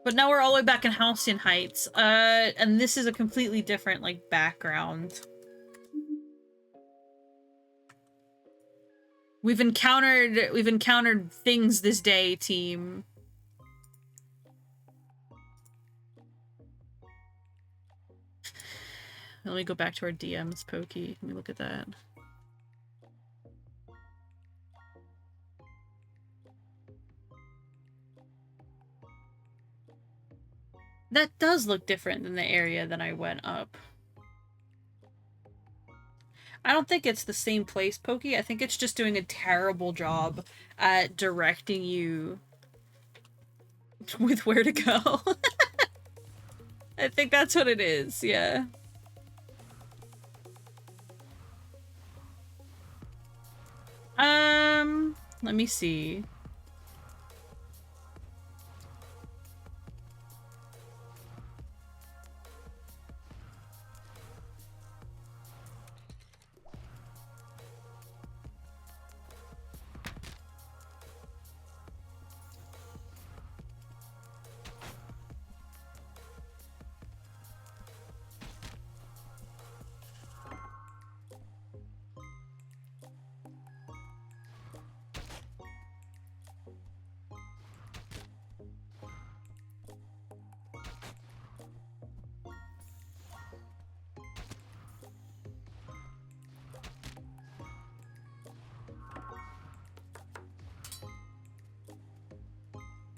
A: But now we're all the way back in Halcyon Heights. And this is a completely different, like, background. We've encountered things this day, team. Let me go back to our DMs, Pokey. Let me look at that. That does look different than the area that I went up. I don't think it's the same place, Pokey. I think it's just doing a terrible job at directing you with where to go. I think that's what it is, yeah. Let me see.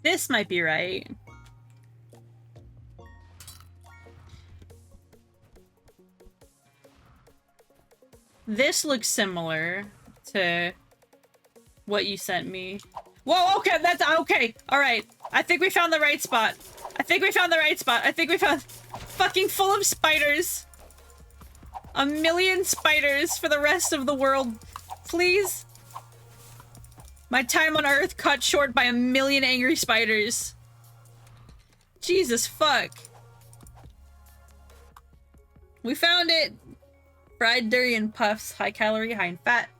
A: This might be right. This looks similar to what you sent me. Whoa, okay, that's okay. All right. I think we found the right spot. I think we found fucking full of spiders. A million spiders for the rest of the world. Please. My time on Earth cut short by a million angry spiders. Jesus fuck. We found it. Fried durian puffs, high calorie, high in fat,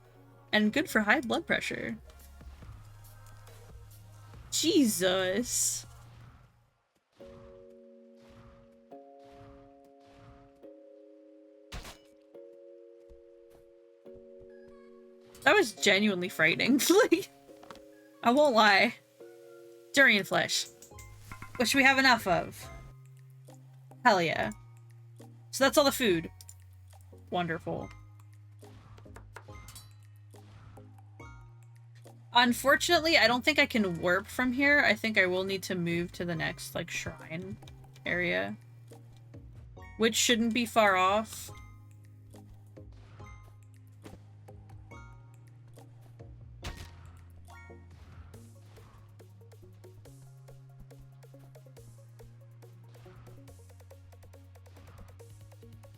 A: and good for high blood pressure. Jesus. That was genuinely frightening. Like, I won't lie. Durian flesh. Which we have enough of. Hell yeah. So that's all the food. Wonderful. Unfortunately, I don't think I can warp from here. I think I will need to move to the next, like, shrine area. Which shouldn't be far off.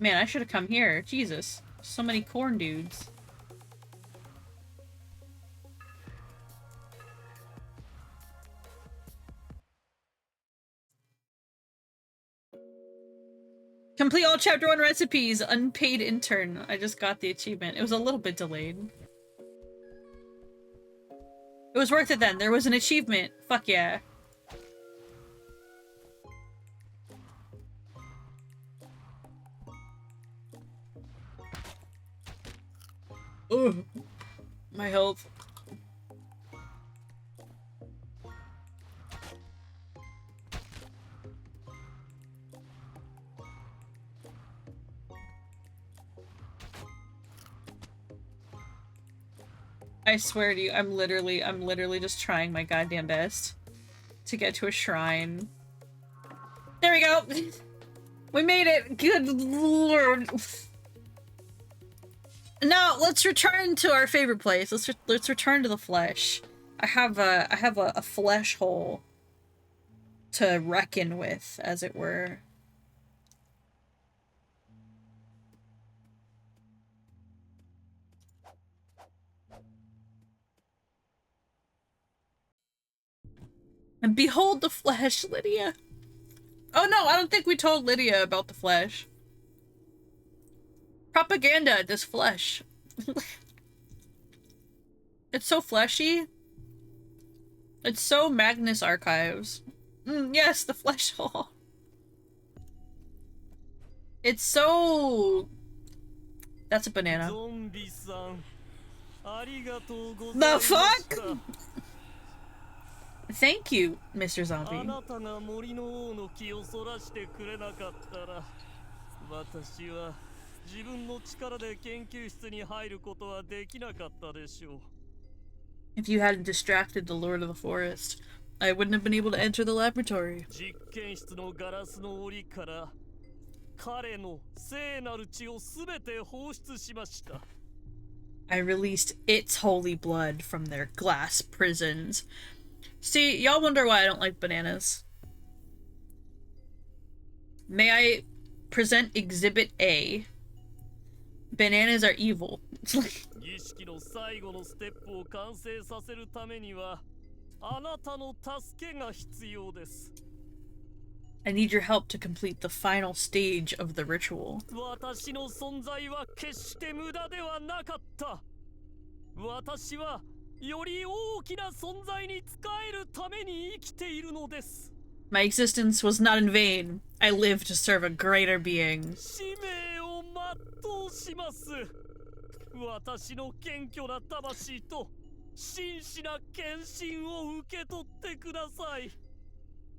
A: Man, I should have come here. Jesus. So many corn dudes. Complete all chapter 1 recipes, unpaid intern. I just got the achievement. It was a little bit delayed. It was worth it then. There was an achievement. Fuck yeah. Ugh. My health. I swear to you, I'm literally just trying my goddamn best to get to a shrine. There we go! We made it! Good lord! Now, let's return to our favorite place. Let's return to the flesh. I have a flesh hole to reckon with, as it were. And behold the flesh, Lydia. Oh no, I don't think we told Lydia about the flesh. Propaganda, this flesh. It's so fleshy. It's so Magnus Archives. Yes, the flesh hole. It's so... That's a banana. The fuck? Thank you, Mr. Zombie. If you hadn't distracted the Lord of the Forest, I wouldn't have been able to enter the laboratory. I released its holy blood from their glass prisons. See, y'all wonder why I don't like bananas. May I present Exhibit A? Bananas are evil. I need your help to complete the final stage of the ritual. My existence was not in vain. I live to serve a greater being.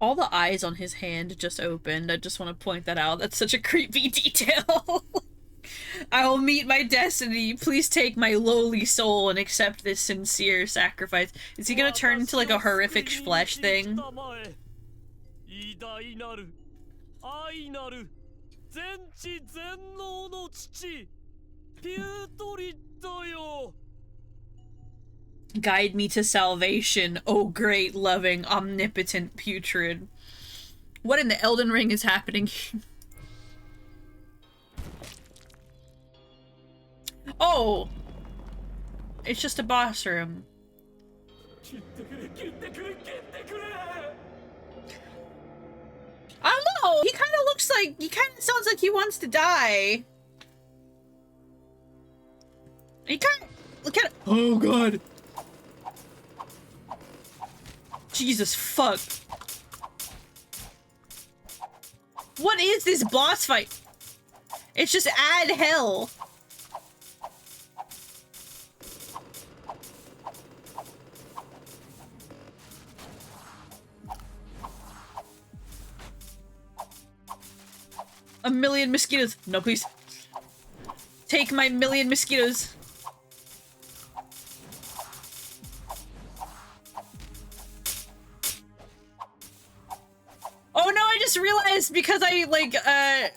A: All the eyes on his hand just opened. I just want to point that out. That's such a creepy detail. I will meet my destiny. Please take my lowly soul and accept this sincere sacrifice. Is he gonna turn into like a horrific flesh thing? Guide me to salvation, O great, loving, omnipotent putrid. What in the Elden Ring is happening? Oh! It's just a boss room. I don't know! He kinda looks like- he kinda sounds like he wants to die. He kinda- look at it. Oh god! Jesus fuck. What is this boss fight? It's just add hell. A million mosquitoes. No, please. Take my million mosquitoes. Oh no, I just realized because I, like,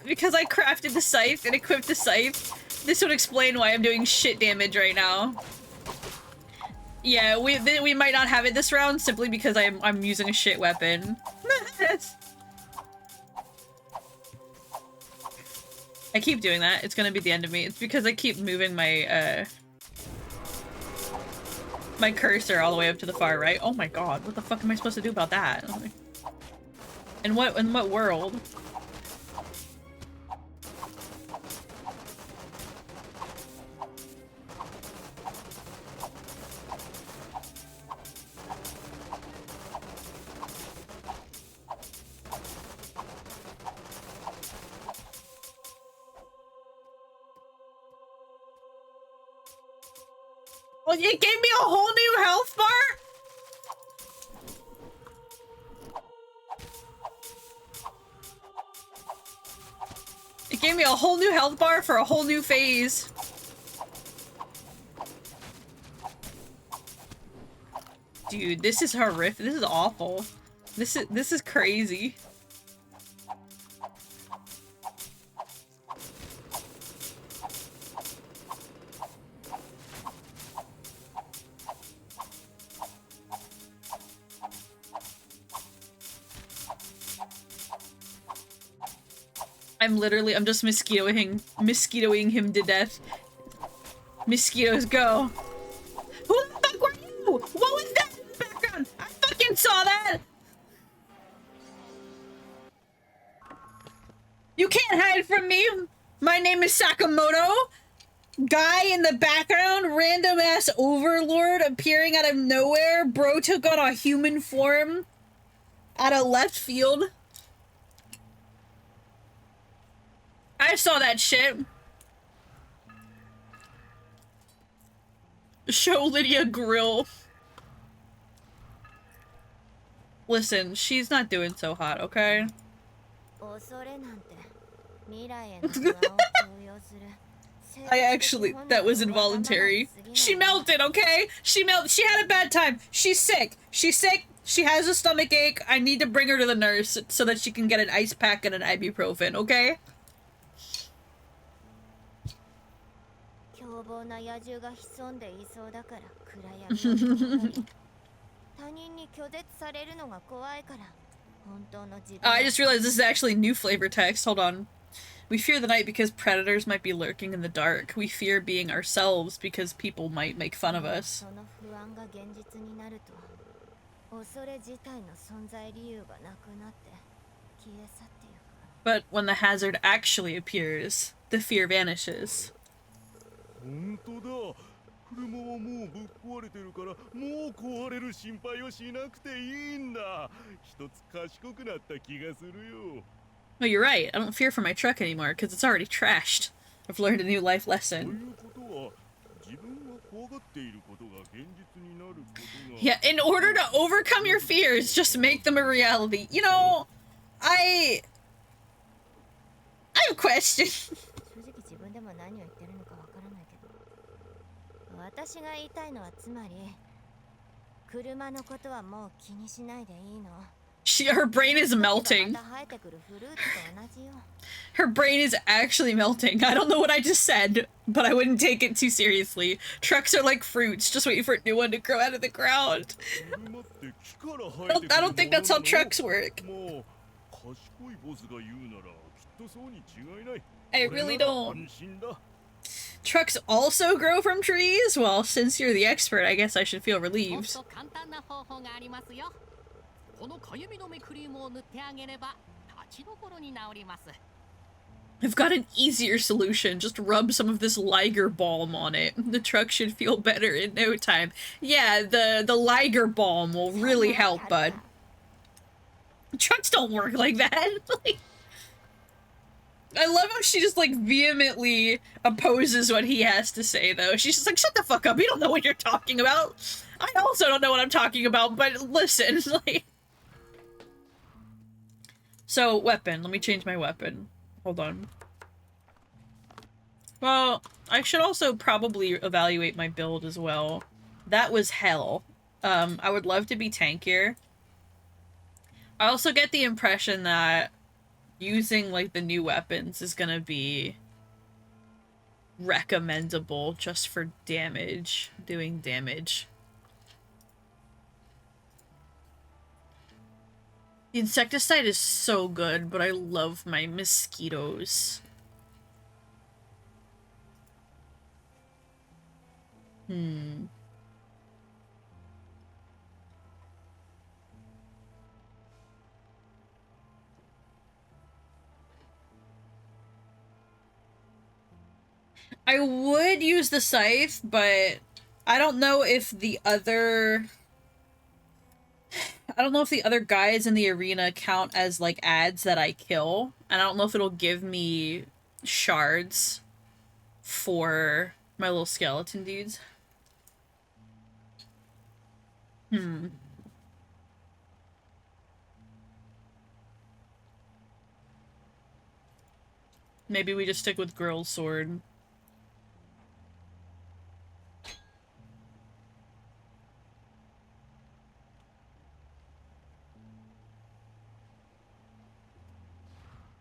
A: because I crafted the scythe and equipped the scythe, this would explain why I'm doing shit damage right now. Yeah, we might not have it this round simply because I'm using a shit weapon. I keep doing that. It's gonna be the end of me. It's because I keep moving my, my cursor all the way up to the far right. Oh my god, what the fuck am I supposed to do about that? In what world? Well, it gave me a whole new health bar? It gave me a whole new health bar for a whole new phase. Dude, this is horrific. This is awful. This is crazy. I'm just mosquitoing him to death. Mosquitoes go. Who the fuck were you? What was that in the background? I fucking saw that! You can't hide from me! My name is Sakamoto! Guy in the background, random ass overlord appearing out of nowhere. Bro took on a human form out of left field. I saw that shit. Show Lydia grill. Listen, she's not doing so hot, okay? That was involuntary. She melted, okay? She had a bad time. She's sick. She's sick. She has a stomach ache. I need to bring her to the nurse so that she can get an ice pack and an ibuprofen, okay? I just realized this is actually new flavor text. Hold on. We fear the night because predators might be lurking in the dark. We fear being ourselves because people might make fun of us. But when the hazard actually appears, the fear vanishes.
E: 本当だ。車はもうぶっ壊れてるからもう壊れる心配をしなくていいんだ。一つ賢くなった気がするよ。
A: No, you're right. I don't fear for my truck anymore because it's already trashed. I've learned a new life lesson. Yeah, in order to overcome your fears, just make them a reality. You know, I have a question.
H: 私が言いたいのはつまり車のことはもう気にしないでいいの。
A: Her brain is melting. Her brain is actually melting. I don't know what I just said, but I wouldn't take it too seriously. Trucks are like fruits, just waiting for a new one to grow out of the ground. I don't think that's how trucks work. I really don't. Trucks also grow from trees? Well, since you're the expert, I guess I should feel relieved. I've got an easier solution. Just rub some of this Liger balm on it. The truck should feel better in no time. Yeah, the Liger balm will really help, bud. Trucks don't work like that. I love how she just, like, vehemently opposes what he has to say, though. She's just like, shut the fuck up, you don't know what you're talking about. I also don't know what I'm talking about, but listen, like... So, weapon. Let me change my weapon. Hold on. Well, I should also probably evaluate my build as well. That was hell. I would love to be tankier. I also get the impression that using, like, the new weapons is gonna be recommendable just for damage. Doing damage. The insecticide is so good, but I love my mosquitoes. I would use the scythe, but I don't know if the other... I don't know if the other guys in the arena count as, like, ads that I kill. And I don't know if it'll give me shards for my little skeleton dudes. Hmm. Maybe we just stick with girl's sword.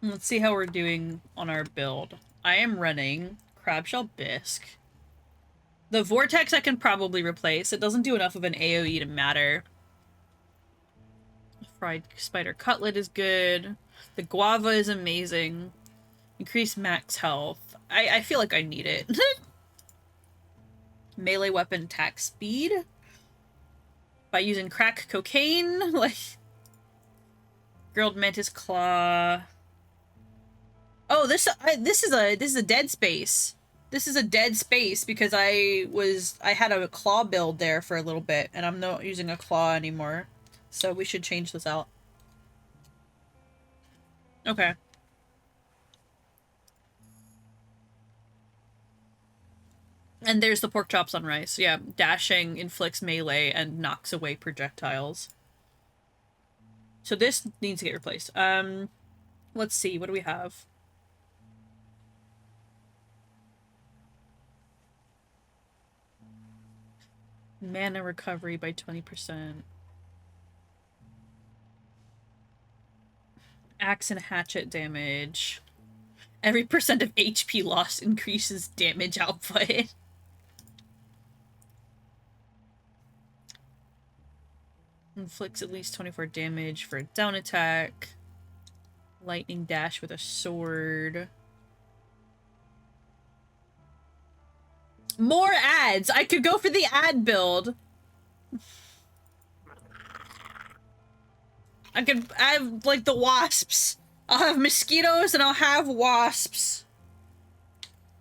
A: Let's see how we're doing on our build. I am running Crabshell Bisque. The Vortex I can probably replace. It doesn't do enough of an AoE to matter. Fried Spider Cutlet is good. The Guava is amazing. Increase max health. I feel like I need it. Melee weapon attack speed. By using crack cocaine. Like... Grilled Mantis Claw. Oh, this is a dead space. This is a dead space because I had a claw build there for a little bit and I'm not using a claw anymore. So we should change this out. Okay. And there's the pork chops on rice. Yeah, dashing inflicts melee and knocks away projectiles. So this needs to get replaced. Let's see, what do we have? Mana recovery by 20%. Axe and hatchet damage. Every percent of HP loss increases damage output. Inflicts at least 24 damage for a down attack. Lightning dash with a sword. More ads! I could go for the ad build. I could have, like, the wasps. I'll have mosquitoes and I'll have wasps.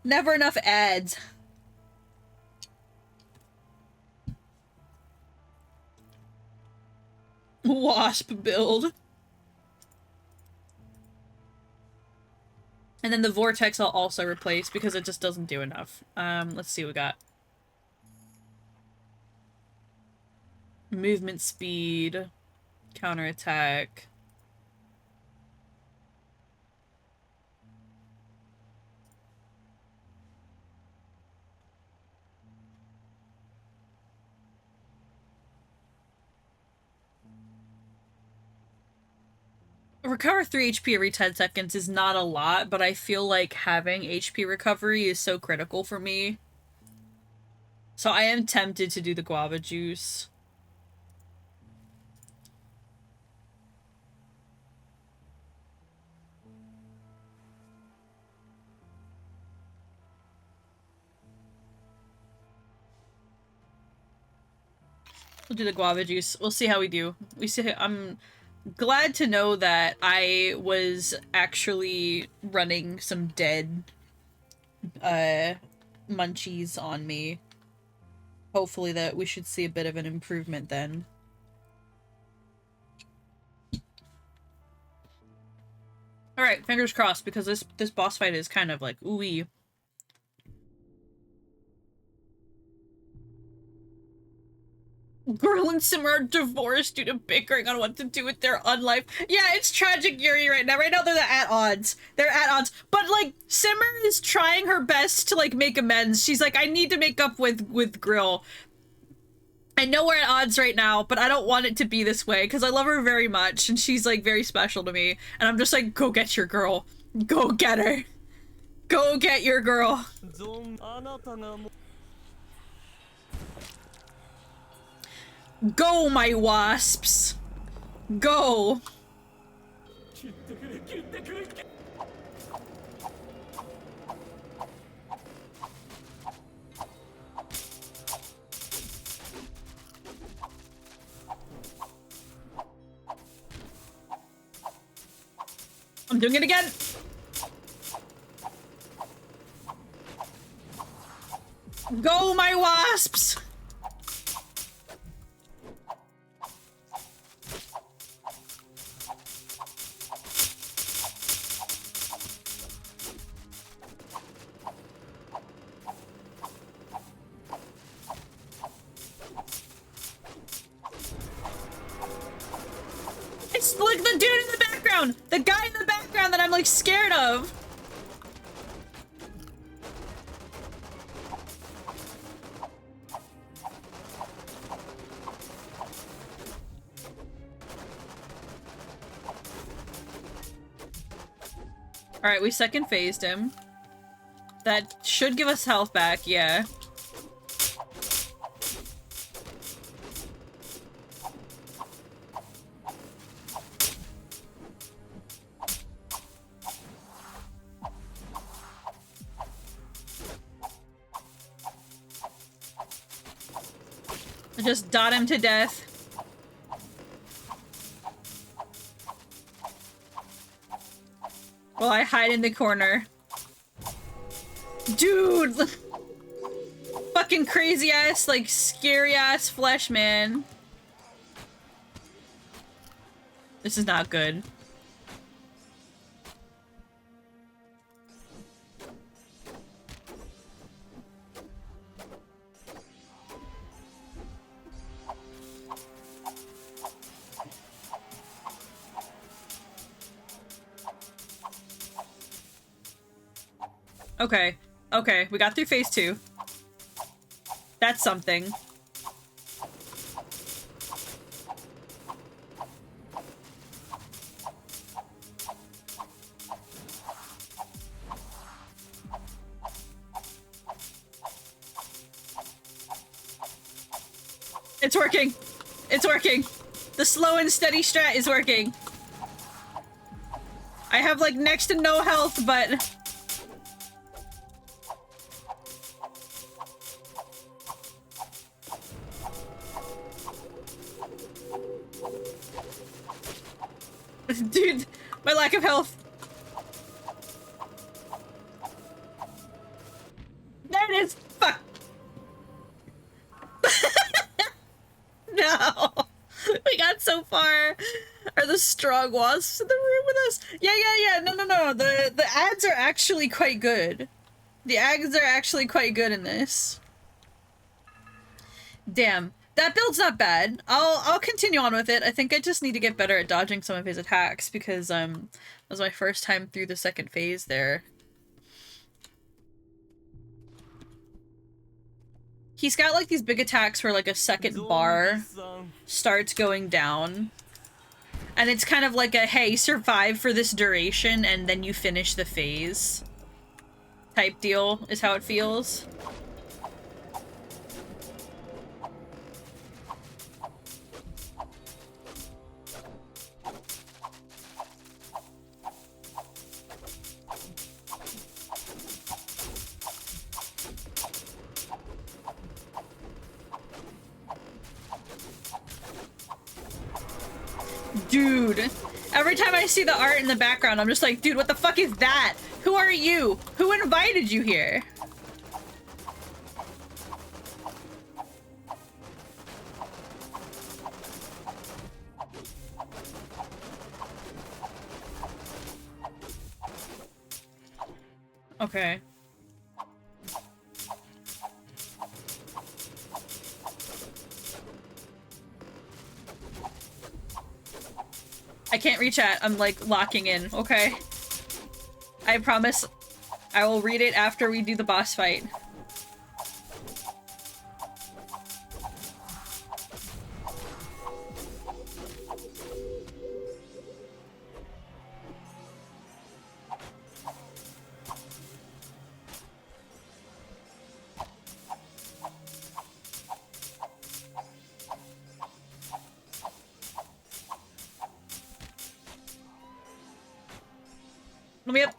A: Never enough ads. Wasp build. And then the Vortex I'll also replace because it just doesn't do enough. Let's see what we got. Movement speed. Counterattack. Recover 3 HP every 10 seconds is not a lot, but I feel like having HP recovery is so critical for me. So I am tempted to do the guava juice. We'll do the guava juice. We'll see how we do. I'm glad to know that I was actually running some dead munchies on me. Hopefully that we should see a bit of an improvement then. Alright, fingers crossed, because this boss fight is kind of like ooey. Girl and Simmer are divorced due to bickering on what to do with their unlife. Yeah, it's tragic Yuri right now. Right now they're at odds. They're at odds. But, like, Simmer is trying her best to, like, make amends. She's like, I need to make up with Grill. I know we're at odds right now, but I don't want it to be this way, because I love her very much, and she's, like, very special to me. And I'm just like, go get your girl. Go get her. Go get your girl. Go, my wasps! Go! I'm doing it again! Go, my wasps! look, the dude in the background! The guy in the background that I'm like scared of! Alright, we second phased him. That should give us health back, yeah. Just dot him to death. While I hide in the corner. Dude! Fucking crazy ass, like scary ass flesh man. This is not good. Okay. Okay, we got through phase 2. That's something. It's working! It's working! The slow and steady strat is working! I have like next to no health, but... Dude, my lack of health. There it is. Fuck. No. We got so far. Are the strong wasps in the room with us? Yeah. No. The ads are actually quite good. The ads are actually quite good in this. Damn. That build's not bad. I'll continue on with it. I think I just need to get better at dodging some of his attacks because that was my first time through the second phase there. He's got like these big attacks where like a second bar starts going down. And it's kind of like a, hey, survive for this duration and then you finish the phase type deal is how it feels. Dude, every time I see the art in the background, I'm just like, dude, what the fuck is that? Who are you? Who invited you here? Okay. I can't reach chat. I'm like locking in. Okay. I promise I will read it after we do the boss fight. Let me up.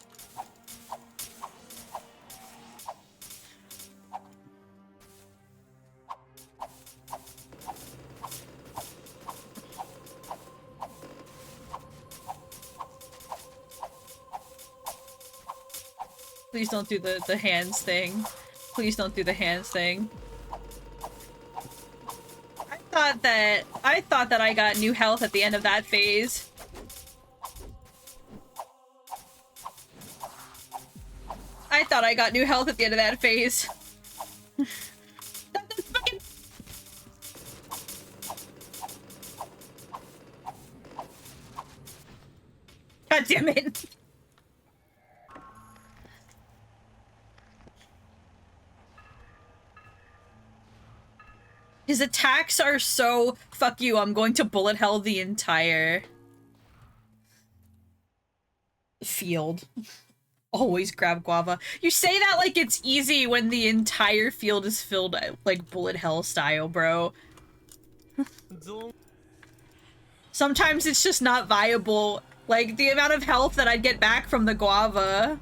A: Please don't do the hands thing. Please don't do the hands thing. I thought that I got new health at the end of that phase. I thought I got new health at the end of that phase. That's fucking... God damn it. His attacks are so fuck you, I'm going to bullet hell the entire field. Always grab guava. You say that like it's easy when the entire field is filled like bullet hell style, bro. Sometimes it's just not viable. Like the amount of health that I'd get back from the guava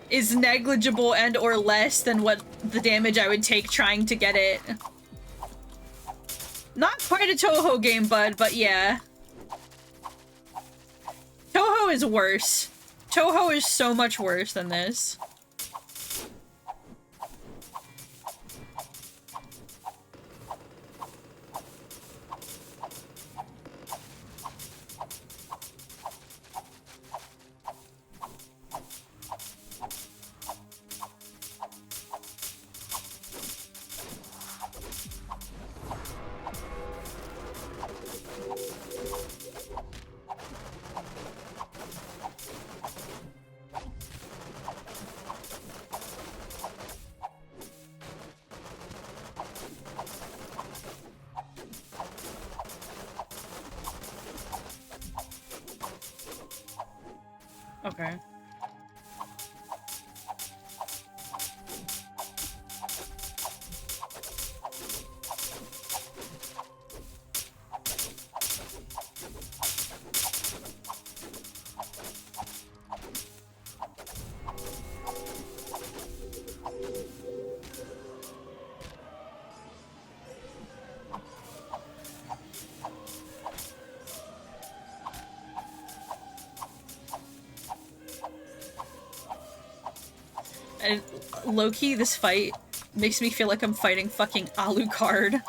A: is negligible and or less than what the damage I would take trying to get it. Not quite a Toho game, bud, but yeah. Toho is worse. Toho is so much worse than this. Okay. And low-key, this fight makes me feel like I'm fighting fucking Alucard.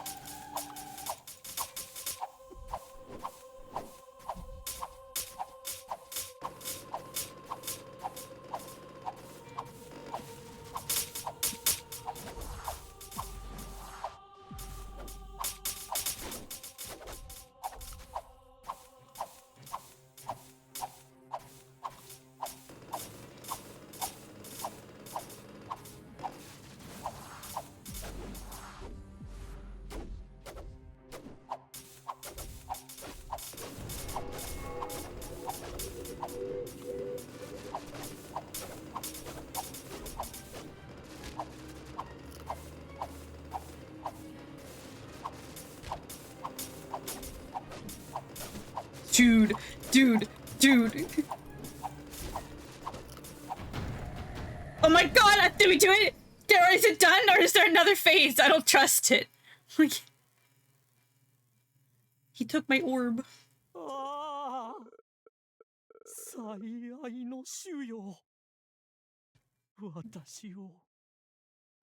A: Dude. Oh my god, did we do it? Is it done, or is there another phase? I don't trust it. Like, he took my orb.
B: Ah, 最愛の主よ。私を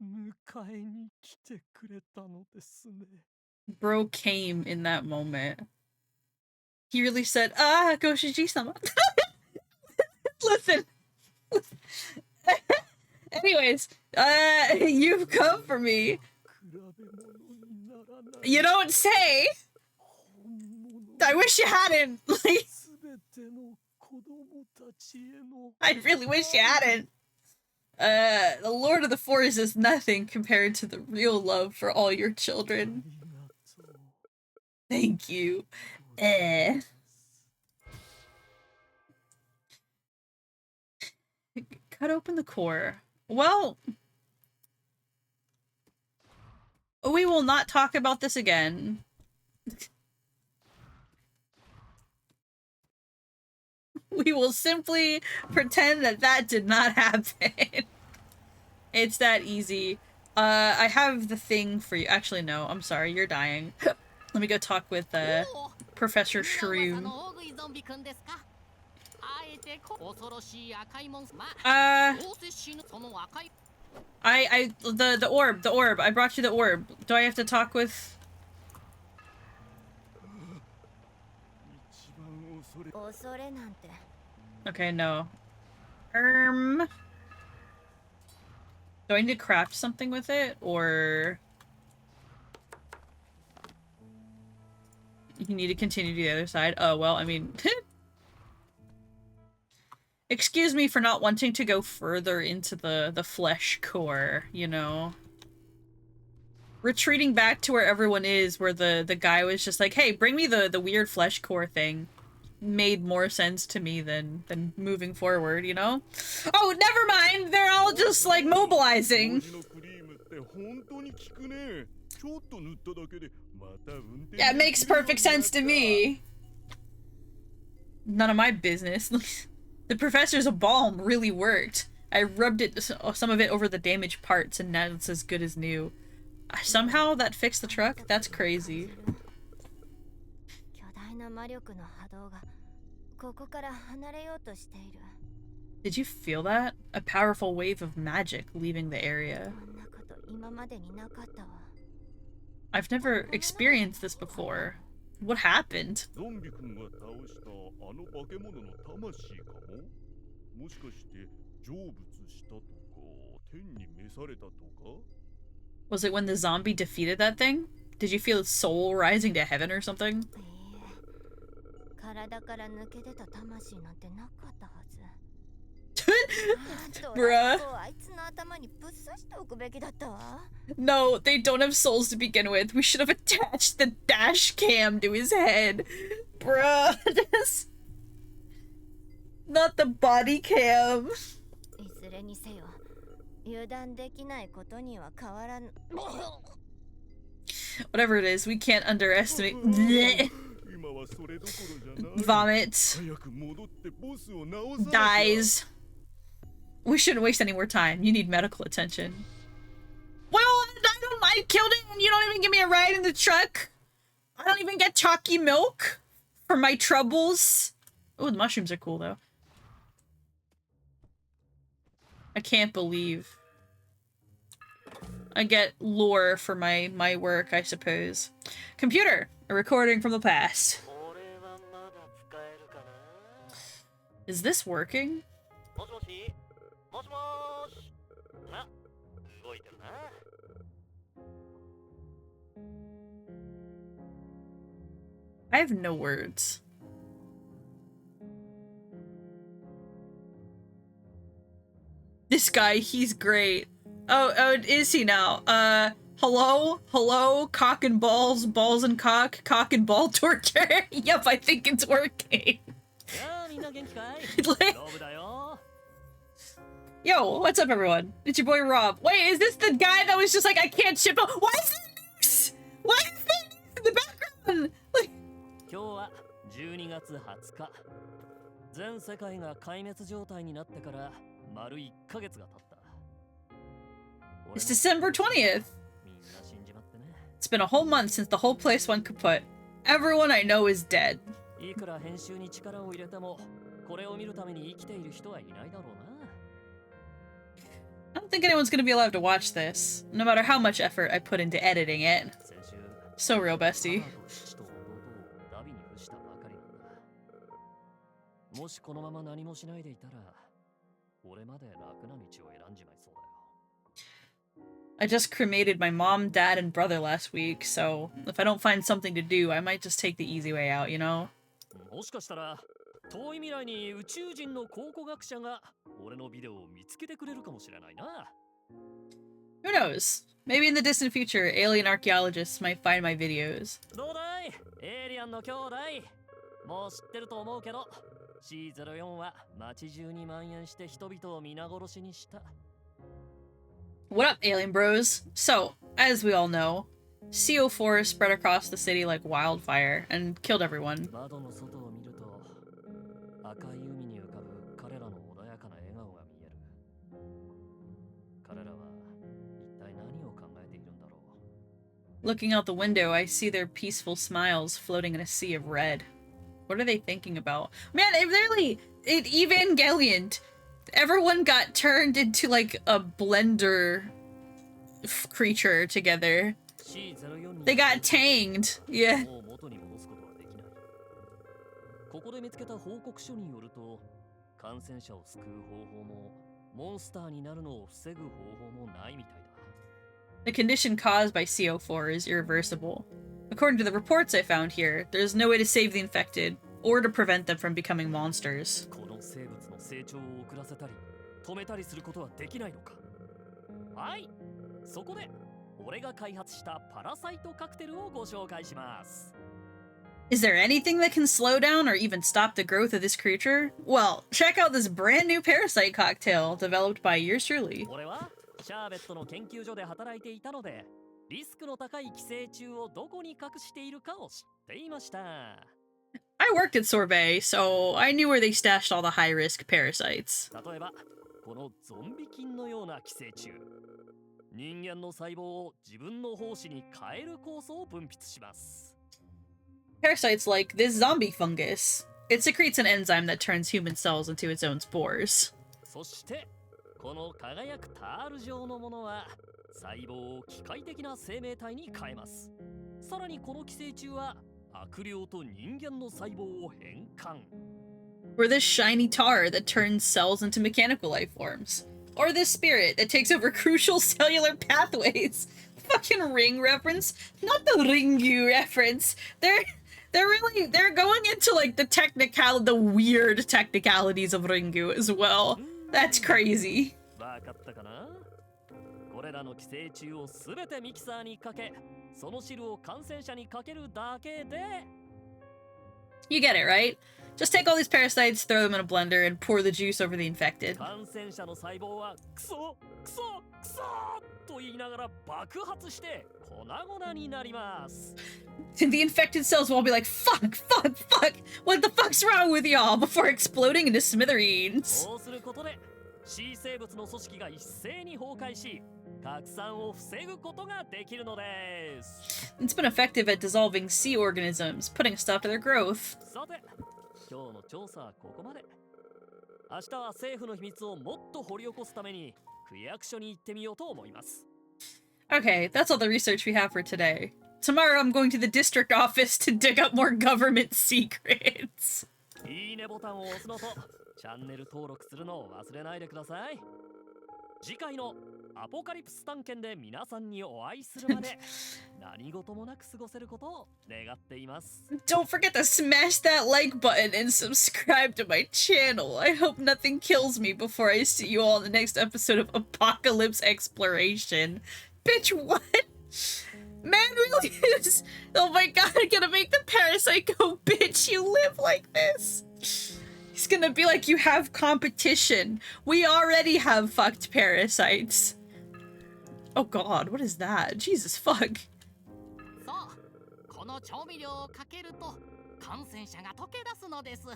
B: 迎えに来てくれたのですね。
A: Bro came in that moment. He really said, Goshiji-sama. Listen. Anyways, you've come for me. You don't say. I wish you hadn't. Like, I really wish you hadn't. The Lord of the Forest is nothing compared to the real love for all your children. Thank you. Cut open the core. Well, we will not talk about this again. We will simply pretend that that did not happen. It's that easy. I have the thing for you. Actually, no. I'm sorry. You're dying. Let me go talk with Professor Shroom. The orb. I brought you the orb. Do I have to talk with? Okay, no. Do I need to craft something with it, or? You need to continue to the other side. Oh, well, I mean... Excuse me for not wanting to go further into the flesh core, you know? Retreating back to where everyone is, where the guy was just like, hey, bring me the weird flesh core thing, made more sense to me than moving forward, you know? Oh, never mind! They're all just, like, mobilizing! Yeah, it makes perfect sense to me! None of my business. The professor's balm really worked. I rubbed some of it over the damaged parts, and now it's as good as new. Somehow that fixed the truck? That's crazy. Did you feel that? A powerful wave of magic leaving the area. I've never experienced this before. What happened? Was it when the zombie defeated that thing? Did you feel its soul rising to heaven or something? Bruh. No, they don't have souls to begin with. We should have attached the dash cam to his head. Bruh. Not the body cam. Whatever it is, we can't underestimate. Vomit. Dies. We shouldn't waste any more time. You need medical attention. Well, I killed it and you don't even give me a ride in the truck. I don't even get chalky milk for my troubles. Oh, the mushrooms are cool though. I can't believe. I get lore for my work, I suppose. Computer, a recording from the past. Is this working? I have no words. This guy, he's great. Oh, is he now? Hello, cock and balls, balls and cock and ball torture. Yep, I think it's working. Yo, what's up, everyone? It's your boy Rob. Wait, is this the guy that was just like, I can't ship him? Why is there news? Why is there news in the background? Like...
B: 今日は12月20日。全世界が壊滅状態になってから丸1ヶ月が経った。
A: It's December 20th. It's been a whole month since the whole place went kaput. Everyone I know is dead.
B: いくら編集に力を入れてもこれを見るために生きている人はいないだろうな。
A: I don't think anyone's gonna be allowed to watch this, no matter how much effort I put into editing it. So real, bestie.
B: もしこのまま何もしないでいたら、俺まで楽な道を選んじまいそうだよ。
A: I just cremated my mom, dad, and brother last week, so if I don't find something to do, I might just take the easy way out, you know?
B: もしかしたら遠い未来に宇宙人の考古学者が俺のビデオを見つけてくれるかもしれないな。
A: Who knows? Maybe in the distant future, alien archaeologists might find my videos.
B: どうだい？エイリアンの兄弟。もう知ってると思うけど、C04 は街中に蔓延して人々を皆殺しにした。
A: What up, alien bros? So, as we all know, CO4 spread across the city like wildfire and killed everyone.
B: 窓の外を見ると赤い海に浮かぶ彼らの穏やかな笑顔が見える。彼らは一体何を考えているんだろう。
A: Looking out the window, I see their peaceful smiles floating in a sea of red. What are they thinking about? Man, it Evangelion. Everyone got turned into like a blender creature together. They got tanged. Yeah.
B: ここで見つけた報告書によると、感染者を救う方法もモンスターになるのを防ぐ方法もないみたいだ。
A: The condition caused by CO4 is irreversible. according to the reports I found here, there's no way to save the infected, or to prevent them from becoming monsters.
B: この生物の成長を遅らせたり止めたりすることはできないのか。はい、そこで俺が開発したパラサイトカクテルをご紹介します。
A: Is there anything that can slow down or even stop the growth of this creature? Well, check out this brand new parasite cocktail developed by yours truly.
B: 俺はシャーベットの研究所で働いていたので、リスクの高い寄生虫をどこに隠しているかを知っていました。
A: I worked at Sorbet, so I knew where they stashed all the high-risk parasites.
B: 例えば、このゾンビ菌のような寄生虫。人間の細胞を自分の胞子に変える酵素を分泌します。
A: Parasites like this zombie fungus. It secretes an enzyme that turns human cells into its own spores.
B: そして、この輝くタール状のものは細胞を機械的な生命体に変えます。さらにこの寄生虫は悪霊と人間の細胞を変換。
A: Or this shiny tar that turns cells into mechanical life forms. Or this spirit that takes over crucial cellular pathways. Fucking Ring reference, not the Ringu reference. They're going into like the weird technicalities of Ringu as well. That's crazy.
B: わかったかな？これらの寄生虫をすべてミキサーにかけ、その汁を感染者にかけるだけで。
A: You get it, right? Just take all these parasites, throw them in a blender, and pour the juice over the infected.
B: 感染者の細胞はクソクソクソと言いながら爆発して粉々になります。
A: And the infected cells will all be like, fuck, fuck, fuck, what the fuck's wrong with y'all? Before exploding into smithereens.
B: そうすることで、C 生物の組織が一斉に崩壊し、拡散を防ぐことができるのです。
A: It's been effective at dissolving sea organisms, putting a stop to their growth.
B: さて、今日の調査はここまで。明日は政府の秘密をもっと掘り起こすために区役所に行ってみようと思います。
A: Okay, that's all the research we have for today. Tomorrow I'm going to the district office to dig up more government secrets.
B: いいねボタンを押すのとチャンネル登録するのを忘れないでください。次回のアポカリプス探検で皆さんにお会いするまで何事もなく過ごせることを願っています。
A: Don't forget to smash that like button and subscribe to my channel. I hope nothing kills me before I see you all in the next episode of Apocalypse Exploration. Bitch, what? Man really is. Oh my god, I'm gonna make the parasite go, bitch, you live like this. He's gonna be like, you have competition. We already have fucked parasites. Oh god, what is that? Jesus fuck.
G: そう、この調味料をかけると感染者が溶け出すのです。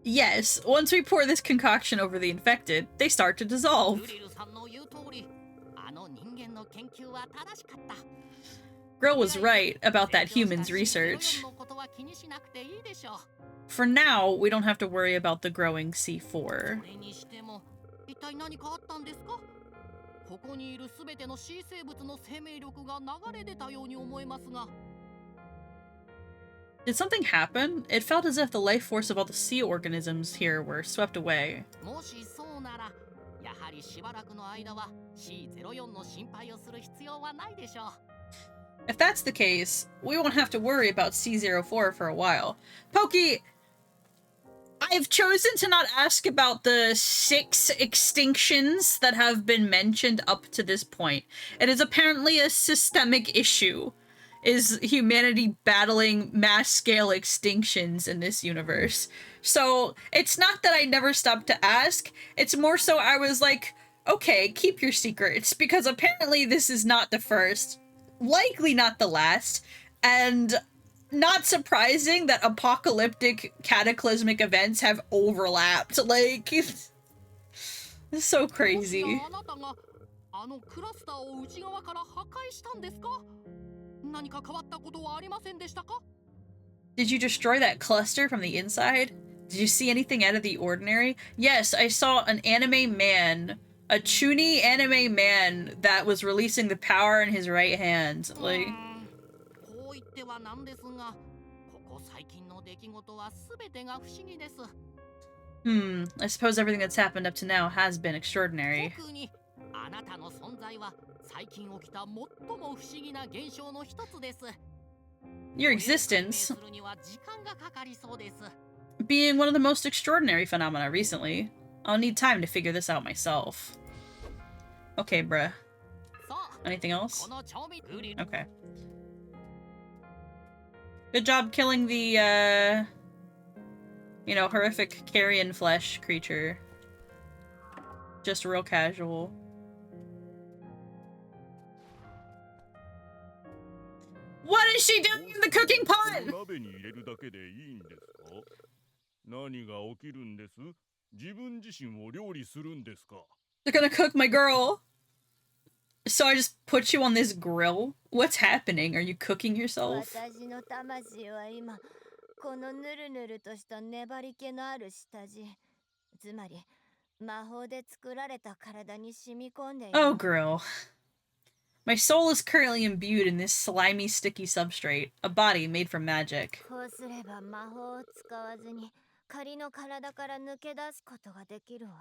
A: Yes, once we pour this concoction over the infected, they start to dissolve.
G: グリルさんの言う通り、あの人間の研究は正しかった。
A: Girl was right about that human's research.
G: のことは気にしなくていいでしょう。
A: For now, we don't have to worry about the growing C4.
G: それにしても、一体何かあったんですか？ここにいるすべての C 生物の生命力が流れ出たように思えますが。
A: Did something happen? It felt as if the life force of all the sea organisms here were swept away.
G: もしそうなら、やはりしばらくの間は C04 の心配をする必要はないでしょう。
A: If that's the case, we won't have to worry about C04 for a while. Pokey, I've chosen to not ask about the 6 extinctions that have been mentioned up to this point. It is apparently a systemic issue. Is humanity battling mass-scale extinctions in this universe? So, it's not that I never stopped to ask, it's more so I was like, okay, keep your secrets, because apparently this is not the first, likely not the last, and not surprising that apocalyptic cataclysmic events have overlapped. Like, it's so crazy.
G: あなたがあのクラスターを内側から破壊したんですか？何か変わったことはありませんでしたか？
A: Did you destroy that cluster from the inside? Did you see anything out of the ordinary? Yes, I saw an anime man, a chuny anime man that was releasing the power in his right hand. Like,
G: こう言ってはなんですが、ここ最近の出来事は全てが不思議です。
A: I suppose everything that's happened up to now has been extraordinary.
G: 特にあなたの存在は最近起きた最も不思議な現象の一つです。
A: Your existence
G: するには時間がかかりそうです。
A: being one of the most extraordinary phenomena recently. I'll need time to figure this out myself. Okay, bruh.
G: さあ、
A: Anything else?
G: この調味グリル
A: Okay. Good job killing the, you know, horrific carrion flesh creature. Just real casual. What is she doing in the cooking pot?
E: 鍋に入れるだけでいいんですか？何が起きるんです？自分自身を料理するんですか？
A: They're gonna cook my girl. So I just put you on this grill? What's happening? Are you cooking yourself?
H: 私の魂は今このぬるぬるとした粘り気のある下地、つまり魔法で作られた体に染み込んでいる。
A: Oh, grill. My soul is currently imbued in this slimy, sticky substrate, a body made from magic.
H: こうすれば魔法を使わずに仮の体から抜け出すことができるわ。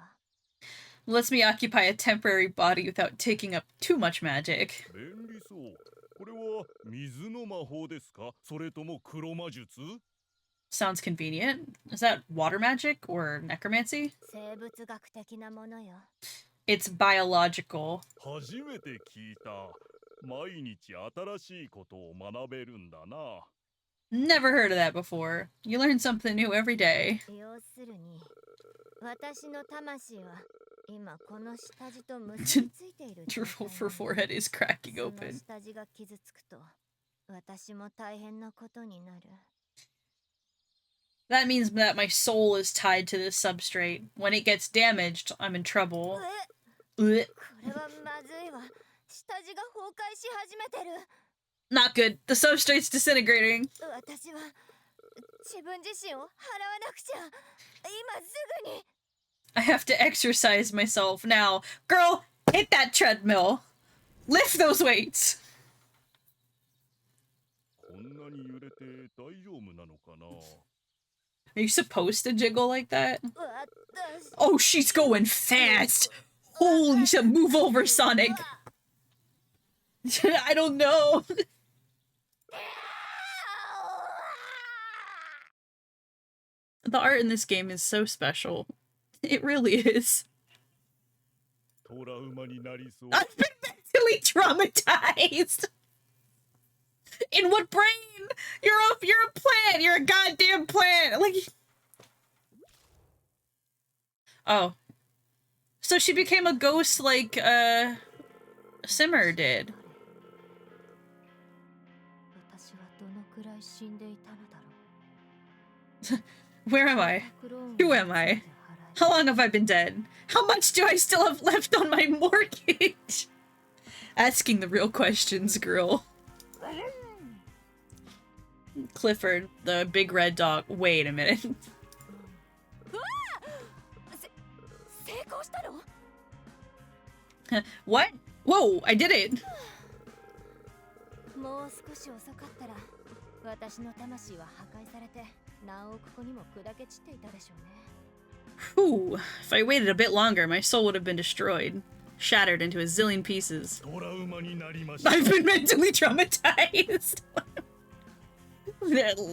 A: Lets me occupy a temporary body without taking up too much magic.
E: 便利そう。これは水の魔法ですか？それとも黒魔術？
A: Sounds convenient. Is that water magic or necromancy?
H: 生物学的なものよ。
A: It's biological.
E: 初めて聞いた。毎日新しいことを学べるんだな。
A: Never heard of that before. You learn something new every day.
H: 要するに私の魂は今この下地と結びついている。
A: Her forehead is cracking
H: その
A: open.
H: 下地が傷つくと私も大変なことになる。
A: That means that my soul is tied to this substrate. When it gets damaged, I'm in trouble.
H: これはまずいわ。下地が崩壊し始めてる。
A: Not good. The substrate's disintegrating.
H: 私は自分自身を払わなくちゃ。今すぐに。
A: I have to exercise myself now. Girl, hit that treadmill. Lift those weights.
E: こんなに揺れて大丈夫なのかな？
A: Are you supposed to jiggle like that?
H: 私
A: Oh, she's going fast. Holy shit, move over, Sonic. I don't know. The art in this game is so special. It really is.
E: トラウマになりそう。
A: I've been mentally traumatized. In what brain? You're a plant. You're a goddamn plant. Like, oh, so she became a ghost like Simmer did.
H: 私はどのくらい死んでいたのだろう。
A: Where am I? Who am I? How long have I been dead? How much do I still have left on my mortgage? Asking the real questions, girl. Clifford, the big red dog. Wait a minute.
H: 成功したの？
A: What? Whoa, I did it!
H: もう少し遅かったら私の魂は破壊されて何億個にも砕け散っていたでしょうね。
A: Whew. If I waited a bit longer, my soul would have been destroyed. Shattered into a zillion pieces.
E: トラウマになりました。
A: I've been mentally traumatized.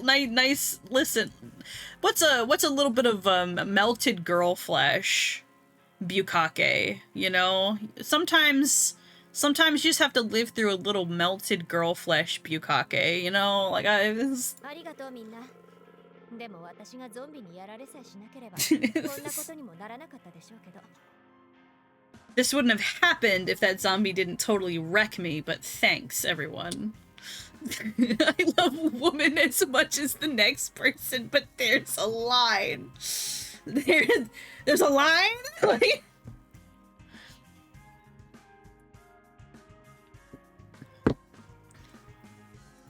A: Nice. Listen, what's a little bit of melted girl flesh, bukkake? You know, sometimes you just have to live through a little melted girl flesh bukkake. You know, like this.
H: ありがとうみんな。でも私がゾンビにやられさえしなければこんなことにもならなかったでしょうけど。
A: This wouldn't have happened if that zombie didn't totally wreck me. But thanks, everyone. I love a woman as much as the next person, but there's a line. There's a line? Like...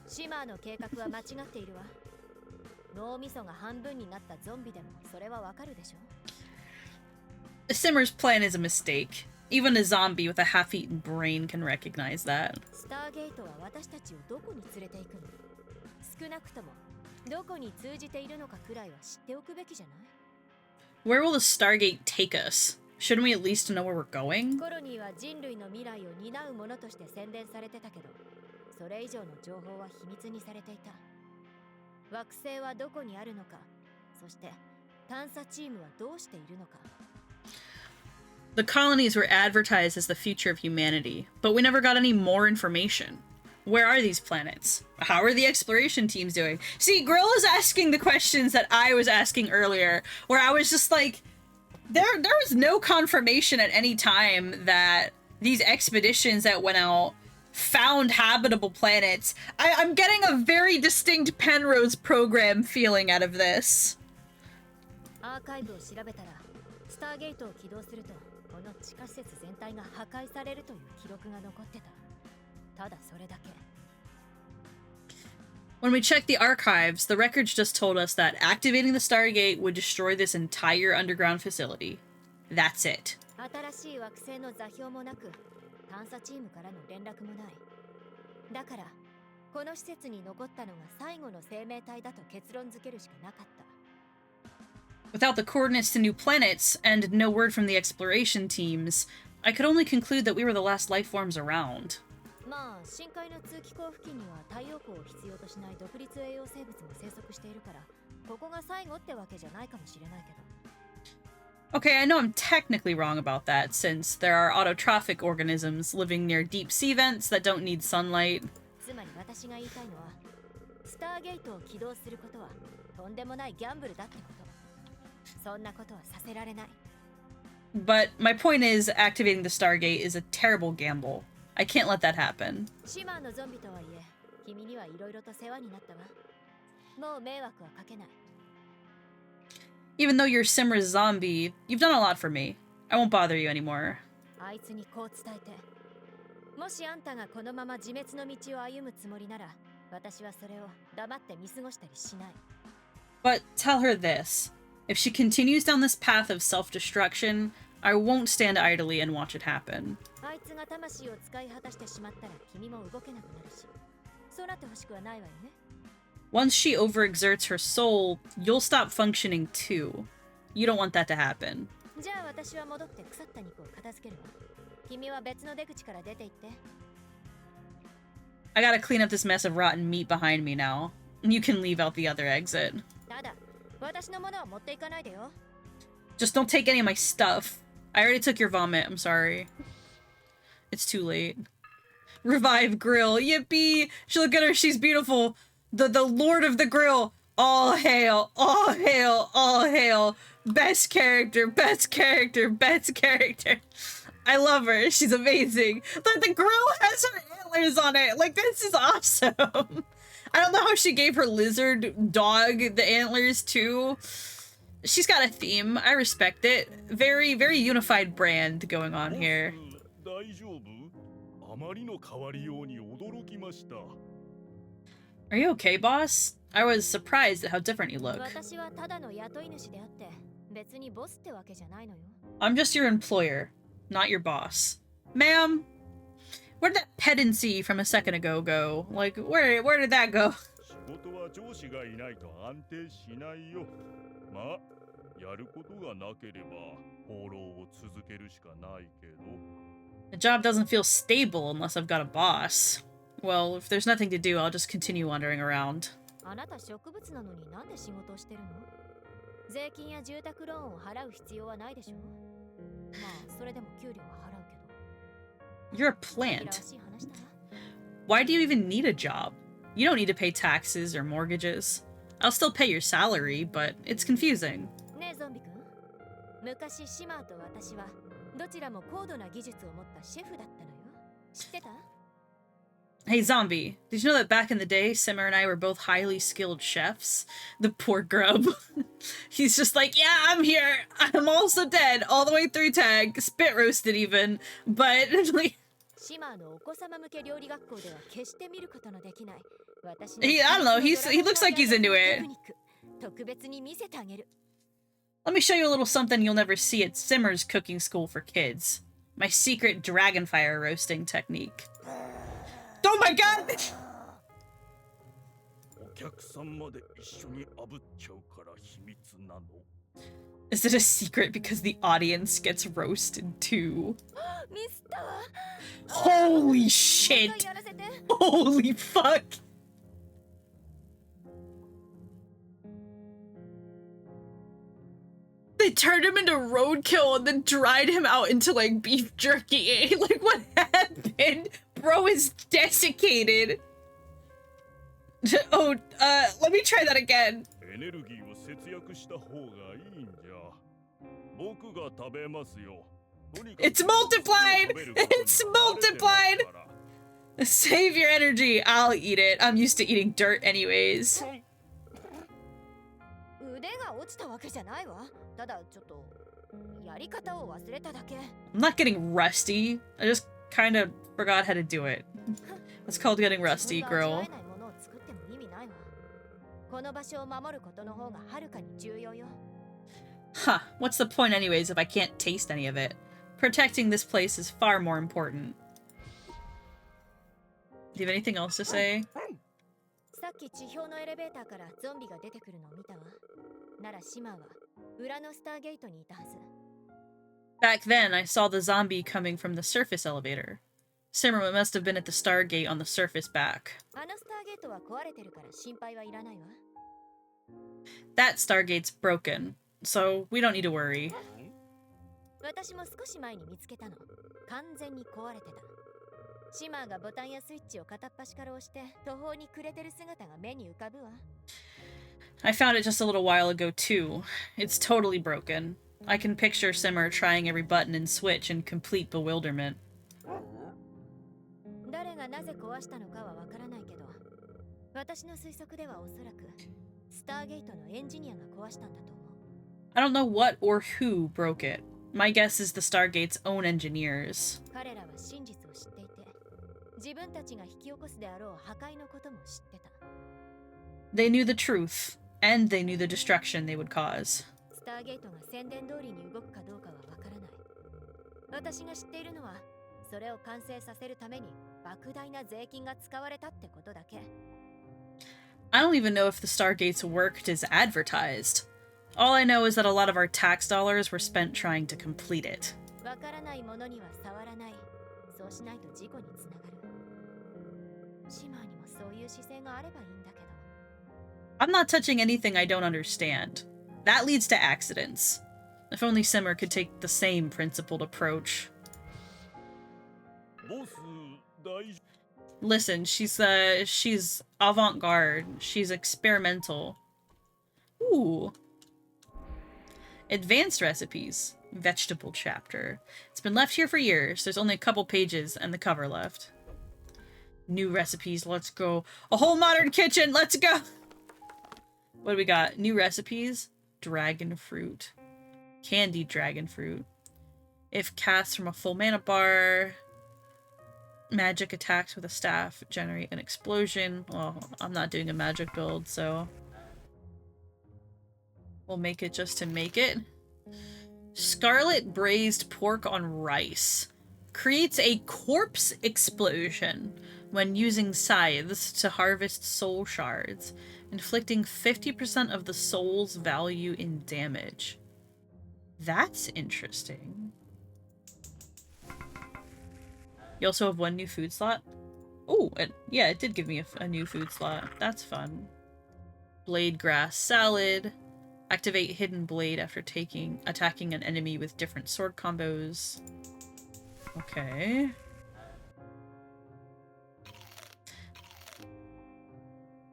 H: Shimmer の計画は間違っているわ。脳みそが半分になったゾンビでもそれはわかるでしょ。
A: Simmer's plan is a mistake. Even a zombie with a half-eaten brain can recognize that.
H: スターゲートは私たちをどこに連れて行くの？少なくともどこに通じているのかくらいは知っておくべきじゃない？
A: Where will the Stargate take us? Shouldn't we at least know where we're going?
H: コロニーは人類の未来を担うものとして宣伝されてたけど、それ以上の情報は秘密にされていた。惑星はどこにあるのか、そして探査チームはどうしているのか。
A: The colonies were advertised as the future of humanity, but we never got any more information. Where are these planets? How are the exploration teams doing? See, Grill is asking the questions that I was asking earlier, where I was just like, there was no confirmation at any time that these expeditions that went out found habitable planets. I'm getting a very distinct Penrose program feeling out of this.
H: アーカイブを調べたら、スターゲートを起動すると、この地下施設全体が破壊されるという記録が残ってた。ただそれだけ。
A: When we checked the archives, the records just told us that activating the Stargate would destroy this entire underground facility. That's it.
H: 新しい惑星の座標もなく、探査チームからの連絡もない。だから、この施設に残ったのが最後の生命体だと結論付けるしかなかった。
A: Without the coordinates to new planets, and no word from the exploration teams, I could only conclude that we were the last life forms around.
H: まあ、深海の通気口付近には太陽光を必要としない独立栄養生物も生息しているから、ここが最後ってわけじゃないかもしれないけど。
A: Okay, I know I'm technically wrong about that, since there are autotrophic organisms living near deep sea vents that don't need sunlight.
H: つまり私が言いたいのは、スターゲートを起動することはとんでもないギャンブルだってこと。 そんなことはさせられない。
A: But my point is, activating the Stargate is a terrible gamble. I can't let that happen.
H: シマーのゾンビとはいえ、君にはいろいろと世話になったわ。もう迷惑はかけない。
A: Even though you're Simra's zombie, you've done a lot for me. I won't bother you anymore.
H: あいつにこう伝えて。もしあんたがこのまま自滅の道を歩むつもりなら、私はそれを黙って見過ごしたりしない。
A: But tell her this. If she continues down this path of self-destruction, I won't stand idly and watch it happen.
H: あいつが魂を使い果たしてしまったら君も動けなくなるし、そうなってほしくはないわよね。
A: Once she overexerts her soul, you'll stop functioning too. You don't want that to happen.
H: じゃあ私は戻って腐った肉を片付けるわ。君は別の出口から出て行って。
A: I gotta clean up this mess of rotten meat behind me now. You can leave out the other exit.
H: ただ、私のものは持っていかないでよ。
A: Just don't take any of my stuff. I already took your vomit. I'm sorry. It's too late. Revive Grill. Yippee! Look at her. She's beautiful. The Lord of the Grill. All hail. All hail. All hail. Best character. Best character. Best character. I love her. She's amazing. The grill has her antlers on it. Like, this is awesome. I don't know how she gave her lizard dog the antlers too. She's got a theme. I respect it. Very, very unified brand going on here.
E: 大丈夫？あまりの変わりように驚きました。
A: Are you okay, boss? I was surprised at how different you look.
H: 私はただの雇い主であって、別にボスってわけじゃないのよ。
A: I'm just your employer, not your boss. Ma'am, where did that pedantry from a second ago go? Like, where did that go?
E: 仕事は上司がいないと安定しないよ。まあ、やることがなければ放浪を続けるしかないけど。
A: The job doesn't feel stable unless I've got a boss. Well, if there's nothing to do, I'll just continue wandering around.
H: あなた植物なのになんで仕事をしてるの？税金や住宅ローンを払う必要はないでしょ。まあ、それでも給料は払うけど。
A: You're a plant. Why do you even need a job? You don't need to pay taxes or mortgages. I'll still pay your salary, but it's confusing.
H: ねえゾンビ君、昔シマーと私はどちらも高度な技術を持ったシェフだったのよ。知ってた？
A: Hey, zombie, did you know that back in the day, Simmer and I were both highly skilled chefs? The poor grub. He's just like, yeah, I'm here. I'm also dead all the way through tag, spit roasted even, but like...
H: シマーのお子様向け料理学校では決して見ることのできない。私の
A: I don't know, he looks like he's into it.
H: 特別に見せてあげる。
A: Let me show you a little something you'll never see at Simmer's cooking school for kids. My secret dragonfire roasting technique. Oh my god!
E: お客さんまで一緒に炙っちゃうから秘密なの。
A: Is it a secret because the audience gets roasted too?
H: ミスったわ。
A: Holy shit! Holy fuck! They turned him into roadkill and then dried him out into like beef jerky, eh? Like what happened? Bro is desiccated. Oh, let me try that again. It's multiplied! It's multiplied! Save your energy. I'll eat it. I'm used to eating dirt anyways. I'm not getting rusty. I just kind of forgot how to do it. It's called getting rusty, girl. Huh, what's the point anyways if I can't taste any of it? Protecting this place is far more important. Do you have anything else to say? Back then, I saw the zombie coming from the surface elevator. Simmer must have been at the Stargate on the surface back. That Stargate's broken, so we don't need to worry. I found it just a little while ago too. It's totally broken. I can picture Simmer trying every button and switch in complete bewilderment. I don't know what or who broke it. My guess is the Stargate's own engineers. They knew the truth, and they knew the destruction they would cause. I don't even know if the Stargates worked as advertised. All I know is that a lot of our tax dollars were spent trying to complete it. I'm not touching anything I don't understand. That leads to accidents. If only Simmer could take the same principled approach. Listen, she's avant-garde. She's experimental. Ooh. Advanced recipes. Vegetable chapter. It's been left here for years. There's only a couple pages and the cover left. New recipes, let's go. A whole modern kitchen, let's go! What do we got? New recipes? Dragon fruit. Candied dragon fruit. If cast from a full mana bar, magic attacks with a staff generate an explosion. Well, I'm not doing a magic build, so we'll make it just to make it. Scarlet braised pork on rice. Creates a corpse explosion when using scythes to harvest soul shards, inflicting 50% of the soul's value in damage. That's interesting. You also have one new food slot? Oh, yeah, it did give me a new food slot. That's fun. Blade grass salad. Activate hidden blade after attacking an enemy with different sword combos. Okay.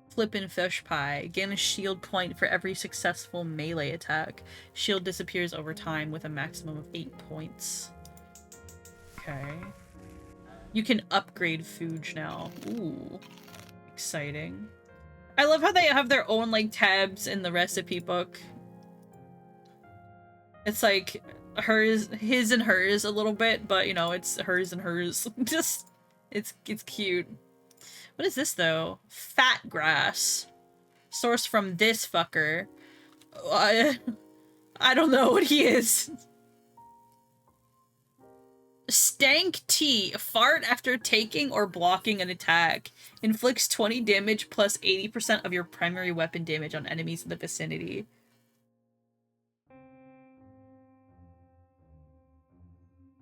A: Flippin' fish pie. Gain a shield point for every successful melee attack. Shield disappears over time with a maximum of 8 points. Okay. You can upgrade food now. Ooh. Exciting. I love how they have their own, like, tabs in the recipe book. It's like hers, his and hers a little bit, but, you know, it's hers and hers. Just, it's cute. What is this, though? Fat grass. Sourced from this fucker. I don't know what he is. Stank tea. Fart after taking or blocking an attack. Inflicts 20 damage plus 80% of your primary weapon damage on enemies in the vicinity.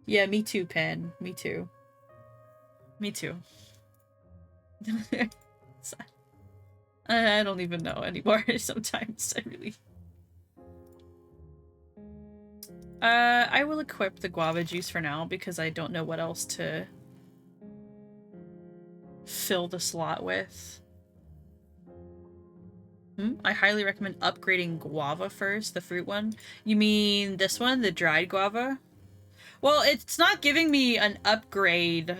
A: Yeah, me too, Pen. Me too. Me too. I don't even know anymore sometimes. I really... I will equip the guava juice for now because I don't know what else to fill the slot with. I highly recommend upgrading guava first, the fruit one. You mean this one, the dried guava? Well, it's not giving me an upgrade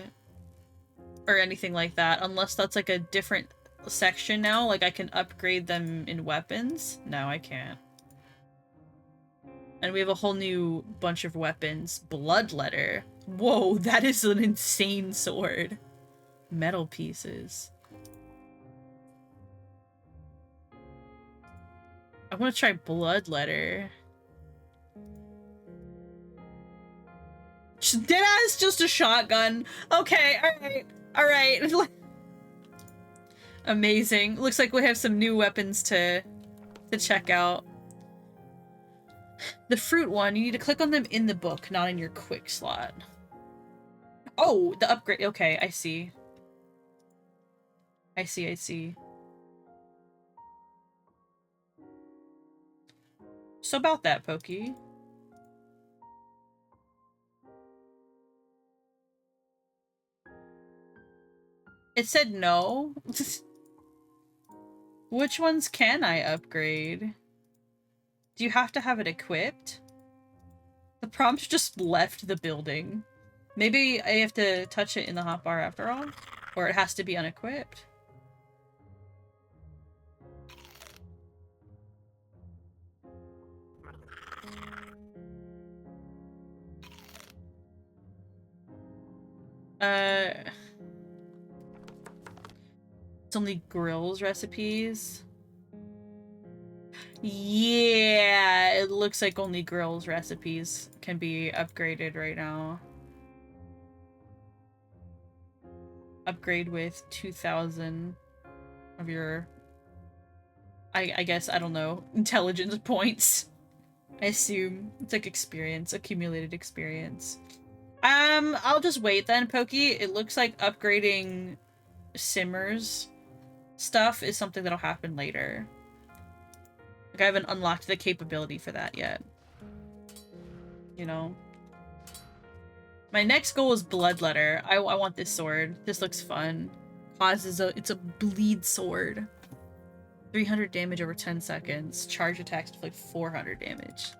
A: or anything like that, unless that's like a different section now. Like I can upgrade them in weapons. No, I can't. And we have a whole new bunch of weapons. Bloodletter. Whoa, that is an insane sword. Metal pieces. I want to try Bloodletter. Deadass just a shotgun. Okay, alright. Amazing. Looks like we have some new weapons to check out. The fruit one, you need to click on them in the book, not in your quick slot. Oh, the upgrade. Okay, I see. I see. So about that, Pokey. It said no. Which ones can I upgrade? Do you have to have it equipped? The prompt just left the building. Maybe I have to touch it in the hotbar after all? Or it has to be unequipped? It's only grills recipes. Yeah, it looks like only grills recipes can be upgraded right now. Upgrade with 2,000 of your, I guess, I don't know, intelligence points. I assume it's like experience, accumulated experience. I'll just wait then, Pokey. It looks like upgrading Simmer's stuff is something that'll happen later. Like, I haven't unlocked the capability for that yet. You know? My next goal is Bloodletter. I want this sword. This looks fun. It's a bleed sword. 300 damage over 10 seconds. Charge attacks with like 400 damage.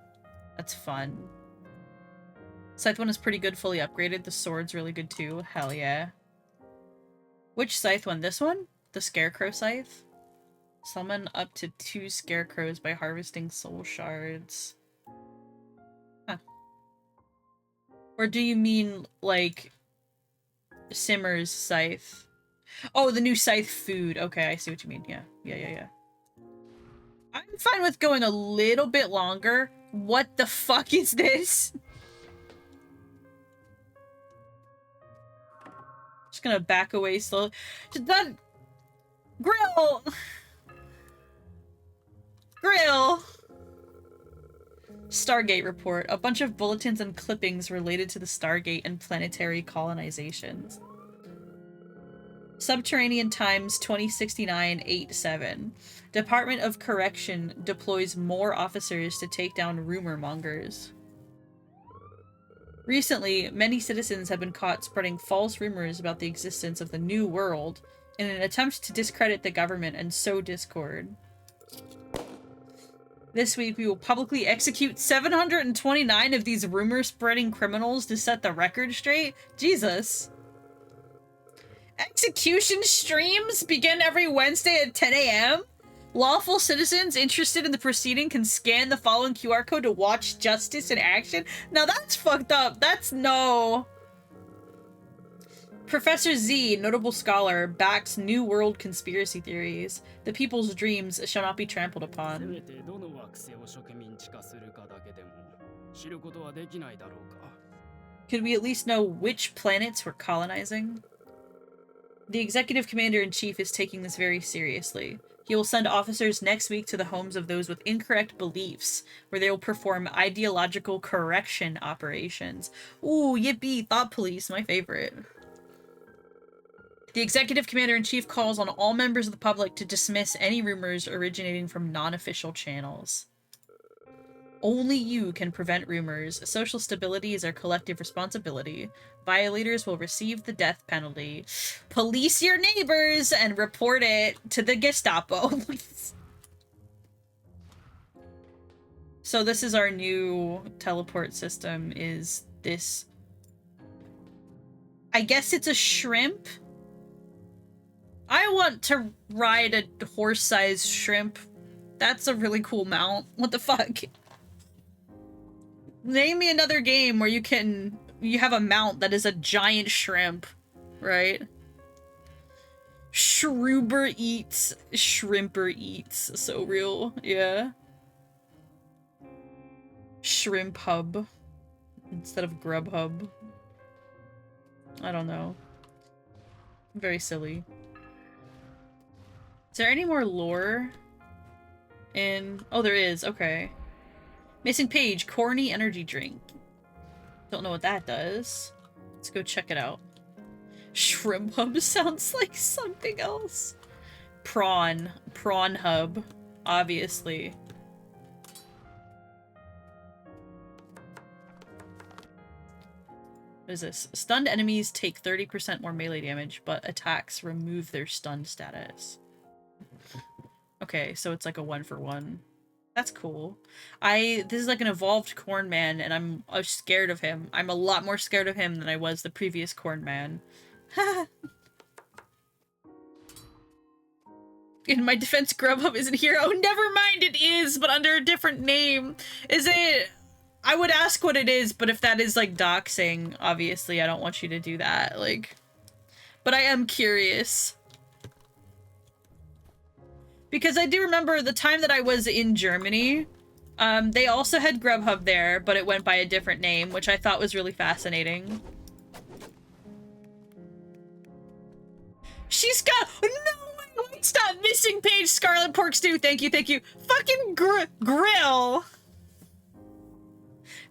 A: That's fun. Scythe one is pretty good, fully upgraded. The sword's really good too. Hell yeah. Which scythe one? This one? The Scarecrow Scythe? Summon up to 2 scarecrows by harvesting soul shards. Huh. Or do you mean, like, Simmer's scythe? Oh, the new scythe food. Okay, I see what you mean. Yeah. I'm fine with going a little bit longer. What the fuck is this? Just gonna back away slowly. That grill. Stargate report. A bunch of bulletins and clippings related to the Stargate and planetary colonizations. Subterranean Times 2069-87. Department of Correction deploys more officers to take down rumor mongers. Recently, many citizens have been caught spreading false rumors about the existence of the New World in an attempt to discredit the government and sow discord. This week, we will publicly execute 729 of these rumor-spreading criminals to set the record straight. Jesus. Execution streams begin every Wednesday at 10 a.m. Lawful citizens interested in the proceeding can scan the following QR code to watch justice in action. Now that's fucked up. That's no. Professor Z, notable scholar, backs New World conspiracy theories. The people's dreams shall not be trampled upon. Could we at least know which planets we're colonizing? The executive commander-in-chief is taking this very seriously. He will send officers next week to the homes of those with incorrect beliefs, where they will perform ideological correction operations. Ooh, yippee, thought police, my favorite. The executive commander-in-chief calls on all members of the public to dismiss any rumors originating from non-official channels. Only you can prevent rumors. Social stability is our collective responsibility. Violators will receive the death penalty. Police your neighbors and report it to the Gestapo. So this is our new teleport system, is this... I guess it's a shrimp? I want to ride a horse-sized shrimp. That's a really cool mount. What the fuck? Name me another game where you have a mount that is a giant shrimp, right? Shrimper eats. So real, yeah. Shrimp Hub instead of Grubhub. I don't know. Very silly. Is there any more lore in... Oh, there is. Okay. Missing page. Corny energy drink. Don't know what that does. Let's go check it out. Shrimp Hub sounds like something else. Prawn Hub. Obviously. What is this? Stunned enemies take 30% more melee damage, but attacks remove their stunned status. Okay, so it's like a 1-for-1. That's cool. This is like an evolved Corn Man, and I'm scared of him. I'm a lot more scared of him than I was the previous Corn Man. In my defense, Grubhub isn't here. Oh, never mind, it is, but under a different name. Is it... I would ask what it is, but if that is, like, doxing, obviously I don't want you to do that, like... But I am curious. Because I do remember the time that I was in Germany, they also had Grubhub there, but it went by a different name, which I thought was really fascinating. She's got- No! Wait, stop! Missing page, Scarlet Pork Stew, thank you, thank you. Fucking grill!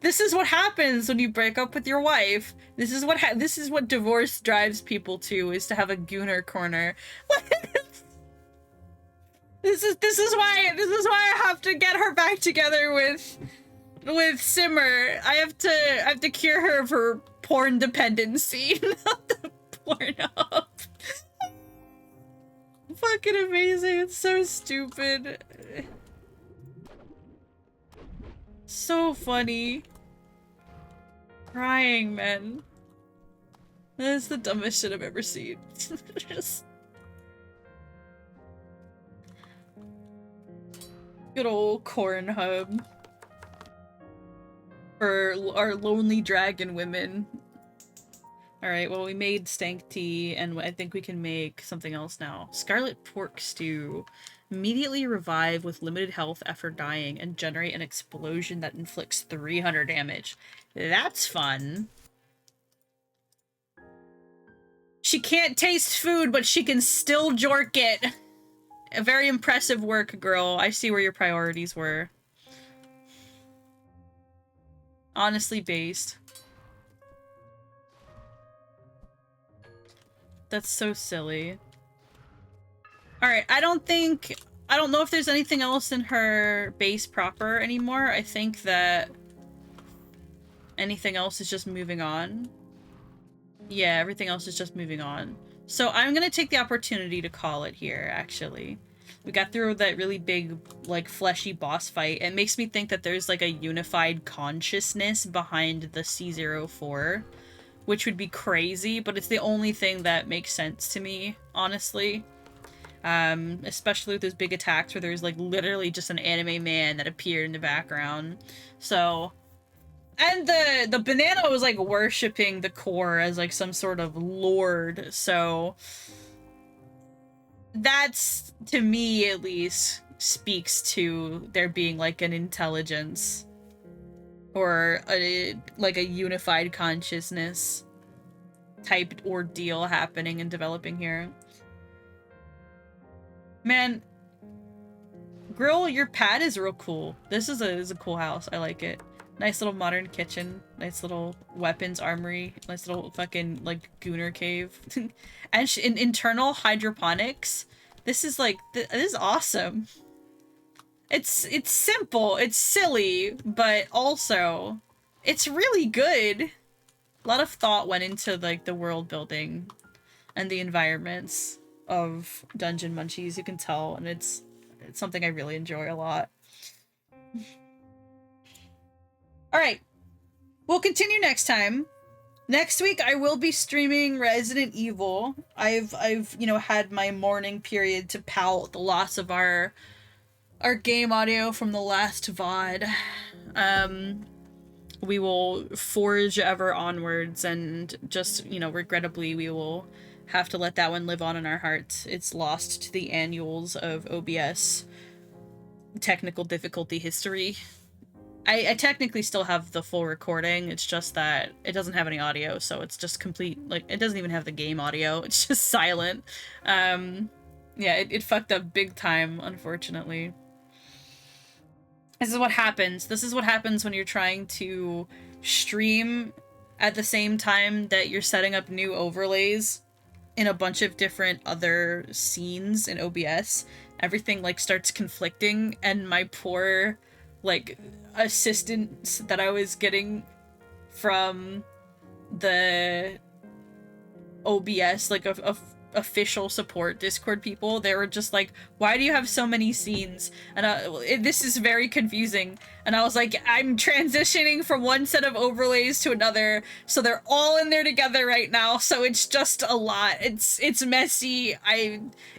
A: This is what happens when you break up with your wife. This is what divorce drives people to, is to have a gooner corner. This is why I have to get her back together with Simmer. I have to cure her of her porn dependency, not the porn up. Fucking amazing. It's so stupid. So funny. Crying, man. That is the dumbest shit I've ever seen. Just... Good old Corn Hub. For our lonely dragon women. Alright, well we made stank tea, and I think we can make something else now. Scarlet Pork Stew. Immediately revive with limited health after dying and generate an explosion that inflicts 300 damage. That's fun. She can't taste food, but she can still jork it. A very impressive work, girl. I see where your priorities were. Honestly based. That's so silly. Alright, I don't know if there's anything else in her base proper anymore. I think that anything else is just moving on. Yeah, everything else is just moving on. So I'm gonna take the opportunity to call it here, actually. We got through that really big, like, fleshy boss fight. It makes me think that there's, like, a unified consciousness behind the C04, which would be crazy, but it's the only thing that makes sense to me, honestly. Especially with those big attacks where there's, like, literally just an anime man that appeared in the background. So... And the banana was, like, worshipping the core as, like, some sort of lord, so... That's, to me at least, speaks to there being, like, an intelligence. Or, like, a unified consciousness type ordeal happening and developing here. Man, Grill, your pad is real cool. This is a cool house. I like it. Nice little modern kitchen. Nice little weapons armory. Nice little fucking, like, gooner cave. And in internal hydroponics. This is, like, this is awesome. It's simple, it's silly, but also it's really good. A lot of thought went into like the world building and the environments of Dungeon Munchies, you can tell, and it's something I really enjoy a lot. Alright. We'll continue next time. Next week I will be streaming Resident Evil. I've you know, had my mourning period to pout the loss of our game audio from the last VOD. We will forge ever onwards, and just, you know, regrettably we will have to let that one live on in our hearts. It's lost to the annuals of OBS technical difficulty history. I technically still have the full recording, it's just that it doesn't have any audio, so it's just complete, like, it doesn't even have the game audio, it's just silent. Yeah, it fucked up big time, unfortunately. This is what happens. This is what happens when you're trying to stream at the same time that you're setting up new overlays in a bunch of different other scenes in OBS. Everything, like, starts conflicting, and my poor, like, assistance that I was getting from the OBS, like, official support Discord people, they were just like, why do you have so many scenes? And this is very confusing. And I was like, I'm transitioning from one set of overlays to another, so they're all in there together right now, so it's just a lot. It's messy.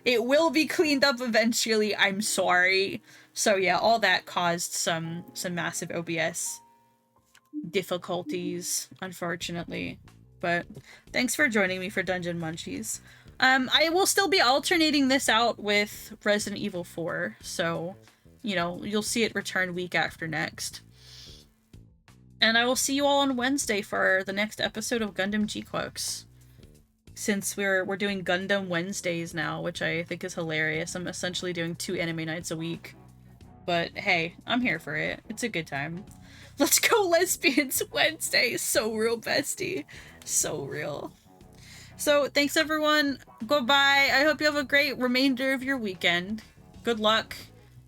A: It will be cleaned up eventually, I'm sorry. So yeah, all that caused some massive OBS difficulties, unfortunately. But thanks for joining me for Dungeon Munchies. I will still be alternating this out with Resident Evil 4, so, you know, you'll see it return week after next. And I will see you all on Wednesday for the next episode of Gundam G-Cloaks. Since we're doing Gundam Wednesdays now, which I think is hilarious. I'm essentially doing 2 anime nights a week. But hey, I'm here for it. It's a good time. Let's go Lesbians Wednesday! So real, bestie. So real. So, thanks everyone. Goodbye. I hope you have a great remainder of your weekend. Good luck.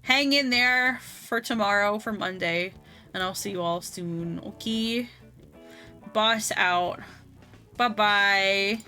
A: Hang in there for tomorrow, for Monday. And I'll see you all soon. Okay? Boss out. Bye-bye.